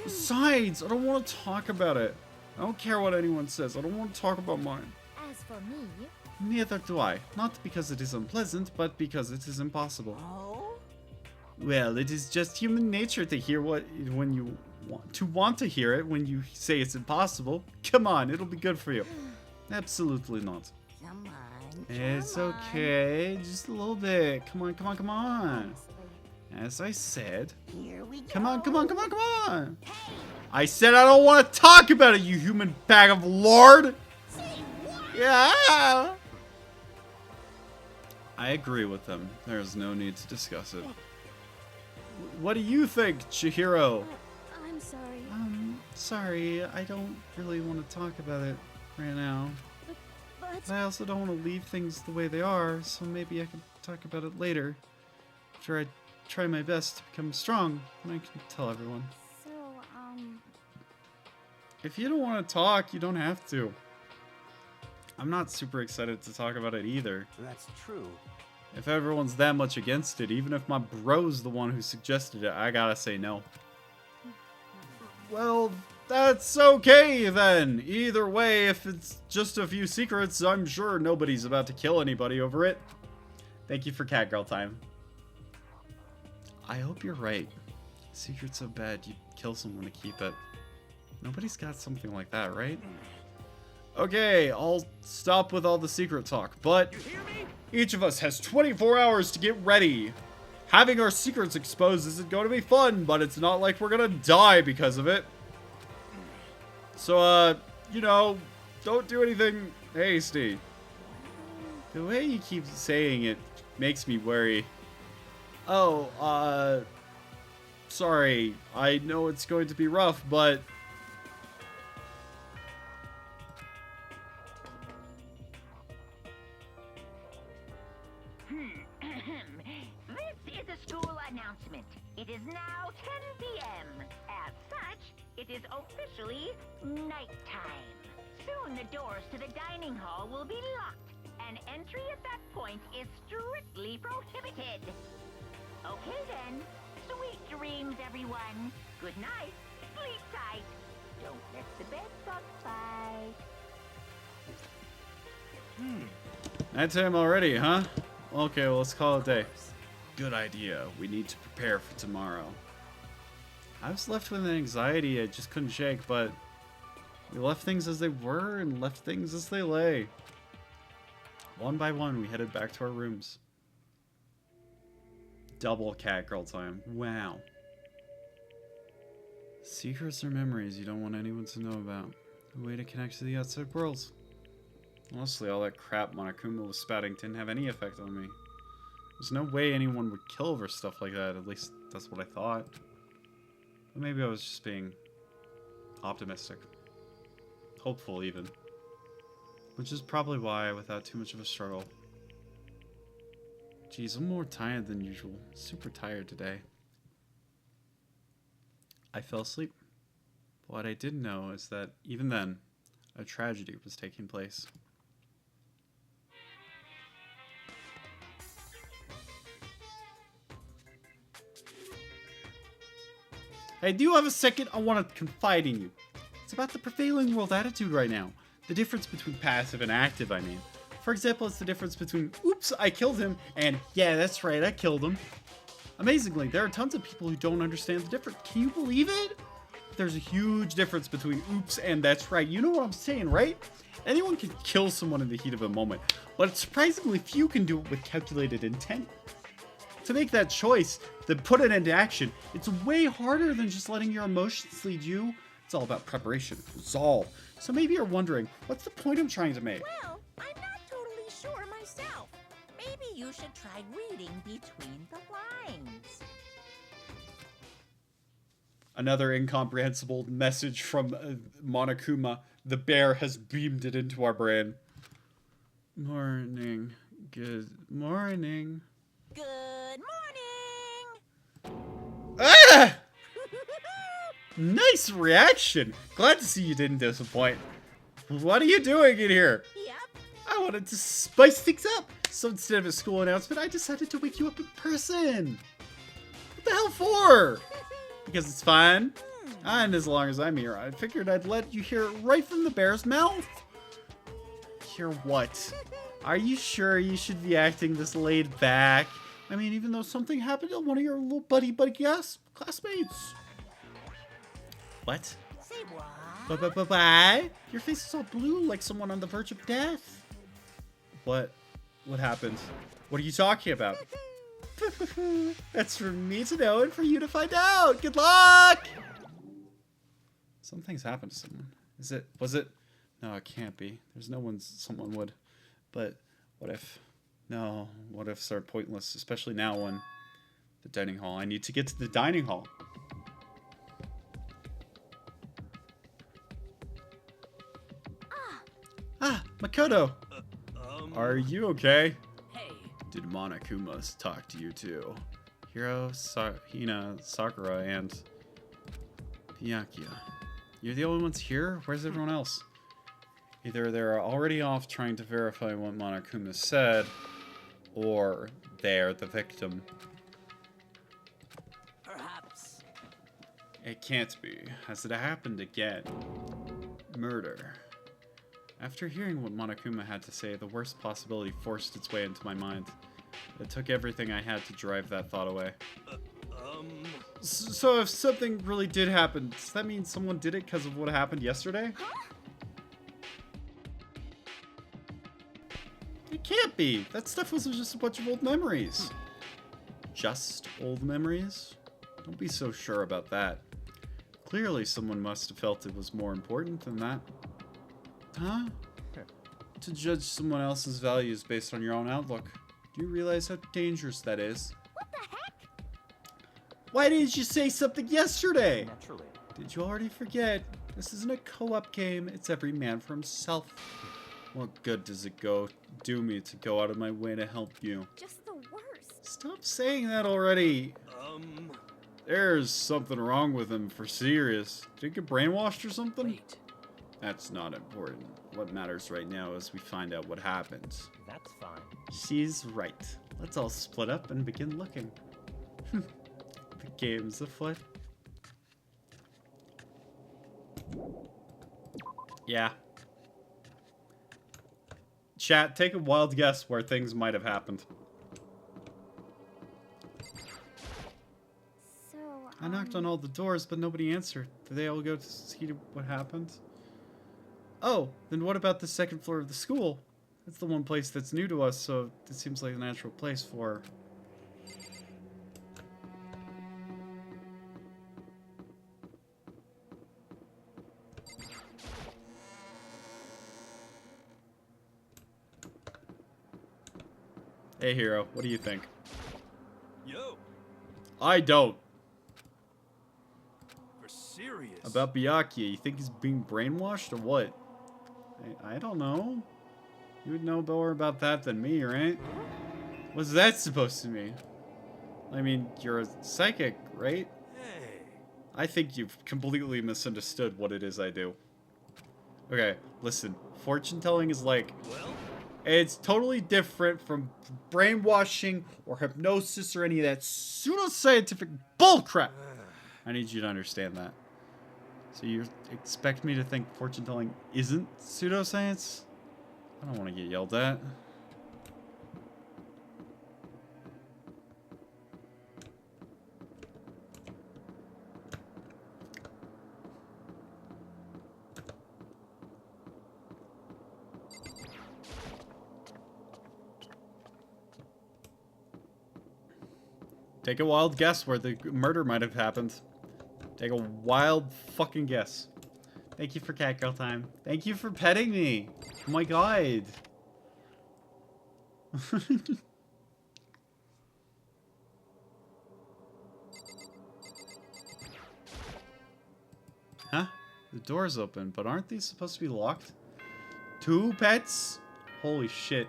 Besides, I don't want to talk about it. I don't care what anyone says. I don't want to talk about mine. as for me, Neither do I. Not because it is unpleasant, but because it is impossible. Oh? Well, it is just human nature to hear when you want to hear it when you say it's impossible. Come on, it'll be good for you. Absolutely not. Come on. It's come on. okay, just a little bit. Come on, come on, come on. honestly, As I said, Here we go. come on, come on, come on, come on. I said I don't want to talk about it, you human bag of lard. Say what? Yeah. I agree with them. There's no need to discuss it. What do you think, Chihiro? I'm sorry. Sorry, I don't really want to talk about it right now. But I also don't want to leave things the way they are, so maybe I can talk about it later. After I try my best to become strong, and I can tell everyone. so, If you don't want to talk, you don't have to. I'm not super excited to talk about it either. That's true. If everyone's that much against it, even if my bro's the one who suggested it, I gotta say no. Well, that's okay then. Either way, if it's just a few secrets, I'm sure nobody's about to kill anybody over it. Thank you for Catgirl time. I hope you're right. Secret's so bad you'd kill someone to keep it. Nobody's got something like that, right? Okay, I'll stop with all the secret talk, but each of us has 24 hours to get ready. Having our secrets exposed isn't going to be fun, but it's not like we're gonna die because of it. So, you know, don't do anything hasty. The way you keep saying it makes me worry. Oh, sorry. I know it's going to be rough, but... This is a school announcement. It is now 10 p.m. As such, it is officially nighttime. Soon the doors to the dining hall will be locked, and entry at that point is strictly prohibited. Okay then. Sweet dreams, everyone. Good night. Sleep tight. Don't let the bed bug bite. Nighttime already, huh? Okay, well, let's call it a day. Good idea. We need to prepare for tomorrow. I was left with an anxiety I just couldn't shake, but we left things as they were and left things as they lay. One by one, we headed back to our rooms. Double catgirl time. Wow. Secrets or memories you don't want anyone to know about. A way to connect to the outside world. Honestly, all that crap Monokuma was spouting didn't have any effect on me. There's no way anyone would kill over stuff like that. At least that's what I thought. But maybe I was just being optimistic. Hopeful, even. Which is probably why, without too much of a struggle. Geez, I'm more tired than usual. Super tired today. I fell asleep. What I didn't know is that, even then, a tragedy was taking place. I do have a second. I want to confide in you. It's about the prevailing world attitude right now. The difference between passive and active, I mean. For example, it's the difference between, oops, I killed him, and yeah, that's right, I killed him. Amazingly, there are tons of people who don't understand the difference. Can you believe it? There's a huge difference between oops and that's right. You know what I'm saying, right? Anyone can kill someone in the heat of a moment, but surprisingly few can do it with calculated intent. To make that choice, then put it into action, it's way harder than just letting your emotions lead you. It's all about preparation, resolve. So maybe you're wondering, what's the point I'm trying to make? Well, I'm not totally sure myself. Maybe you should try reading between the lines. Another incomprehensible message from Monokuma. The bear has beamed it into our brain. Morning. Good morning. Good morning! Ah! Nice reaction. Glad to see you didn't disappoint. What are you doing in here? Yep. I wanted to spice things up. So instead of a school announcement, I decided to wake you up in person. What the hell for? Because it's fun. And as long as I'm here, I figured I'd let you hear it right from the bear's mouth. Hear what? Are you sure you should be acting this laid back? I mean, even though something happened to one of your little buddy classmates. What? Say what? Bye. Your face is all blue like someone on the verge of death. What? What happened? What are you talking about? That's for me to know and for you to find out. Good luck! Something's happened to someone. Was it? No, it can't be. There's no one someone would. But what if? No, what ifs are pointless, especially now when the dining hall. I need to get to the dining hall. Ah, Makoto. Are you okay? Hey. Did Monokuma talk to you too? Hiro, Hina, Sakura, and Byakuya. You're the only ones here? Where's everyone else? Either they're already off trying to verify what Monokuma said, or they're the victim. Perhaps. It can't be. Has it happened again? Murder. After hearing what Monokuma had to say, the worst possibility forced its way into my mind. It took everything I had to drive that thought away. So if something really did happen, does that mean someone did it because of what happened yesterday? It can't be. That stuff was just a bunch of old memories. Just old memories? Don't be so sure about that. Clearly someone must have felt it was more important than that. Huh? To judge someone else's values based on your own outlook. Do you realize how dangerous that is? What the heck? Why didn't you say something yesterday? Naturally. Did you already forget? This isn't a co-op game. It's every man for himself. What good does it do me to go out of my way to help you? Just the worst. Stop saying that already. There's something wrong with him for serious. Did he get brainwashed or something? Wait. That's not important. What matters right now is we find out what happens. That's fine. She's right. Let's all split up and begin looking. The game's afoot. Yeah. Chat, take a wild guess where things might have happened. I knocked on all the doors, but nobody answered. Did they all go to see what happened? Oh, then what about the second floor of the school? That's the one place that's new to us, so it seems like a natural place for... Hey, hero, what do you think? Yo, I don't. for serious. About Byakuya, you think he's being brainwashed or what? I don't know. You would know more about that than me, right? What's that supposed to mean? I mean, you're a psychic, right? Hey. I think you've completely misunderstood what it is I do. Okay, listen. Fortune telling is like... Well, It's totally different from brainwashing or hypnosis or any of that pseudoscientific bullcrap. I need you to understand that. So you expect me to think fortune telling isn't pseudoscience? I don't want to get yelled at. Take a wild guess where the murder might have happened. Take a wild fucking guess. Thank you for catgirl time. Thank you for petting me. Oh my god. Huh? The door's open, but aren't these supposed to be locked? 2 pets? Holy shit.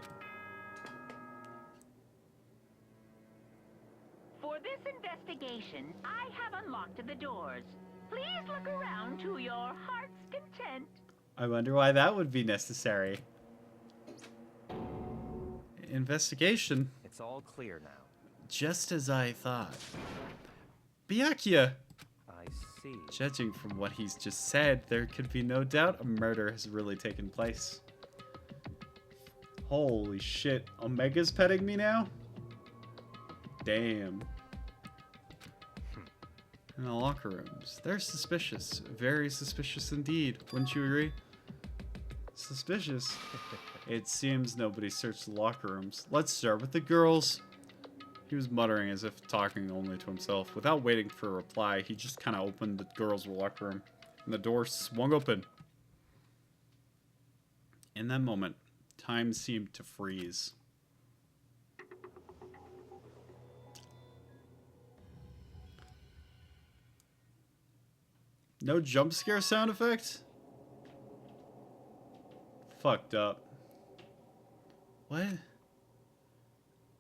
For this investigation, I have unlocked the doors. Please look around to your heart's content. I wonder why that would be necessary. Investigation? It's all clear now. Just as I thought. Byakuya! I see. Judging from what he's just said, there could be no doubt a murder has really taken place. Holy shit. Omega's petting me now? Damn. In the locker rooms. They're suspicious. Very suspicious indeed. Wouldn't you agree? Suspicious? It seems nobody searched the locker rooms. Let's start with the girls. He was muttering as if talking only to himself. Without waiting for a reply, he just kind of opened the girls' locker room. And the door swung open. In that moment, time seemed to freeze. No jump scare sound effect? Fucked up. What?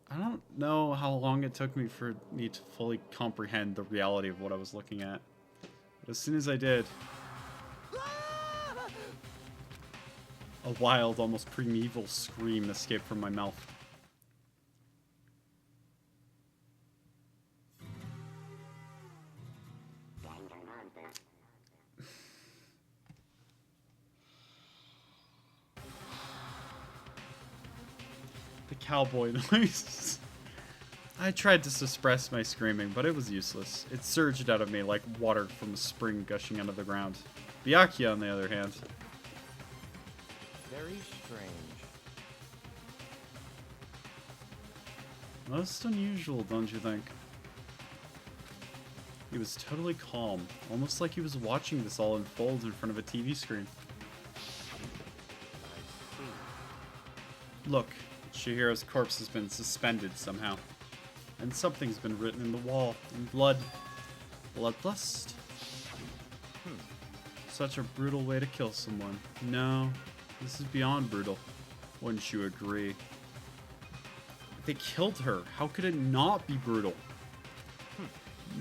I don't know how long it took me for me to fully comprehend the reality of what I was looking at. But as soon as I did, a wild, almost primeval scream escaped from my mouth. The cowboy noise. I tried to suppress my screaming, but it was useless. It surged out of me like water from a spring gushing out of the ground. Byakuya, on the other hand. Very strange. Most unusual, don't you think? He was totally calm, almost like he was watching this all unfold in front of a TV screen. I see. Look, Chihiro's corpse has been suspended somehow. And something's been written in the wall, in blood. Bloodlust? Such a brutal way to kill someone. No, this is beyond brutal. Wouldn't you agree? They killed her. How could it not be brutal?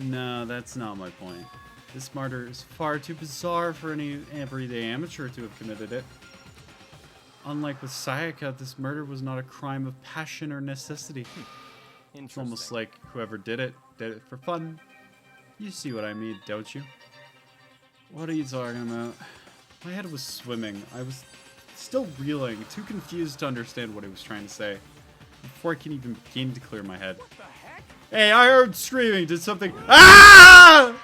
No, that's not my point. This murder is far too bizarre for any everyday amateur to have committed it. Unlike with Sayaka, this murder was not a crime of passion or necessity. It's almost like whoever did it for fun. You see what I mean, don't you? What are you talking about? My head was swimming. I was still reeling, too confused to understand what he was trying to say. Before I can even begin to clear my head. what the heck? Hey, I heard screaming. Did something... Ah!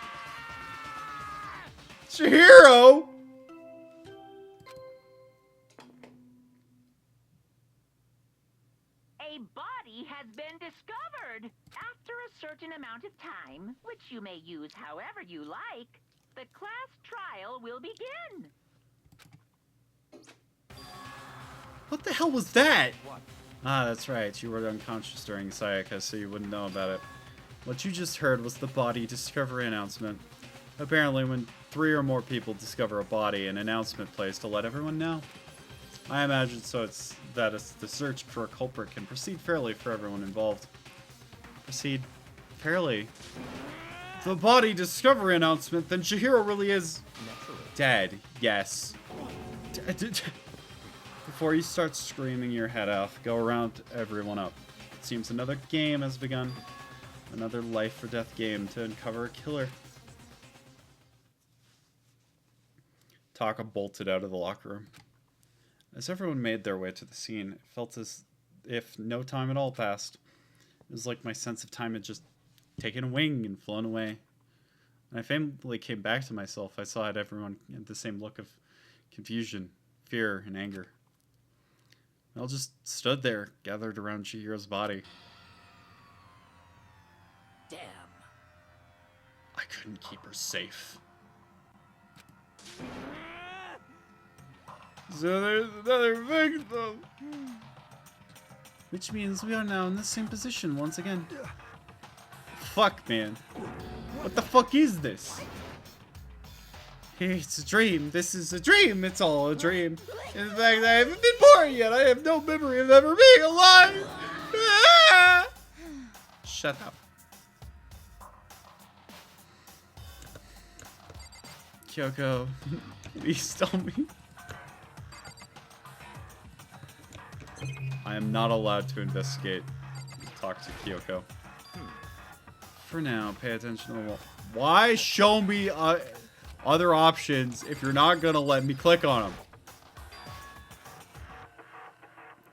Chihiro! A body has been discovered. After a certain amount of time, which you may use however you like, the class trial will begin. What the hell was that? Ah, that's right. You were unconscious during Sayaka, so you wouldn't know about it. What you just heard was the body discovery announcement. Apparently, when 3 or more people discover a body, an announcement plays to let everyone know. I imagine it's the search for a culprit can proceed fairly for everyone involved. Proceed fairly. The body discovery announcement, then Chihiro really is dead. Yes. Before you start screaming your head off, go around everyone up. It seems another game has begun. Another life or death game to uncover a killer. Taka bolted out of the locker room. As everyone made their way to the scene, it felt as if no time at all passed. It was like my sense of time had just taken a wing and flown away. When I finally came back to myself, I saw that everyone had the same look of confusion, fear, and anger. They all just stood there, gathered around Chihiro's body. Damn. I couldn't keep her safe. So there's another victim. Which means we are now in the same position once again. Fuck, man. What the fuck is this? It's a dream. This is a dream. It's all a dream. In fact, I haven't been born yet. I have no memory of ever being alive. Ah! Shut up. Kyoko, please tell me. I am not allowed to investigate. Talk to Kyoko. For now, pay attention to the wall. Why show me other options if you're not gonna let me click on them?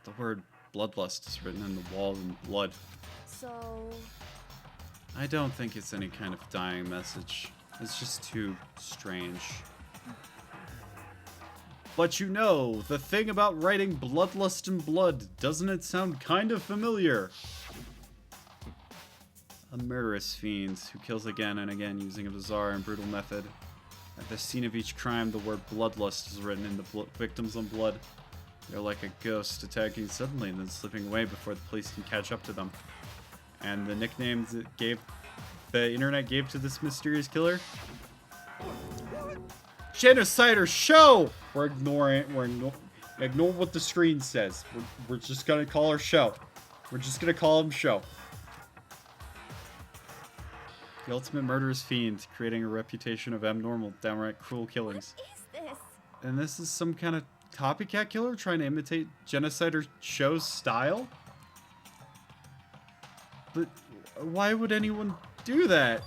The word bloodlust is written in the wall in blood. So... I don't think it's any kind of dying message. It's just too strange. But you know, the thing about writing bloodlust in blood, doesn't it sound kind of familiar? A murderous fiend who kills again and again using a bizarre and brutal method. At the scene of each crime, the word bloodlust is written in the victims on blood. They're like a ghost attacking suddenly and then slipping away before the police can catch up to them. And the nicknames the internet gave to this mysterious killer? Genocider Show! We're ignoring ignore what the screen says. We're just gonna call her Show. We're just gonna call him Show. The ultimate murderous fiend, creating a reputation of abnormal, downright cruel killings. What is this? And this is some kind of copycat killer trying to imitate Genocider Show's style? But why would anyone do that?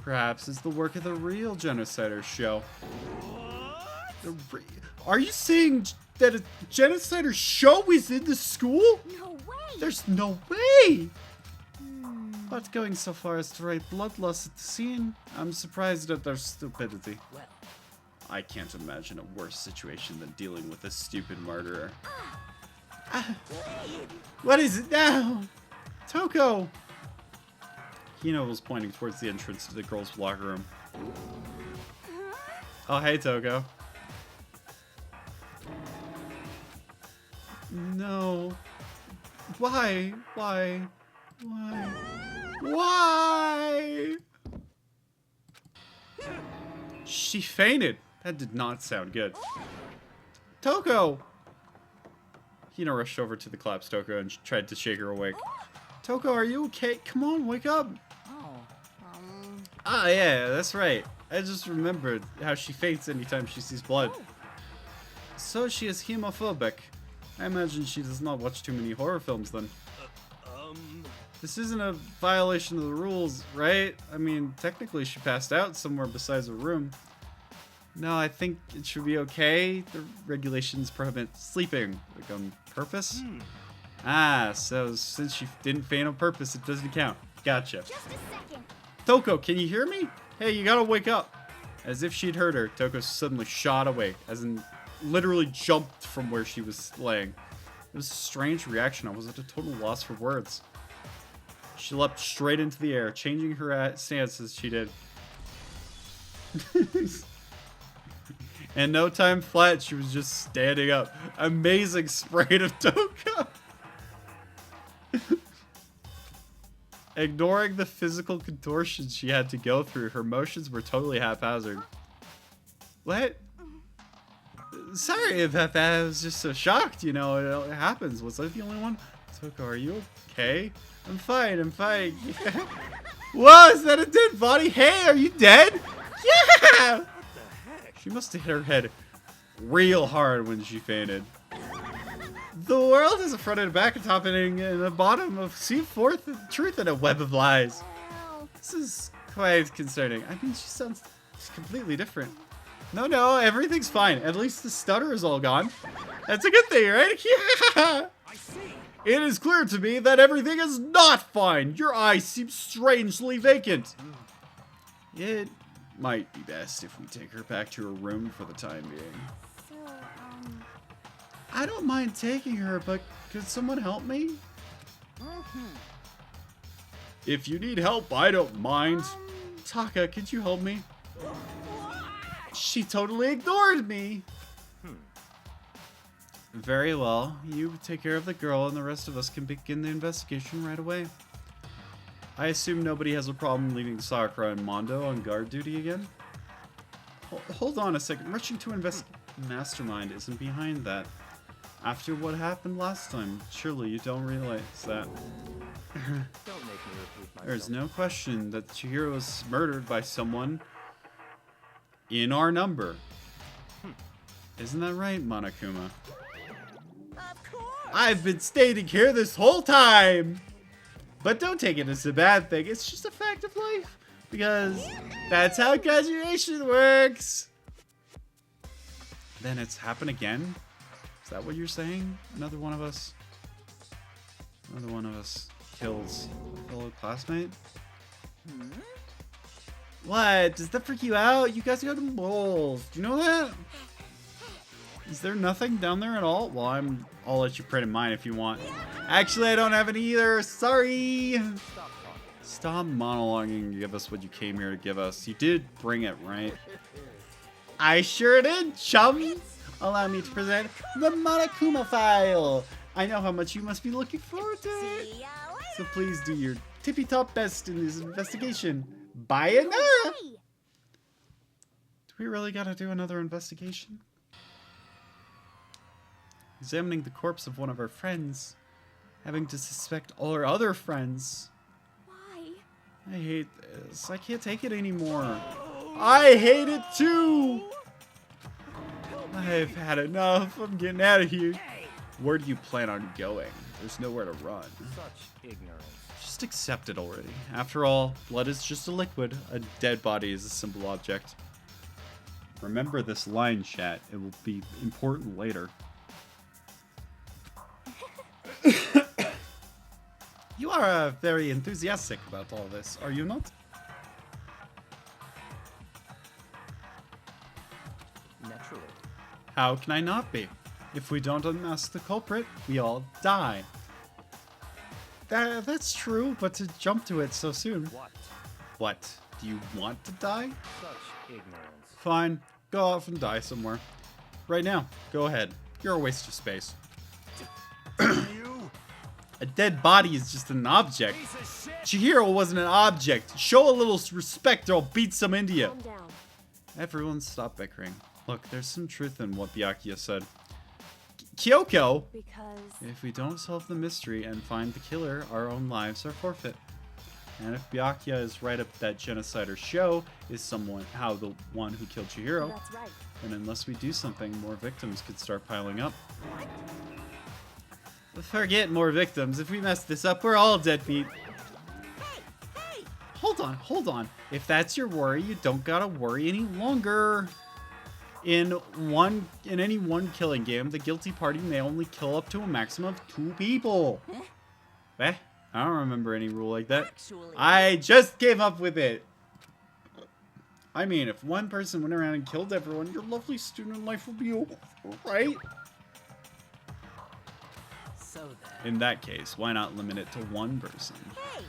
Perhaps it's the work of the real Genocider Show. Are you saying that a Genocider Show is in the school? No way! There's no way! But going so far as to write bloodlust at the scene, I'm surprised at their stupidity. Well, I can't imagine a worse situation than dealing with a stupid murderer. What is it now? Toko! Hino was pointing towards the entrance to the girls' locker room. Oh, hey, Toko. No. Why? Why? Why? Why? She fainted. That did not sound good. Toko! Hino rushed over to the collapsed Toko and tried to shake her awake. Toko, are you okay? Come on, wake up! Ah, yeah, that's right. I just remembered how she faints anytime she sees blood. So she is hemophobic. I imagine she does not watch too many horror films then. This isn't a violation of the rules, right? I mean, technically she passed out somewhere besides her room. No, I think it should be okay. The regulations prohibit sleeping, like on purpose. Ah, so since she didn't faint on purpose, it doesn't count. Gotcha. Just a second. Toko, can you hear me? Hey, you gotta wake up. As if she'd heard her, Toko suddenly shot away, as in literally jumped from where she was laying. It was a strange reaction. I was at a total loss for words. She leapt straight into the air, changing her stance as she did. In no time flat, she was just standing up. Amazing sprite of Toko. Ignoring the physical contortions she had to go through, her motions were totally haphazard. What? Sorry if I was just so shocked, you know, it happens. Was I the only one? Toko, are you okay? I'm fine, I'm fine. Whoa, is that a dead body? Hey, are you dead? Yeah! What the heck? She must have hit her head real hard when she fainted. The world is a front and a back, a top and a bottom of see forth the truth in a web of lies. This is quite concerning. I mean, she sounds completely different. No, everything's fine. At least the stutter is all gone. That's a good thing, right? Yeah! I see. It is clear to me that everything is not fine. Your eyes seem strangely vacant. It might be best if we take her back to her room for the time being. So, I don't mind taking her, but could someone help me? If you need help, I don't mind. Taka, could you help me? She totally ignored me. Very well. You take care of the girl and the rest of us can begin the investigation right away. I assume nobody has a problem leaving Sakura and Mondo on guard duty again? Hold on a second. Rushing to Mastermind isn't behind that. After what happened last time, surely you don't realize that. Don't make me repeat myself. There's no question that Chihiro was murdered by someone in our number. Isn't that right, Monokuma? Of course. I've been standing here this whole time! But don't take it as a bad thing, it's just a fact of life. Because that's how graduation works! Then it's happened again? Is that what you're saying? Another one of us kills a fellow classmate? What? Does that freak you out? You guys got moles. Do you know that? Is there nothing down there at all? Well, I'll let you print in mine if you want. Actually, I don't have any either. Sorry. Stop monologuing and give us what you came here to give us. You did bring it, right? I sure did, chum. Allow me to present the Monokuma file. I know how much you must be looking forward to it. See ya So later. please do your tippy-top best in this investigation. Sayonara! Do we really gotta do another investigation? Examining the corpse of one of our friends. Having to suspect all our other friends. why? I hate this. I can't take it anymore. I hate it too! I've had enough. I'm getting out of here. Where do you plan on going? There's nowhere to run. Such ignorance. Just accept it already. After all, blood is just a liquid. A dead body is a simple object. Remember this line, chat. It will be important later. You are very enthusiastic about all this, are you not? Naturally. How can I not be? If we don't unmask the culprit, we all die. That's true, but to jump to it so soon. What? What? Do you want to die? Such ignorance. Fine. Go off and die somewhere. Right now. Go ahead. You're a waste of space. You A dead body is just an object. piece of shit. Chihiro wasn't an object. Show a little respect or I'll beat some into you. Calm down. Everyone stop bickering. Look, there's some truth in what Byakuya said. Kyoko! Because If we don't solve the mystery and find the killer, our own lives are forfeit. And if Byakuya is right up that genocider show is somehow the one who killed Chihiro, that's right. then unless we do something, more victims could start piling up. Forget more victims. If we mess this up, we're all dead meat. Hey! Hold on. If that's your worry, you don't gotta worry any longer. In any one killing game, the guilty party may only kill up to a maximum of 2 people. Eh? I don't remember any rule like that. Actually, I just gave up with it. I mean, if one person went around and killed everyone, your lovely student life would be over, right? So then. In that case, why not limit it to one person? Hey,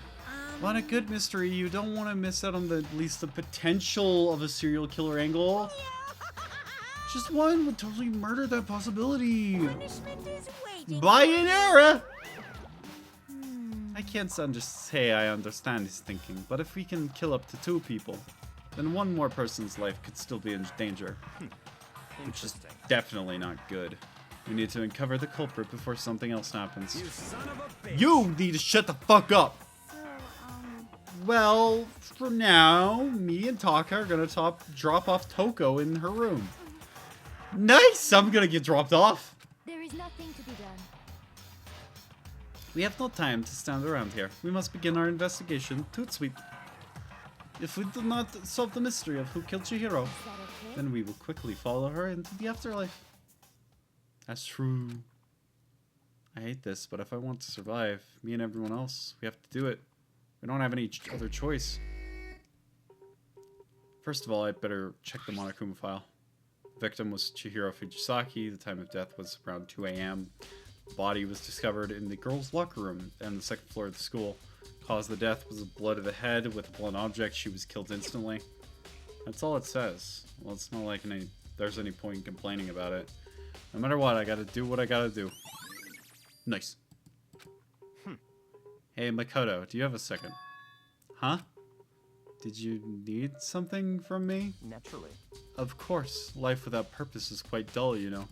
On a good mystery, you don't want to miss out on at least the potential of a serial killer angle. Just one would totally murder that possibility. punishment is waiting. Bayonera! I can't just say I understand his thinking, but if we can kill up to 2 people, then one more person's life could still be in danger. Which is Interesting. definitely not good. We need to uncover the culprit before something else happens. You son of a bitch! You need to shut the fuck up! So, Well, for now, me and Taka are gonna drop off Toko in her room. Nice! I'm gonna get dropped off. there is nothing to be done. We have no time to stand around here. We must begin our investigation. Toot sweet. If we do not solve the mystery of who killed Chihiro, Is that okay? then we will quickly follow her into the afterlife. That's true. I hate this, but if I want to survive, me and everyone else, we have to do it. We don't have any other choice. First of all, I'd better check the Monokuma file. The victim was Chihiro Fujisaki. The time of death was around 2 a.m. The body was discovered in the girls' locker room and the second floor of the school. Cause of the death was a blow to the head with a blunt object. She was killed instantly. That's all it says. Well, it's not like there's any point in complaining about it. No matter what, I gotta do what I gotta do. Nice. Hey, Makoto, do you have a second? Huh? Did you need something from me? Naturally. Of course. Life without purpose is quite dull, you know.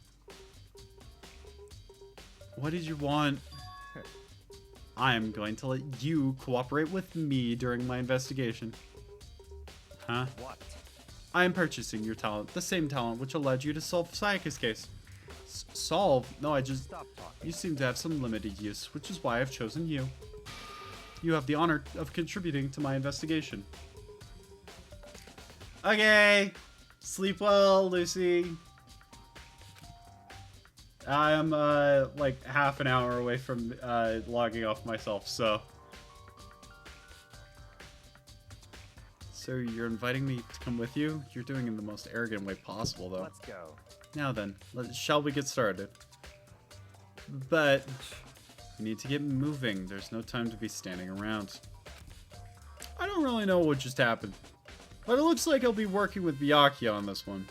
What did you want? I am going to let you cooperate with me during my investigation. Huh? What? I am purchasing your talent, the same talent which allowed you to solve Sayaka's case. Solve? No, I just... Stop talking. You seem to have some limited use, which is why I've chosen you. You have the honor of contributing to my investigation. Okay. Sleep well, Lucy. I am, like, half an hour away from, logging off myself, so... So you're inviting me to come with you? You're doing it in the most arrogant way possible, though. Let's go. Now then, shall we get started? But we need to get moving. There's no time to be standing around. I don't really know what just happened, but it looks like I'll be working with Byakuya on this one.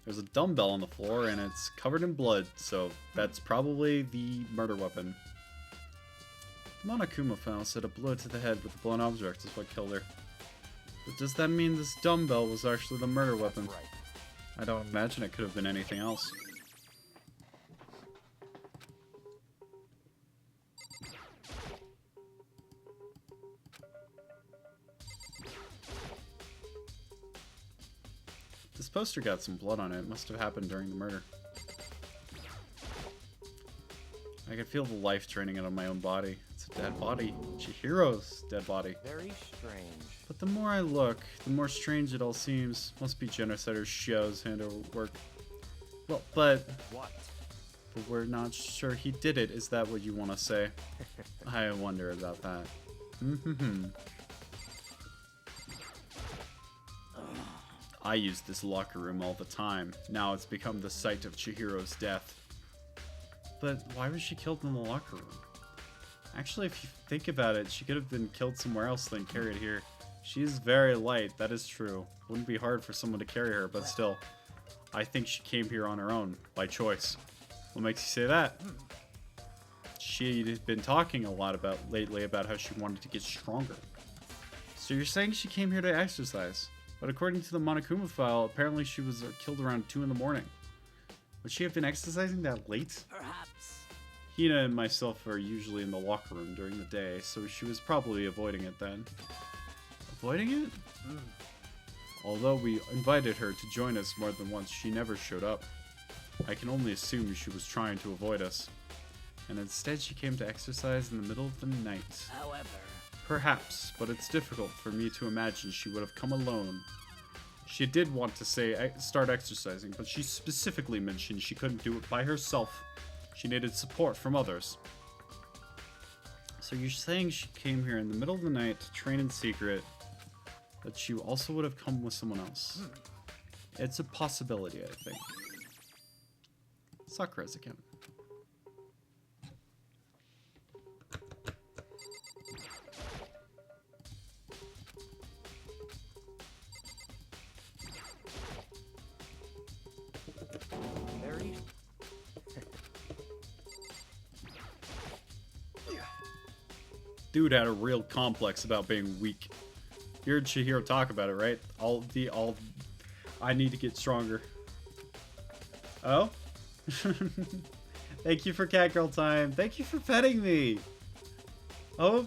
There's a dumbbell on the floor and it's covered in blood, so that's probably the murder weapon. The Monokuma file said a blow to the head with a blunt object is what killed her. But does that mean this dumbbell was actually the murder weapon? Right. I don't imagine it could have been anything else. This poster got some blood on it. It must have happened during the murder. I can feel the life draining out of my own body. It's a dead body. Chihiro's dead body. Very strange. But the more I look, the more strange it all seems. Must be Genocider Shio's handiwork. Well, but What? we're not sure he did it. Is that what you want to say? I wonder about that. I use this locker room all the time. Now it's become the site of Chihiro's death. But why was she killed in the locker room? Actually, if you think about it, she could have been killed somewhere else than carried here. She is very light, that is true. Wouldn't be hard for someone to carry her, but still. I think she came here on her own, by choice. What makes you say that? She'd been talking a lot lately about how she wanted to get stronger. So you're saying she came here to exercise? But according to the Monokuma file, apparently she was killed around 2 in the morning. Would she have been exercising that late? Perhaps. Hina and myself are usually in the locker room during the day, so she was probably avoiding it then. Avoiding it? Although we invited her to join us more than once, she never showed up. I can only assume she was trying to avoid us. And instead she came to exercise in the middle of the night. However, Perhaps, but it's difficult for me to imagine she would have come alone. She did want to say start exercising, but she specifically mentioned she couldn't do it by herself. She needed support from others. So you're saying she came here in the middle of the night to train in secret, but she also would have come with someone else. It's a possibility, I think. Sakura's account. Very. Dude had a real complex about being weak. You heard Chihiro talk about it, right? I need to get stronger. Oh? Thank you for catgirl time. Thank you for petting me. Oh,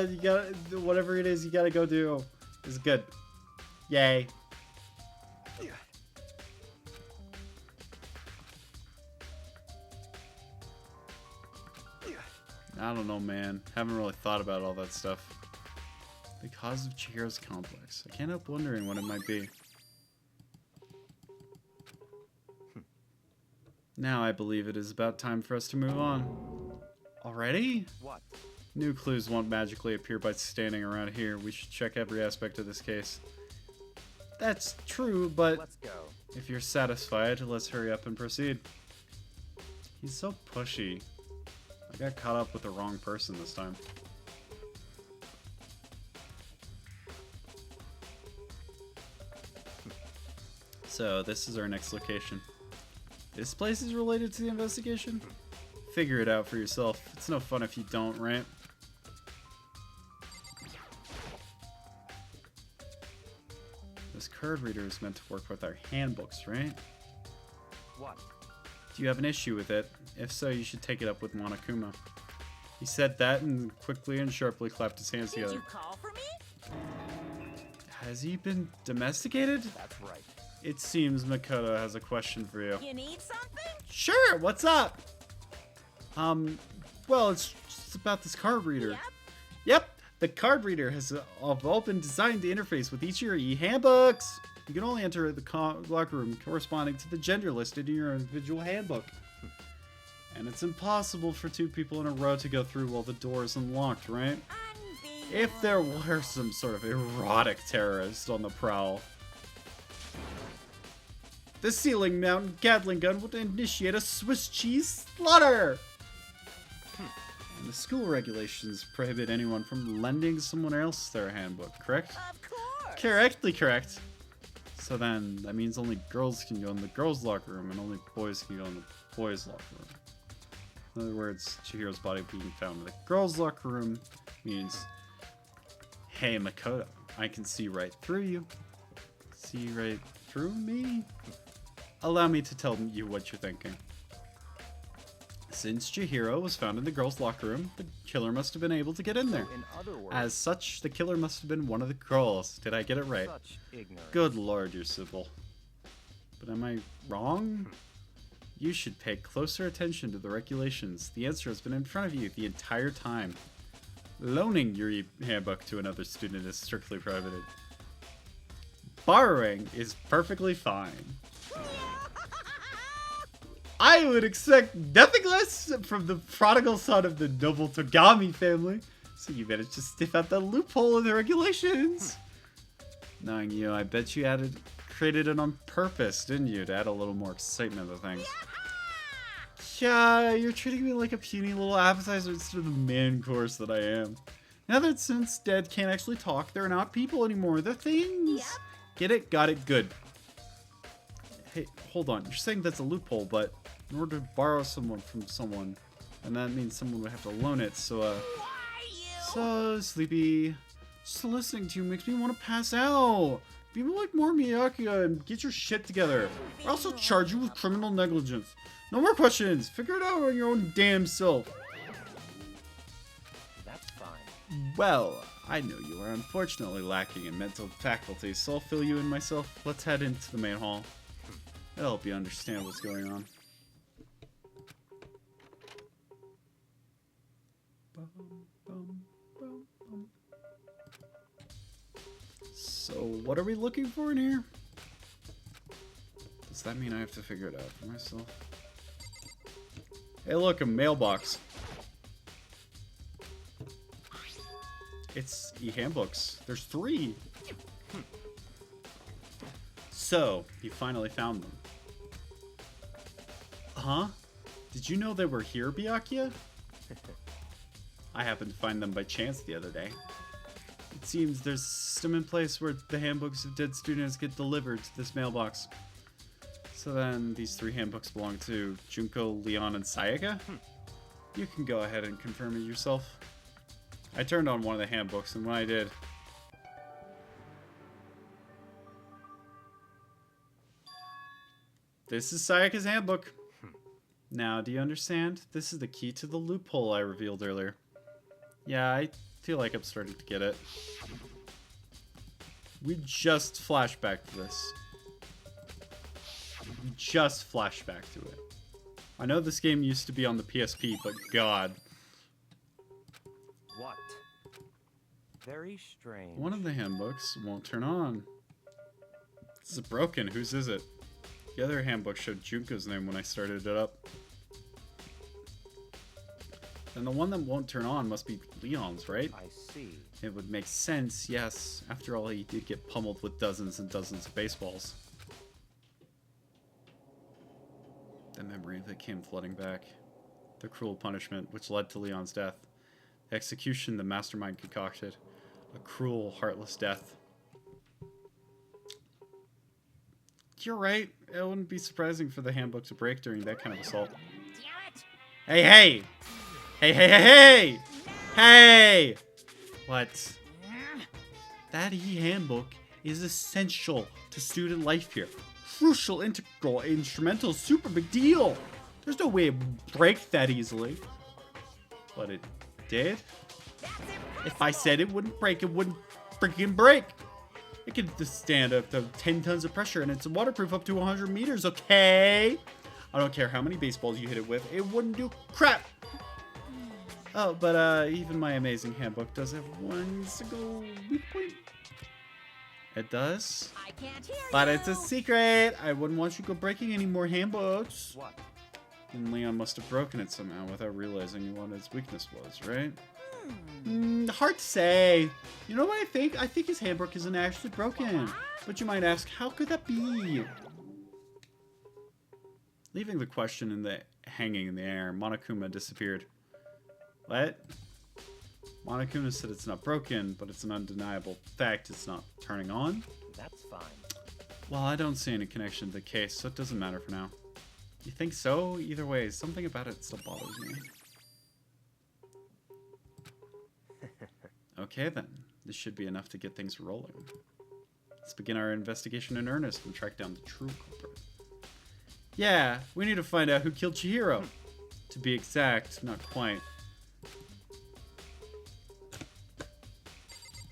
you gotta, whatever it is you gotta go do is good. Yay. I don't know, man. Haven't really thought about all that stuff. The cause of Chihiro's complex. I can't help wondering what it might be. Now I believe it is about time for us to move on. Already? What? New clues won't magically appear by standing around here. We should check every aspect of this case. That's true, but Let's go. if you're satisfied, let's hurry up and proceed. He's so pushy. I got caught up with the wrong person this time. So, this is our next location. This place is related to the investigation? Figure it out for yourself. It's no fun if you don't, right? This card reader is meant to work with our handbooks, right? What? Do you have an issue with it? If so, you should take it up with Monokuma. He said that and quickly and sharply clapped his hands Did together. you call for me? Has he been domesticated? That's right. It seems Makoto has a question for you. You need something? Sure, what's up? Well, it's just about this card reader. Yep. Yep, the card reader has all been designed to interface with each of your e-handbooks. You can only enter the locker room corresponding to the gender listed in your individual handbook. And it's impossible for two people in a row to go through while the door is unlocked, right? If there were some sort of erotic terrorist on the prowl, the ceiling mounted Gatling gun would initiate a Swiss cheese slaughter! And the school regulations prohibit anyone from lending someone else their handbook, correct? Of course. Correctly correct. So then, that means only girls can go in the girls' locker room and only boys can go in the boys' locker room. In other words, Chihiro's body being found in the girls' locker room means, hey Makoto, I can see right through you. See right through me? Allow me to tell you what you're thinking. Since Chihiro was found in the girls' locker room, the killer must have been able to get in there. In other words, As such, the killer must have been one of the girls. Did I get it right? such ignorance. Good lord, you're simple. But am I wrong? You should pay closer attention to the regulations. The answer has been in front of you the entire time. Loaning your handbook to another student is strictly prohibited. Borrowing is perfectly fine. I would expect nothing less from the prodigal son of the noble Togami family. So you managed to sniff out the loophole in the regulations. Knowing you, I bet you created it on purpose, didn't you? To add a little more excitement to things. Yeah, you're treating me like a puny little appetizer instead of the main course that I am. Now that since dead can't actually talk, they're not people anymore. They're things. Yep. Get it? Got it? Good. Hey, hold on. You're saying that's a loophole, but in order to borrow someone from someone, and that means someone would have to loan it, so, Why you? So, Sleepy, just listening to you makes me want to pass out. Be like more Byakuya and get your shit together. Or else I'll charge you with criminal negligence. No more questions. Figure it out on your own damn self. That's fine. Well, I know you are unfortunately lacking in mental faculties, so I'll fill you in myself. Let's head into the main hall. It'll help you understand what's going on. So, what are we looking for in here? Does that mean I have to figure it out for myself? Hey look, a mailbox. It's e-handbooks. There's 3. So, he finally found them. Huh? Did you know they were here, Byakuya? I happened to find them by chance the other day. It seems there's a system in place where the handbooks of dead students get delivered to this mailbox. So then, these 3 handbooks belong to Junko, Leon, and Sayaka? You can go ahead and confirm it yourself. I turned on one of the handbooks, and when I did... This is Sayaka's handbook. Now, do you understand? This is the key to the loophole I revealed earlier. Yeah, I feel like I'm starting to get it. We just flashed back to this. We just flashed back to it. I know this game used to be on the PSP, but God. What? Very strange. One of the handbooks won't turn on. This is broken. Whose is it? The other handbook showed Junko's name when I started it up. And the one that won't turn on must be Leon's, right? I see. It would make sense, yes. After all, he did get pummeled with dozens and dozens of baseballs. The memory of it came flooding back. The cruel punishment which led to Leon's death. The execution the mastermind concocted. A cruel, heartless death. You're right. It wouldn't be surprising for the handbook to break during that kind of assault. Hey, hey! Hey, hey, hey, hey! Hey! What? That e-handbook is essential to student life here. Crucial, integral, instrumental, super big deal. There's no way it would break that easily. But it did? If I said it wouldn't break, it wouldn't freaking break. It can stand up to 10 tons of pressure and it's waterproof up to 100 meters, okay? I don't care how many baseballs you hit it with, it wouldn't do crap. Oh, but even my amazing handbook does have one single weak point. It does? I can't hear But you. it's a secret. I wouldn't want you to go breaking any more handbooks. What? And Leon must have broken it somehow without realizing what its weakness was, right? Hard to say. You know what I think? I think his handbook isn't actually broken. But you might ask, how could that be? Leaving the question hanging in the air, Monokuma disappeared. What? Monokuma said it's not broken, but it's an undeniable fact it's not turning on. That's fine. Well, I don't see any connection to the case, so it doesn't matter for now. You think so? Either way, something about it still bothers me. Okay then, this should be enough to get things rolling. Let's begin our investigation in earnest and track down the true culprit. Yeah, we need to find out who killed Chihiro. To be exact, not quite.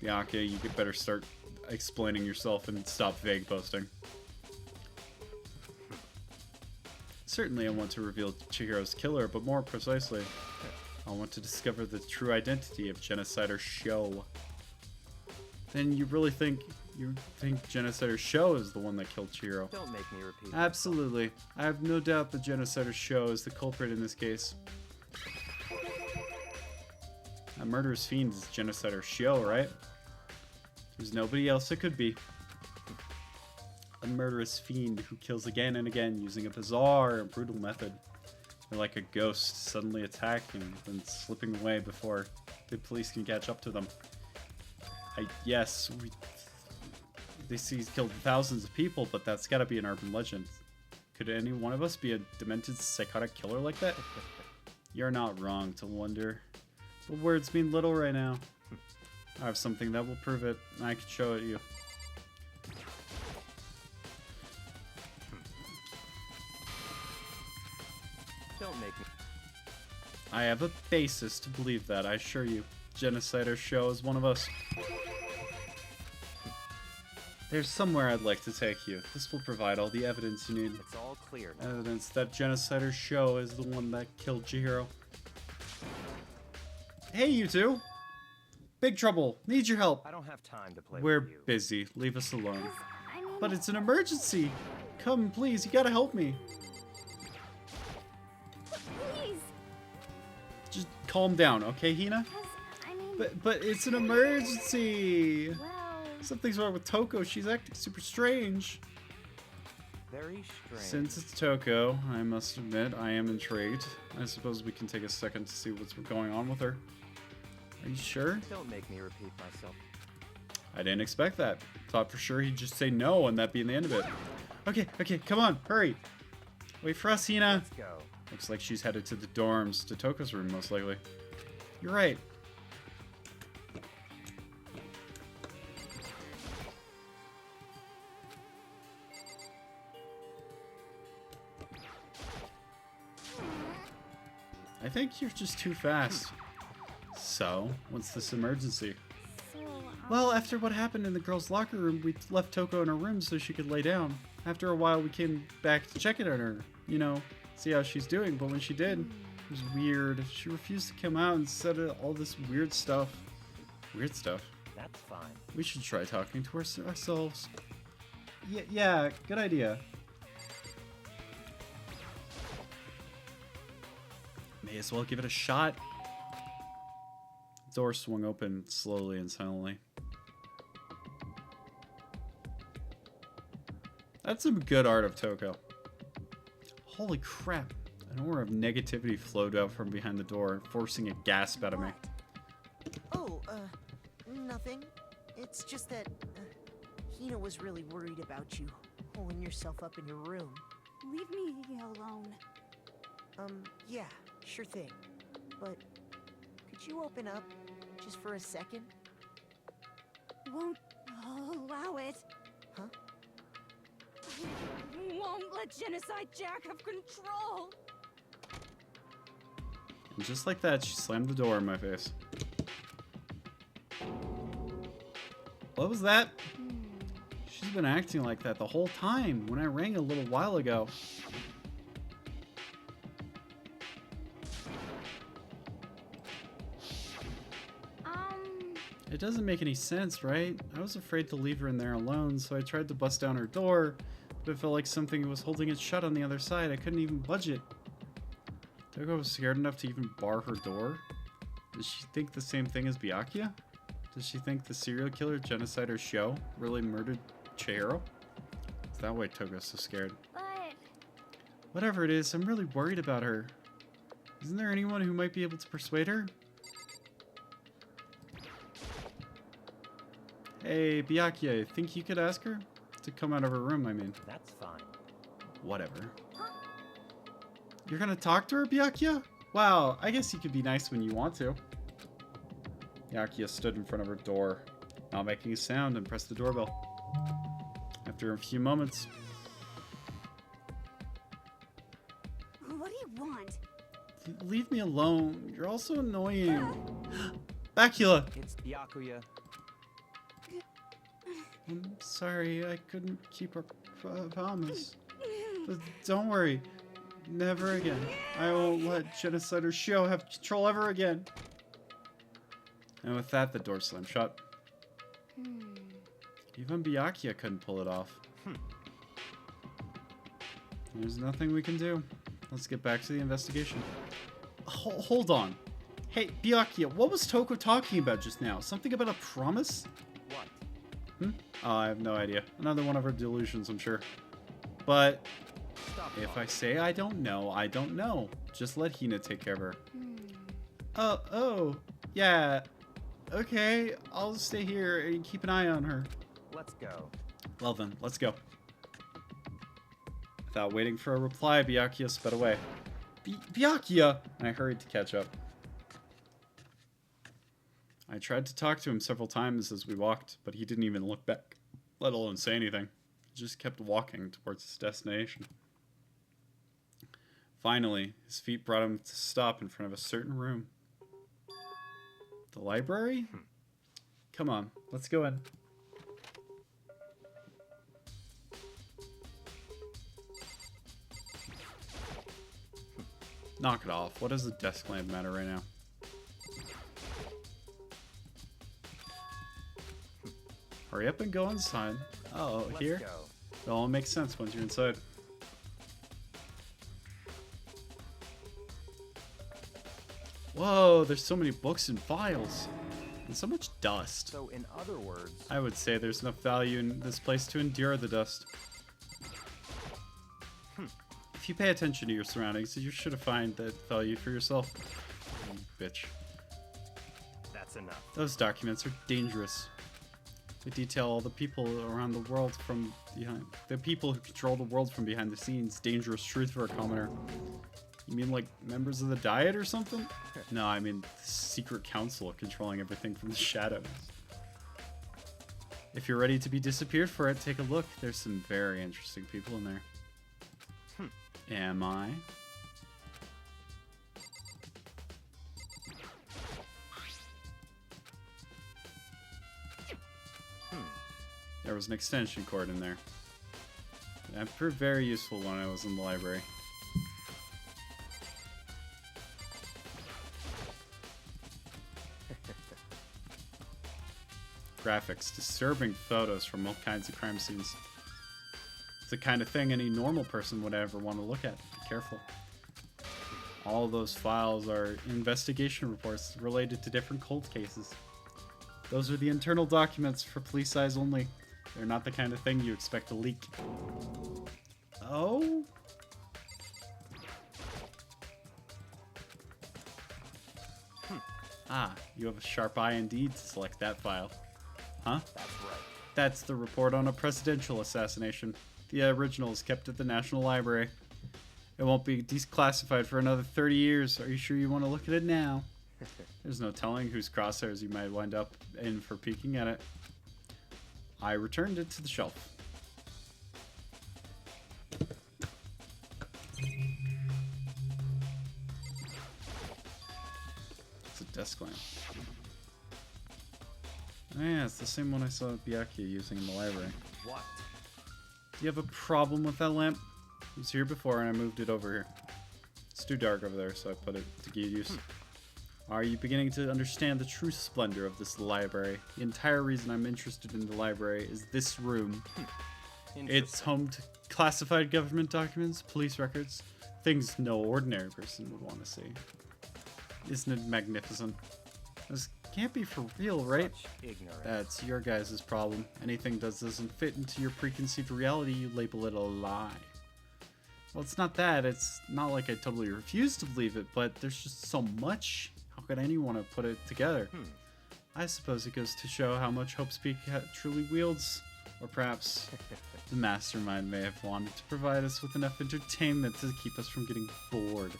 Byakuya, you could better start explaining yourself and stop vague posting. Certainly I want to reveal Chihiro's killer, but more precisely, I want to discover the true identity of Genocider Sho. Then you really think Genocider Sho is the one that killed Chihiro? Don't make me repeat. Absolutely. I have no doubt that Genocider Sho is the culprit in this case. A murderous fiend is Genocider Sho, right? There's nobody else it could be. A murderous fiend who kills again and again using a bizarre and brutal method. They're like a ghost suddenly attacking and then slipping away before the police can catch up to them. They say he's killed thousands of people, but that's gotta be an urban legend. Could any one of us be a demented psychotic killer like that? You're not wrong to wonder. But words mean little right now. I have something that will prove it, and I can show it you. Don't make me. I have a basis to believe that, I assure you. Genocider Sho is one of us. There's somewhere I'd like to take you. This will provide all the evidence you need. It's all clear now. Evidence that Genocider Sho is the one that killed Chihiro. Hey, you two! Big trouble. Need your help. I don't have time to play We're with you. busy. Leave us alone. I mean, But it's an emergency. Come, please. You gotta help me. please. Just calm down, okay, Hina? Because, I mean, But it's an emergency. Well, Something's wrong with Toko. She's acting super strange. Very strange. Since it's Toko, I must admit I am intrigued. I suppose we can take a second to see what's going on with her. Are you sure? Don't make me repeat myself. I didn't expect that. Thought for sure he'd just say no and that'd be the end of it. Okay, come on, hurry. Wait for us, Hina. Let's go. Looks like she's headed to the dorms, to Toko's room most likely. You're right. I think you're just too fast. So, what's this emergency? so, Well, after what happened in the girls' locker room, we left Toko in her room so she could lay down. After a while, we came back to check in on her, you know, see how she's doing. But when she did, it was weird. She refused to come out and said all this weird stuff. Weird stuff? That's fine. We should try talking to ourselves. Yeah, good idea. May as well give it a shot. The door swung open slowly and silently. That's some good art of Toko. Holy crap. An aura of negativity flowed out from behind the door, forcing a gasp out of me. Oh, nothing. It's just that Hina was really worried about you, holding yourself up in your room. leave me alone. Yeah, sure thing. But could you open up just for a second? Won't allow it. Huh? I won't let Genocide Jack have control. And just like that, she slammed the door in my face. What was that? She's been acting like that the whole time when I rang a little while ago. It doesn't make any sense, right? I was afraid to leave her in there alone, so I tried to bust down her door, but it felt like something was holding it shut on the other side. I couldn't even budge it. Toko was scared enough to even bar her door? Does she think the same thing as Byakuya? Does she think the serial killer genocider Sho really murdered Chihiro? Is that why Togo's so scared? But Whatever it is, I'm really worried about her. Isn't there anyone who might be able to persuade her? Hey, Byakuya, think you could ask her? To come out of her room, I mean. That's fine. Whatever. You're gonna talk to her, Byakuya? Wow, I guess you could be nice when you want to. Byakuya stood in front of her door, not making a sound, and pressed the doorbell. After a few moments, what do you want? leave me alone. You're also annoying. Byakuya! It's Byakuya. I'm sorry, I couldn't keep our promise. But don't worry. Never again. I won't let Genocider Sho have control ever again. And with that, the door slammed shut. Even Byakuya couldn't pull it off. There's nothing we can do. Let's get back to the investigation. Hold on. Hey, Byakuya, what was Toko talking about just now? Something about a promise? What? Oh, I have no idea. Another one of her delusions, I'm sure. But Stop if I talking. say I don't know, I don't know. Just let Hina take care of her. Oh, yeah. Okay, I'll stay here and keep an eye on her. Let's go. Well then, let's go. Without waiting for a reply, Byakuya sped away. Byakuya! I hurried to catch up. I tried to talk to him several times as we walked, but he didn't even look back, let alone say anything. He just kept walking towards his destination. Finally, his feet brought him to stop in front of a certain room. The library? Come on, let's go in. Knock it off. What does the desk lamp matter right now? Hurry up and go inside. Oh, Let's here? go. It all makes sense once you're inside. Whoa, there's so many books and files. And so much dust. So, in other words, I would say there's enough value in this place to endure the dust. If you pay attention to your surroundings, you should find that value for yourself. You bitch. that's enough. Those documents are dangerous. They detail all the people around the world from behind. The people who control the world from behind the scenes. Dangerous truth for a commoner. You mean like members of the Diet or something? No, I mean the secret council controlling everything from the shadows. If you're ready to be disappeared for it, take a look. There's some very interesting people in there. Am I? There was an extension cord in there. That proved very useful when I was in the library. Graphics, disturbing photos from all kinds of crime scenes. It's the kind of thing any normal person would ever want to look at. Be careful. All those files are investigation reports related to different cold cases. Those are the internal documents for police eyes only. They're not the kind of thing you expect to leak. Oh? Ah, you have a sharp eye indeed to select that file. Huh? That's right. That's the report on a presidential assassination. The original is kept at the National Library. It won't be declassified for another 30 years. Are you sure you want to look at it now? There's no telling whose crosshairs you might wind up in for peeking at it. I returned it to the shelf. It's a desk lamp. Oh yeah, it's the same one I saw Byakuya using in the library. What? Do you have a problem with that lamp? It was here before and I moved it over here. It's too dark over there, so I put it to good use. Are you beginning to understand the true splendor of this library? The entire reason I'm interested in the library is this room. It's home to classified government documents, police records, things no ordinary person would want to see. Isn't it magnificent? This can't be for real, right? Such ignorance. That's your guys' problem. Anything that doesn't fit into your preconceived reality, you label it a lie. Well, it's not that. It's not like I totally refuse to believe it, but there's just so much. How could anyone have put it together? I suppose it goes to show how much Hope Speak truly wields. Or perhaps the mastermind may have wanted to provide us with enough entertainment to keep us from getting bored.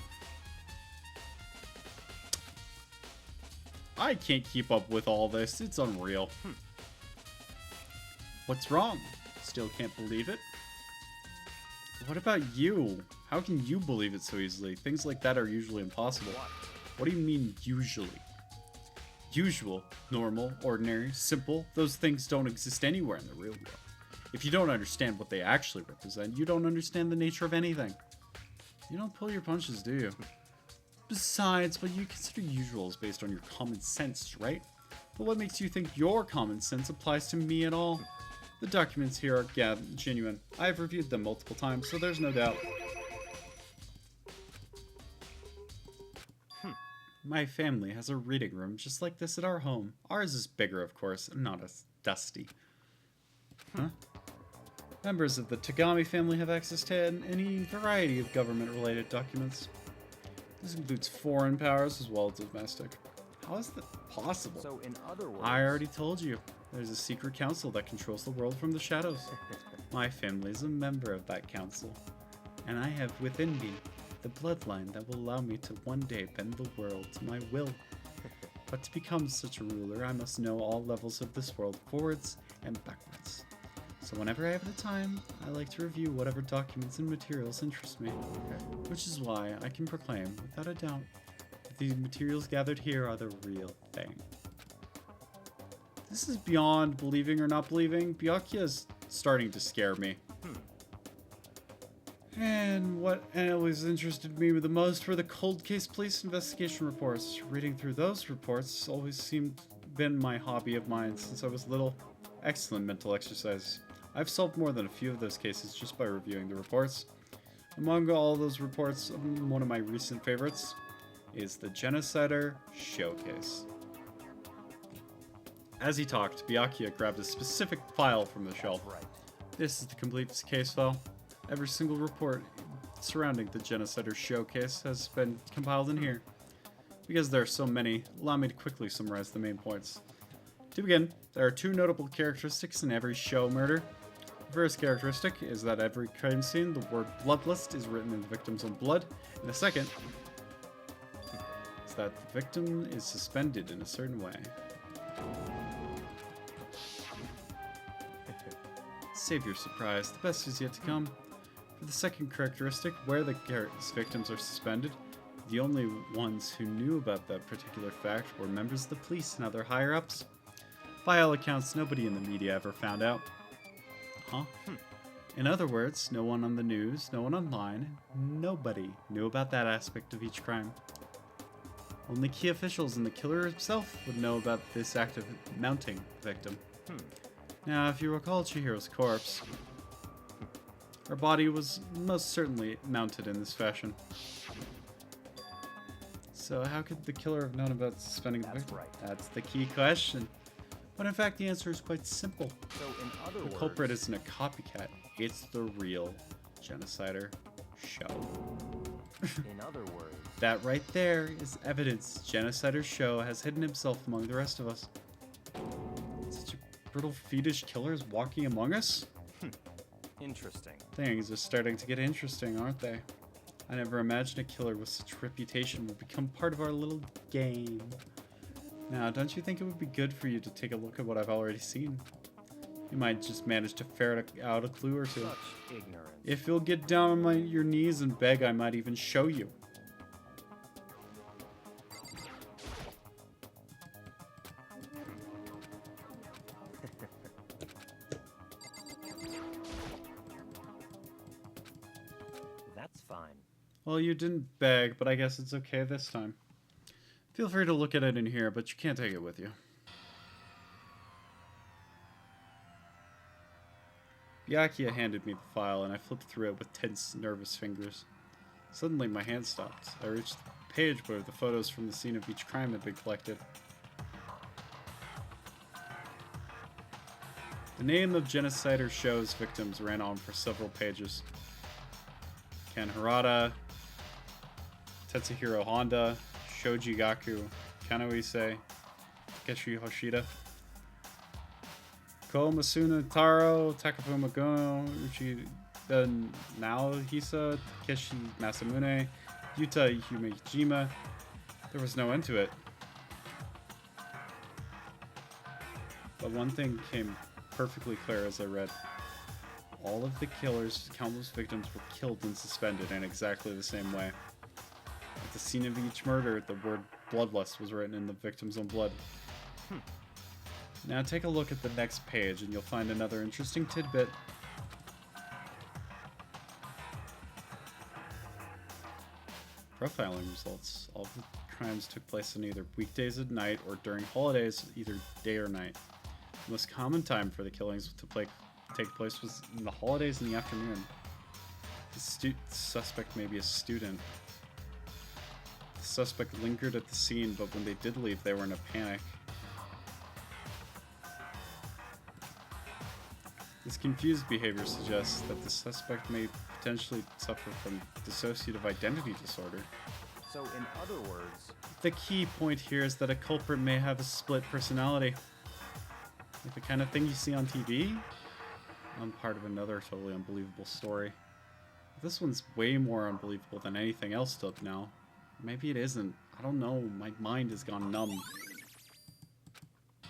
I can't keep up with all this. It's unreal. What's wrong? Still can't believe it? What about you? How can you believe it so easily? Things like that are usually impossible. What do you mean, usually? Usual, normal, ordinary, simple, those things don't exist anywhere in the real world. If you don't understand what they actually represent, you don't understand the nature of anything. You don't pull your punches, do you? Besides, what you consider usual is based on your common sense, right? But what makes you think your common sense applies to me at all? The documents here are, yeah, genuine. I've reviewed them multiple times, so there's no doubt. My family has a reading room just like this at our home. Ours is bigger, of course, and not as dusty. Huh? Members of the Togami family have access to any variety of government-related documents. This includes foreign powers as well as domestic. How is that possible? So, in other words, I already told you. There's a secret council that controls the world from the shadows. My family is a member of that council. And I have within me the bloodline that will allow me to one day bend the world to my will. But to become such a ruler, I must know all levels of this world, forwards and backwards. So whenever I have the time, I like to review whatever documents and materials interest me. Which is why I can proclaim, without a doubt, that these materials gathered here are the real thing. This is beyond believing or not believing. Byakuya is starting to scare me. And what always interested me the most were the cold case police investigation reports. Reading through those reports always seemed been my hobby of mine since I was little. Excellent mental exercise. I've solved more than a few of those cases just by reviewing the reports. Among all those reports, one of my recent favorites is the Genocider Showcase. As he talked, Byakuya grabbed a specific file from the shelf. Right. This is the complete case file. Every single report surrounding the Genocider showcase has been compiled in here. Because there are so many, allow me to quickly summarize the main points. To begin, there are two notable characteristics in every show murder. The first characteristic is that every crime scene, the word bloodlust is written in the victim's own blood, and the second is that the victim is suspended in a certain way. Save your surprise, the best is yet to come. For the second characteristic, where the victims are suspended, the only ones who knew about that particular fact were members of the police and other higher-ups. By all accounts, nobody in the media ever found out. Huh? In other words, no one on the news, no one online, nobody knew about that aspect of each crime. Only key officials and the killer himself would know about this act of mounting the victim. Now, if you recall Chihiro's corpse, her body was most certainly mounted in this fashion. So how could the killer have known about suspending the victim? Right. That's the key question. But in fact, the answer is quite simple. So in other The words, culprit isn't a copycat, it's the real Genocider show. in other words, That right there is evidence Genocider show has hidden himself among the rest of us. Such a brutal fiendish killer is walking among us? interesting. Things are starting to get interesting, aren't they? I never imagined a killer with such reputation would become part of our little game. Now, don't you think it would be good for you to take a look at what I've already seen? You might just manage to ferret out a clue or two. Such ignorance. If you'll get down on your knees and beg, I might even show you. That's fine. Well, you didn't beg, but I guess it's okay this time. Feel free to look at it in here, but you can't take it with you. Byakuya handed me the file, and I flipped through it with tense, nervous fingers. Suddenly, my hand stopped. I reached the page where the photos from the scene of each crime had been collected. The name of Genocider show's victims ran on for several pages. Ken Harada, Tetsuhiro Honda, Shoji Gaku, Kano Issei, Takeshi Hoshida, Ko Masuna Taro, Takafuma Gono, Uchida Naohisa, Takeshi Masamune, Yuta Himejima. There was no end to it. But one thing came perfectly clear as I read. All of the killer's countless victims were killed and suspended in exactly the same way. At the scene of each murder, the word bloodlust was written in the victim's own blood. Now take a look at the next page and you'll find another interesting tidbit. Profiling results. All the crimes took place on either weekdays at night or during holidays, either day or night. The most common time for the killings to take place was in the holidays in the afternoon. The suspect may be a student. The suspect lingered at the scene, but when they did leave, they were in a panic. This confused behavior suggests that the suspect may potentially suffer from dissociative identity disorder. So in other words, The key point here is that a culprit may have a split personality. Like the kind of thing you see on TV? I'm part of another totally unbelievable story. This one's way more unbelievable than anything else up now. Maybe it isn't. I don't know. My mind has gone numb.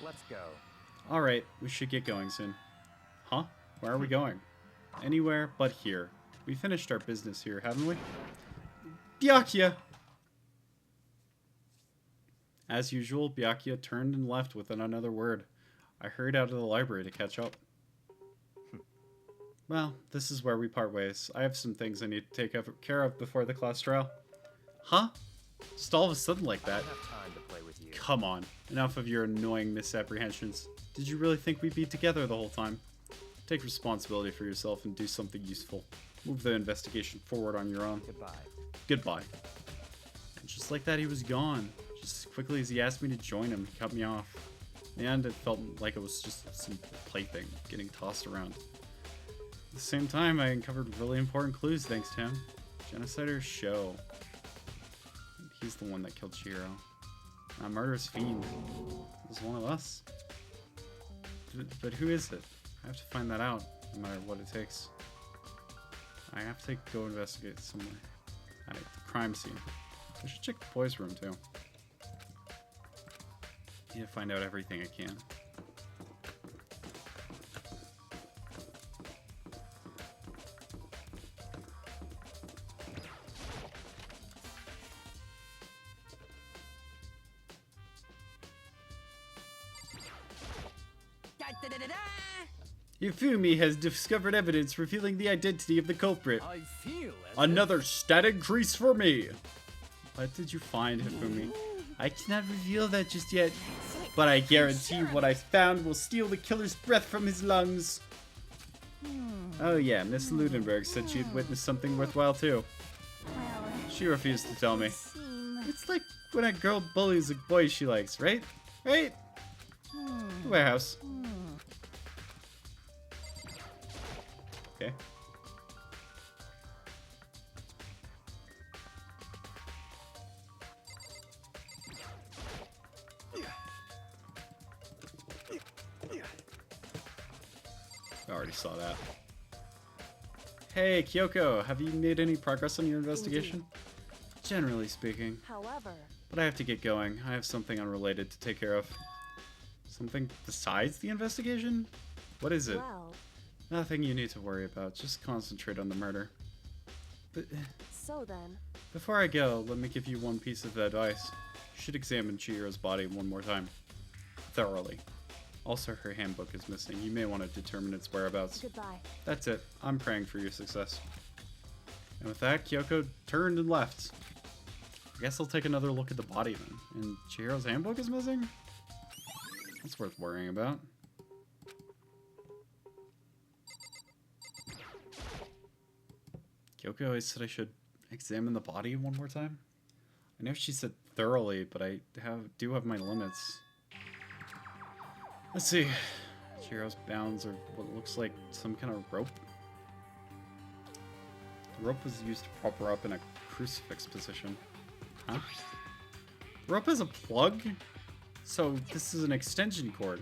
let's go. Alright, we should get going soon. Huh? Where are we going? Anywhere but here. We finished our business here, haven't we? Byakuya! As usual, Byakuya turned and left without another word. I hurried out of the library to catch up. Well, this is where we part ways. I have some things I need to take care of before the class trial. Huh? Just all of a sudden like I that? don't have time to play with you. Come on. Enough of your annoying misapprehensions. Did you really think we'd be together the whole time? Take responsibility for yourself and do something useful. Move the investigation forward on your own. Goodbye. Goodbye. And just like that, he was gone. Just as quickly as he asked me to join him, he cut me off. In the end, it felt like it was just some plaything getting tossed around. At the same time, I uncovered really important clues thanks to him. Genocider Sho. He's the one that killed Chihiro. A murderous fiend. Is one of us. But who is it? I have to find that out, no matter what it takes. I have to go investigate somewhere. At the crime scene. I should check the boys' room too. Need to find out everything I can. Yufumi has discovered evidence revealing the identity of the culprit. I feel as Another stat increase for me. What did you find, Hifumi? I cannot reveal that just yet, but I guarantee what I found will steal the killer's breath from his lungs. Oh yeah, Miss Ludenberg said she'd witnessed something worthwhile too. She refused to tell me. It's like when a girl bullies a boy she likes, right? Right? The warehouse. Okay. I already saw that. Hey, Kyoko, have you made any progress on your investigation? Generally speaking. However, But I have to get going. I have something unrelated to take care of. Something besides the investigation? What is it? well, Nothing you need to worry about. Just concentrate on the murder. But so then, before I go, let me give you one piece of advice. You should examine Chihiro's body one more time. Thoroughly. Also, her handbook is missing. You may want to determine its whereabouts. goodbye. That's it. I'm praying for your success. And with that, Kyoko turned and left. I guess I'll take another look at the body then. And Chihiro's handbook is missing? That's worth worrying about. Kyoko always said I should examine the body one more time. I know she said thoroughly, but I do have my limits. Let's see. Chihiro's bounds are what looks like some kind of rope. The rope was used to prop her up in a crucifix position. Huh? The rope has a plug? So this is an extension cord.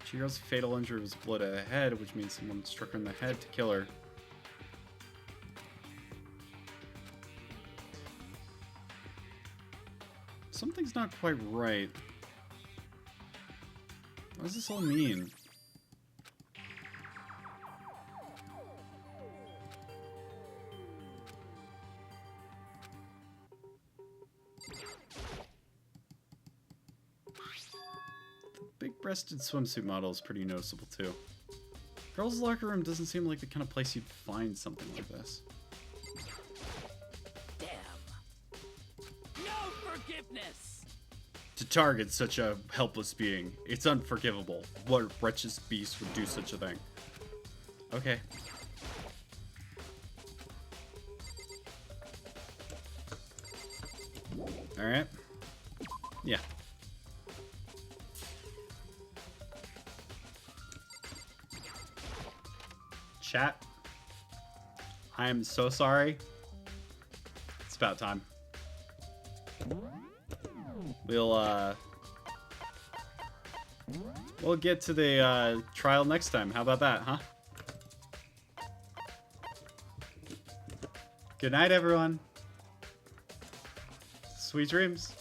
Chihiro's fatal injury was a blow to the head, which means someone struck her in the head to kill her. Something's not quite right. What does this all mean? The big-breasted swimsuit model is pretty noticeable too. Girls' locker room doesn't seem like the kind of place you'd find something like this. damn. No forgiveness. To target such a helpless being, it's unforgivable. What wretched beast would do such a thing? Okay. Alright. Yeah. Chat. I am so sorry. It's about time. We'll get to the trial next time. How about that, huh? Good night, everyone. Sweet dreams.